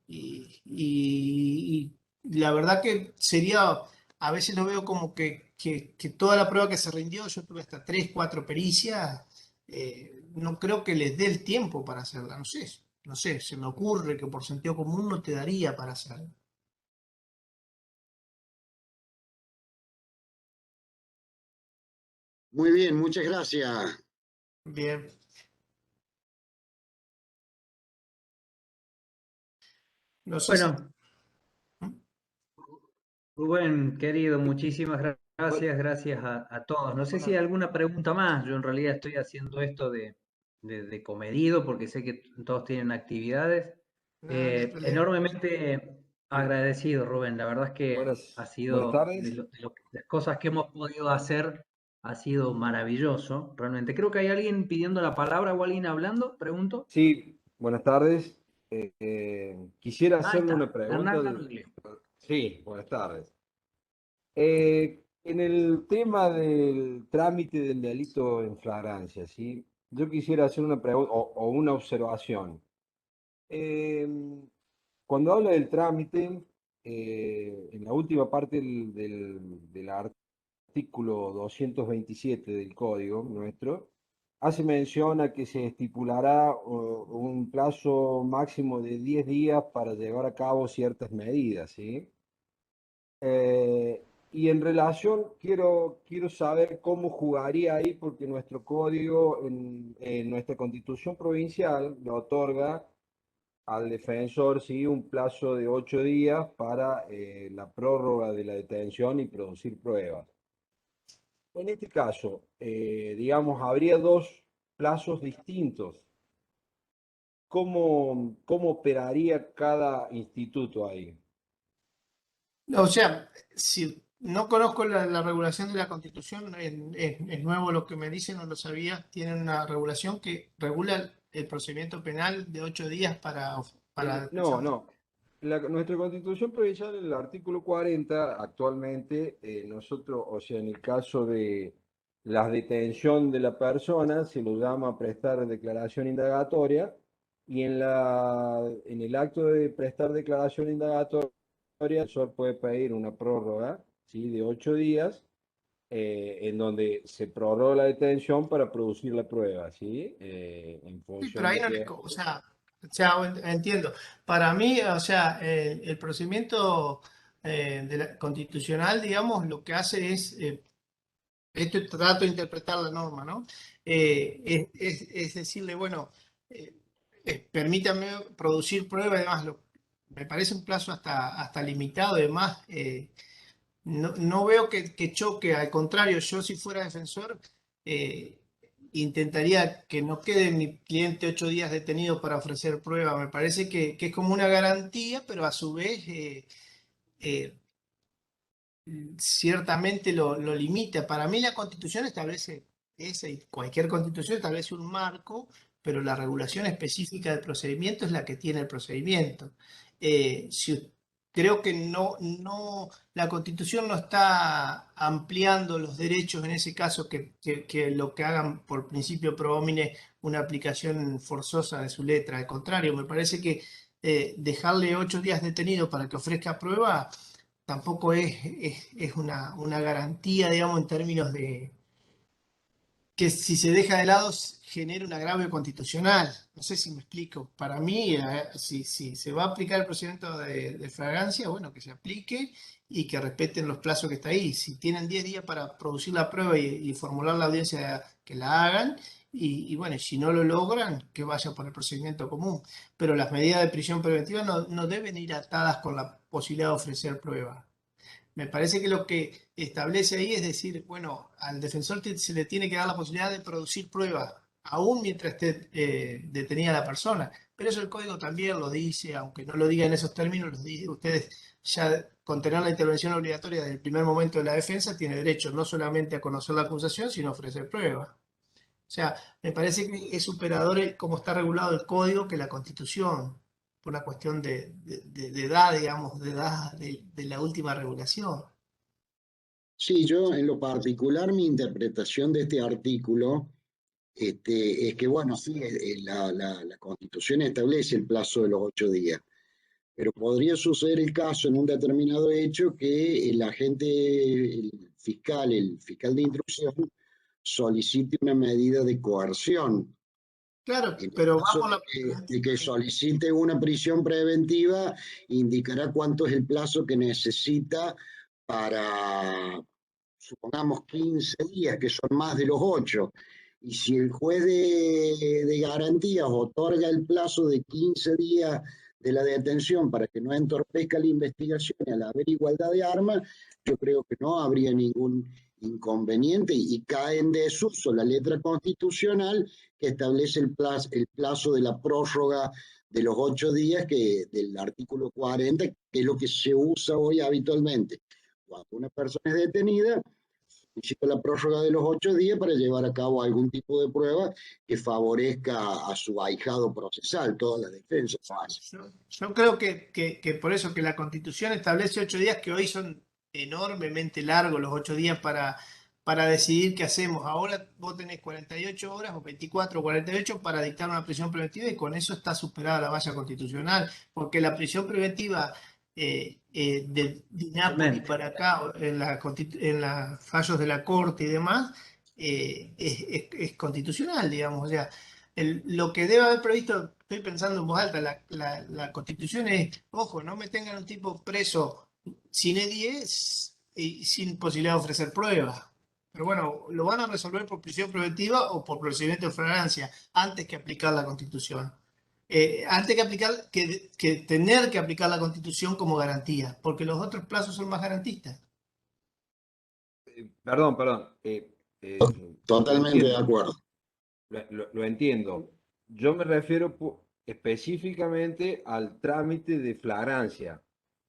y la verdad que sería, a veces lo veo como que toda la prueba que se rindió, yo tuve hasta 3, 4 pericias, no creo que les dé el tiempo para hacerla, no sé, se me ocurre que por sentido común no te daría para hacerla. muy bien, muchas gracias. Bien, no sé si... Bueno, Rubén, querido, muchísimas gracias a todos. No sé si hay alguna pregunta más. Yo en realidad estoy haciendo esto de comedido porque sé que todos tienen actividades. No hay problema. Enormemente agradecido, Rubén. La verdad es que ha Buenas sido tardes. las cosas que hemos podido hacer, ha sido maravilloso, realmente. Creo que hay alguien pidiendo la palabra o alguien hablando, pregunto. Sí, buenas tardes. Quisiera Ahí hacerle una está, pregunta. Hernán Canuglio. Sí, buenas tardes. En el tema del trámite del delito en flagrancia, ¿sí? Yo quisiera hacer una pregunta o una observación. Eh, Cuando habla del trámite, en la última parte del artículo 227 del código nuestro, hace mención a que se estipulará un plazo máximo de 10 días para llevar a cabo ciertas medidas, ¿sí? Y en relación, quiero saber cómo jugaría ahí, porque nuestro código, en nuestra constitución provincial, le otorga al defensor, sí, un plazo de 8 días para la prórroga de la detención y producir pruebas. En este caso, digamos, habría dos plazos distintos. ¿Cómo operaría cada instituto ahí? O sea, si no conozco la regulación de la Constitución, es nuevo lo que me dicen, no lo sabía. Tienen una regulación que regula el procedimiento penal de 8 días para No, no. Nuestra constitución provincial, en el artículo 40, actualmente, nosotros, o sea, en el caso de la detención de la persona, se lo llama a prestar declaración indagatoria, y en el acto de prestar declaración indagatoria, el defensor puede pedir una prórroga, ¿sí? De 8 días, en donde se prorroga la detención para producir la prueba, ¿sí? En Sí, función pero ahí de no que... o sea, entiendo. Para mí, o sea, el procedimiento constitucional, digamos, lo que hace es, esto trato de interpretar la norma, ¿no? Es decirle, bueno, eh, permítame producir prueba, además, me parece un plazo hasta limitado, además, no veo que choque, al contrario, yo si fuera defensor, eh, intentaría que no quede mi cliente 8 días detenido para ofrecer prueba. Me parece que es como una garantía, pero a su vez eh, ciertamente lo limita. Para mí la Constitución establece, esa y cualquier Constitución establece un marco, pero la regulación específica del procedimiento es la que tiene el procedimiento. Creo que la Constitución no está ampliando los derechos en ese caso, que lo que hagan por principio pro homine una aplicación forzosa de su letra. Al contrario, me parece que dejarle 8 días detenido para que ofrezca prueba tampoco es una garantía, digamos, en términos de que si se deja de lado genera un agravio constitucional. No sé si me explico. Para mí, si se va a aplicar el procedimiento de flagrancia, bueno, que se aplique y que respeten los plazos que está ahí. Si tienen 10 días para producir la prueba y formular la audiencia, que la hagan. Y bueno, si no lo logran, que vaya por el procedimiento común. Pero las medidas de prisión preventiva no deben ir atadas con la posibilidad de ofrecer prueba. Me parece que lo que establece ahí es decir, bueno, al defensor se le tiene que dar la posibilidad de producir pruebas, aún mientras esté detenida la persona. Pero eso el código también lo dice, aunque no lo diga en esos términos, lo dice, ustedes ya con tener la intervención obligatoria desde el primer momento de la defensa tiene derecho no solamente a conocer la acusación, sino a ofrecer pruebas. O sea, me parece que es superador cómo está regulado el código que la Constitución, por una cuestión de edad, digamos, de edad de la última regulación. Sí, yo en lo particular, mi interpretación de este artículo es que, bueno, sí, la Constitución establece el plazo de los 8 días, pero podría suceder el caso en un determinado hecho que el fiscal de instrucción, solicite una medida de coerción. Claro, En el pero va caso por la... de que solicite una prisión preventiva, indicará cuánto es el plazo que necesita para, supongamos, 15 días, que son más de los 8. Y si el juez de garantías otorga el plazo de 15 días de la detención para que no entorpezca la investigación y al haber igualdad de armas, yo creo que no habría ningún inconveniente y cae en desuso la letra constitucional que establece el plazo de la prórroga de los 8 días del artículo 40, que es lo que se usa hoy habitualmente. Cuando una persona es detenida, solicita la prórroga de los 8 días para llevar a cabo algún tipo de prueba que favorezca a su ahijado procesal, todas las defensas hacen. Yo creo que por eso que la Constitución establece 8 días, que hoy son enormemente largos los 8 días para decidir qué hacemos. Ahora vos tenés 48 horas o 24 o 48 para dictar una prisión preventiva y con eso está superada la valla constitucional, porque la prisión preventiva de Nápoles para acá, en los fallos de la Corte y demás, es constitucional, digamos. O sea, lo que debe haber previsto, estoy pensando en voz alta, la Constitución es, ojo, no me tengan un tipo preso sine die y sin posibilidad de ofrecer pruebas. Pero bueno, lo van a resolver por prisión preventiva o por procedimiento de flagrancia, antes que aplicar la Constitución. Antes que tener que aplicar la Constitución como garantía, porque los otros plazos son más garantistas. Perdón, lo Totalmente de entiendo, acuerdo. lo entiendo. Yo me refiero específicamente al trámite de flagrancia,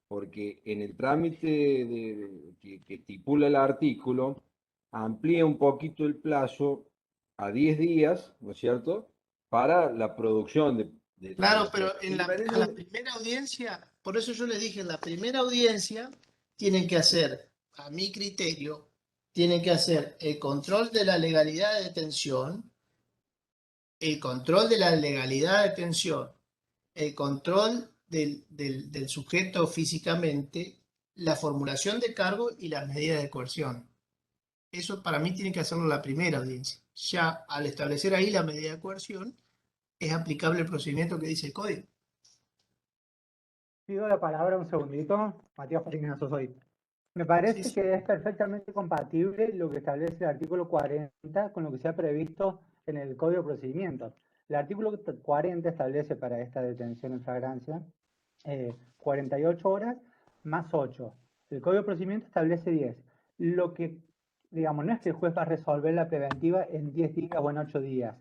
porque en el trámite que estipula el artículo, amplía un poquito el plazo a 10 días, ¿no es cierto?, para la producción Claro, pero a la independientemente- primera audiencia, por eso yo les dije, en la primera audiencia tienen que hacer, a mi criterio, tienen que hacer el control de la legalidad de detención, el control de la legalidad de detención, el control del sujeto físicamente, la formulación de cargo y las medidas de coerción. eso para mí tiene que hacerlo la primera audiencia. Ya al establecer ahí la medida de coerción, es aplicable el procedimiento que dice el código. Pido la palabra un segundito. Matías Farinazo soy. Me Sí, parece sí. que es perfectamente compatible lo que establece el artículo 40 con lo que se ha previsto en el Código de Procedimientos. El artículo 40 establece para esta detención en flagrancia 48 horas más 8. El Código de Procedimientos establece 10. Lo que, digamos, no es que el juez va a resolver la preventiva en 10 días o en 8 días.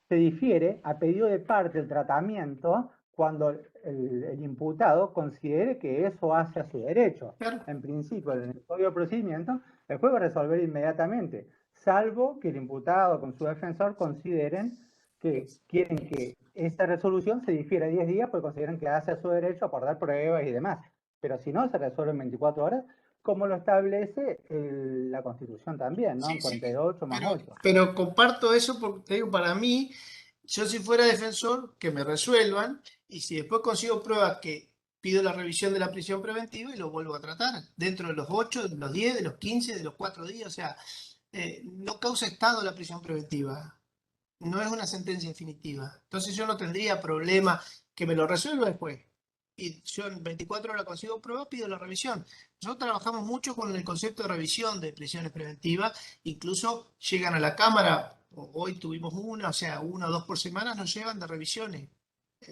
Se difiere a pedido de parte el tratamiento cuando el imputado considere que eso hace a su derecho. Claro. En principio, en el Código de Procedimiento, el juez va a resolver inmediatamente, salvo que el imputado con su defensor consideren que quieren que esta resolución se difiera 10 días porque consideran que hace a su derecho aportar pruebas y demás. Pero si no, se resuelve en 24 horas, como lo establece la Constitución también, ¿no? Sí, sí. 48 más 8. Pero comparto eso porque te digo, para mí, yo si fuera defensor, que me resuelvan, y si después consigo pruebas que pido la revisión de la prisión preventiva y lo vuelvo a tratar dentro de los 8, de los 10, de los 15, de los 4 días. O sea, no causa estado la prisión preventiva. No es una sentencia definitiva. Entonces yo no tendría problema que me lo resuelva después. Y yo en 24 horas consigo prueba, pido la revisión. Nosotros trabajamos mucho con el concepto de revisión de prisiones preventivas. Incluso llegan a la Cámara, hoy tuvimos una, o sea, 1 o 2 por semana nos llevan de revisiones.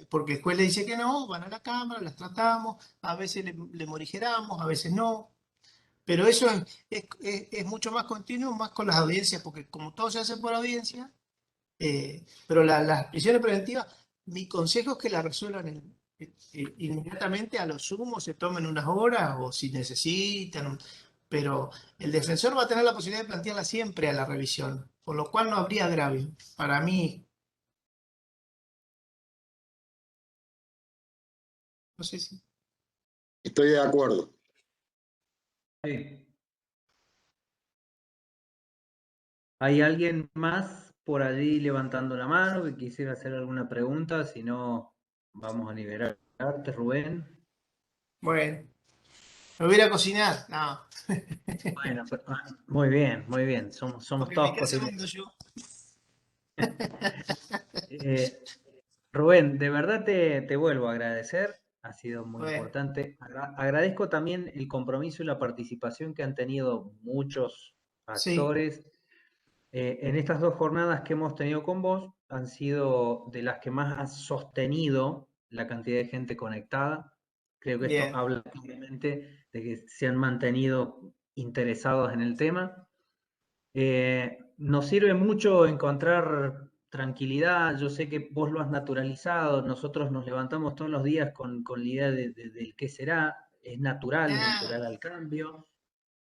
Porque el juez le dice que no, van a la Cámara, las tratamos, a veces le morigeramos, a veces no. Pero eso es mucho más continuo, más con las audiencias, porque como todo se hace por audiencia, pero las prisiones preventivas, mi consejo es que las resuelvan inmediatamente, a lo sumo se tomen unas horas o si necesitan, pero el defensor va a tener la posibilidad de plantearla siempre a la revisión, por lo cual no habría agravio. Para mí, no sé si... Estoy de acuerdo. Sí. ¿Hay alguien más por allí levantando la mano que quisiera hacer alguna pregunta? Si no, vamos a liberarte, Rubén. Bueno, me voy a ir a cocinar. No, Bueno, muy bien, muy bien. Somos porque todos me quedé cocineros. segundo yo. Rubén, de verdad te vuelvo a agradecer. Ha sido muy Bueno, importante. Agradezco también el compromiso y la participación que han tenido muchos sí, actores. En estas 2 jornadas que hemos tenido con vos, han sido de las que más has sostenido la cantidad de gente conectada. Creo que esto bien. habla claramente de que se han mantenido interesados en el tema. Nos sirve mucho encontrar tranquilidad. Yo sé que vos lo has naturalizado. Nosotros nos levantamos todos los días con la idea del qué será. Es natural Ah, al cambio.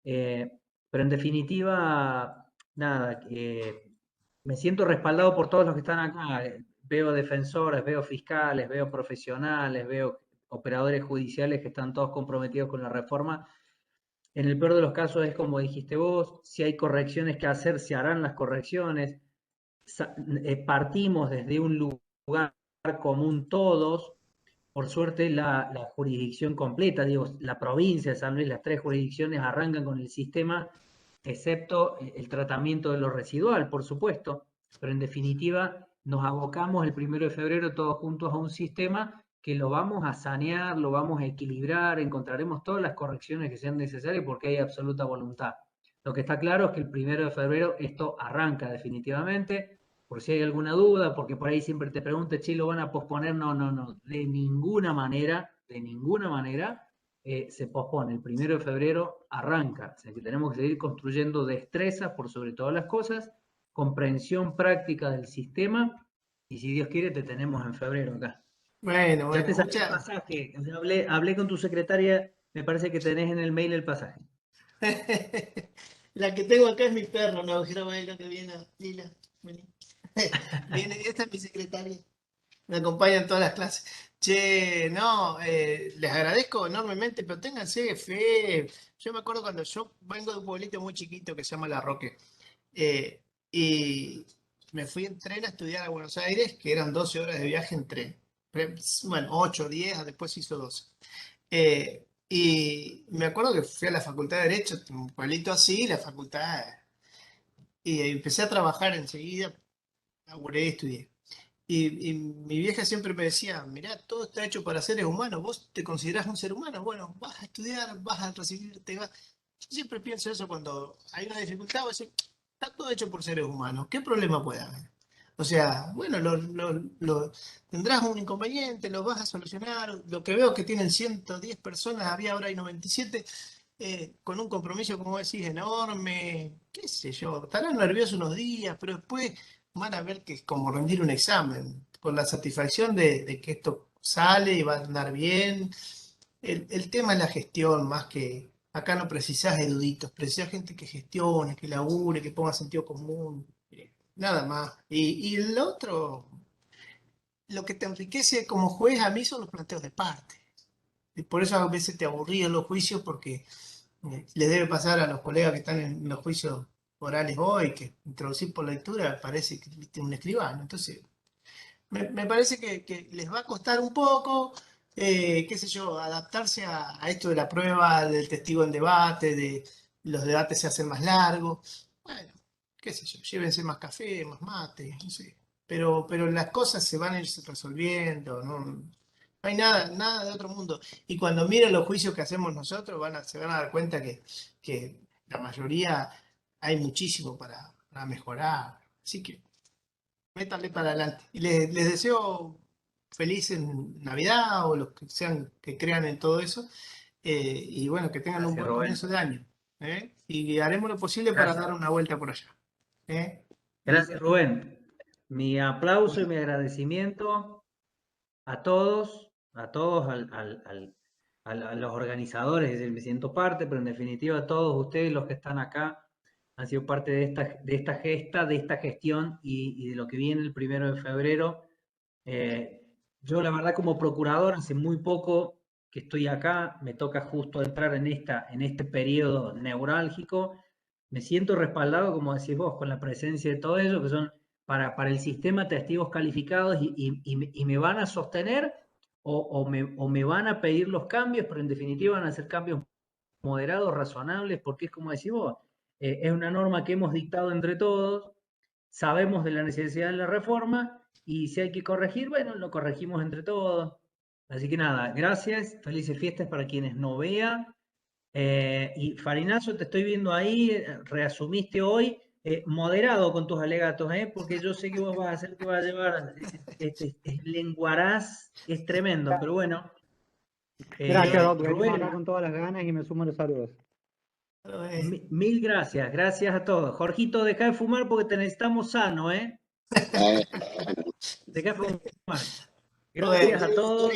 Pero en definitiva, nada, me siento respaldado por todos los que están acá. Veo defensores, veo fiscales, veo profesionales, veo operadores judiciales que están todos comprometidos con la reforma. En el peor de los casos es como dijiste vos, si hay correcciones que hacer, se harán las correcciones. Partimos desde un lugar común todos. Por suerte la jurisdicción completa, digo, la provincia de San Luis, las 3 jurisdicciones arrancan con el sistema, excepto el tratamiento de lo residual, por supuesto, pero en definitiva nos abocamos el 1 de febrero todos juntos a un sistema que lo vamos a sanear, lo vamos a equilibrar, encontraremos todas las correcciones que sean necesarias porque hay absoluta voluntad. Lo que está claro es que el 1 de febrero esto arranca definitivamente, por si hay alguna duda, porque por ahí siempre te preguntan, che, ¿lo van a posponer? No, de ninguna manera, se pospone. El 1 de febrero arranca, o sea que tenemos que seguir construyendo destrezas por sobre todas las cosas, comprensión práctica del sistema, y si Dios quiere te tenemos en febrero acá. bueno, Ya te bueno, saqué el pasaje, o sea, hablé con tu secretaria, me parece que tenés en el mail el pasaje. La que tengo acá es mi perro, no, Rafaela, que viene, Lila, vení. Viene, esta es mi secretaria, me acompaña en todas las clases. Che, no, les agradezco enormemente, pero ténganse fe. Yo me acuerdo cuando yo vengo de un pueblito muy chiquito que se llama La Roque, y me fui en tren a estudiar a Buenos Aires, que eran 12 horas de viaje en tren. Bueno, 8, 10, después hizo 12. Y me acuerdo que fui a la Facultad de Derecho, un pueblito así, la facultad y empecé a trabajar enseguida, laburé, estudié. Y mi vieja siempre me decía, mirá, todo está hecho para seres humanos, vos te considerás un ser humano, bueno, vas a estudiar, vas a recibirte, vas... Yo siempre pienso eso cuando hay una dificultad, voy a decir, está todo hecho por seres humanos, ¿qué problema puede haber? O sea, bueno, tendrás un inconveniente, lo vas a solucionar, lo que veo que tienen 110 personas, había ahora hay 97, con un compromiso, como decís, enorme, qué sé yo, estarán nerviosos unos días, pero después van a ver que es como rendir un examen, con la satisfacción de que esto sale y va a andar bien. El tema es la gestión, más que acá no precisás eruditos, precisás gente que gestione, que labure, que ponga sentido común, nada más. Y el otro, lo que te enriquece como juez a mí son los planteos de parte. Y por eso a veces te aburrí en los juicios porque les debe pasar a los colegas que están en los juicios orales hoy, que introducir por lectura parece que viste un escribano. Entonces, me parece que les va a costar un poco, qué sé yo, adaptarse a esto de la prueba, del testigo en debate, de los debates se hacen más largos. Bueno, qué sé yo, llévense más café, más mate, no sé. Pero las cosas se van a ir resolviendo, no hay nada de otro mundo. Y cuando miren los juicios que hacemos nosotros, se van a dar cuenta que la mayoría hay muchísimo para mejorar. Así que métanle para adelante. Y les deseo feliz en Navidad o los que sean que crean en todo eso. Y bueno, que tengan un Gracias, buen Rubén. comienzo de año. Y haremos lo posible para Gracias. dar una vuelta por allá. Gracias, Rubén. Mi aplauso y mi agradecimiento a todos, a los organizadores, es decir, me siento parte, pero en definitiva a todos ustedes los que están acá han sido parte de esta gesta, de esta gestión y de lo que viene el 1 de febrero. Yo la verdad como procurador hace muy poco que estoy acá, me toca justo entrar en este periodo neurálgico. Me siento respaldado, como decís vos, con la presencia de todos ellos que son para el sistema testigos calificados y me van a sostener o me van a pedir los cambios, pero en definitiva van a ser cambios moderados, razonables, porque es como decís vos, es una norma que hemos dictado entre todos, sabemos de la necesidad de la reforma y si hay que corregir, bueno, lo corregimos entre todos. Así que nada, gracias, felices fiestas para quienes no vean. Y Farinazo, te estoy viendo ahí, reasumiste hoy, moderado con tus alegatos, porque yo sé que vos vas a hacer que vas a llevar, este lenguaraz, es tremendo, pero bueno. Gracias, Doc. Venimos Rubén, acá con todas las ganas y me sumo a los saludos. mil gracias, gracias a todos. Jorgito, deja de fumar porque te necesitamos sano, ¿eh? Deja de fumar. Gracias a todos.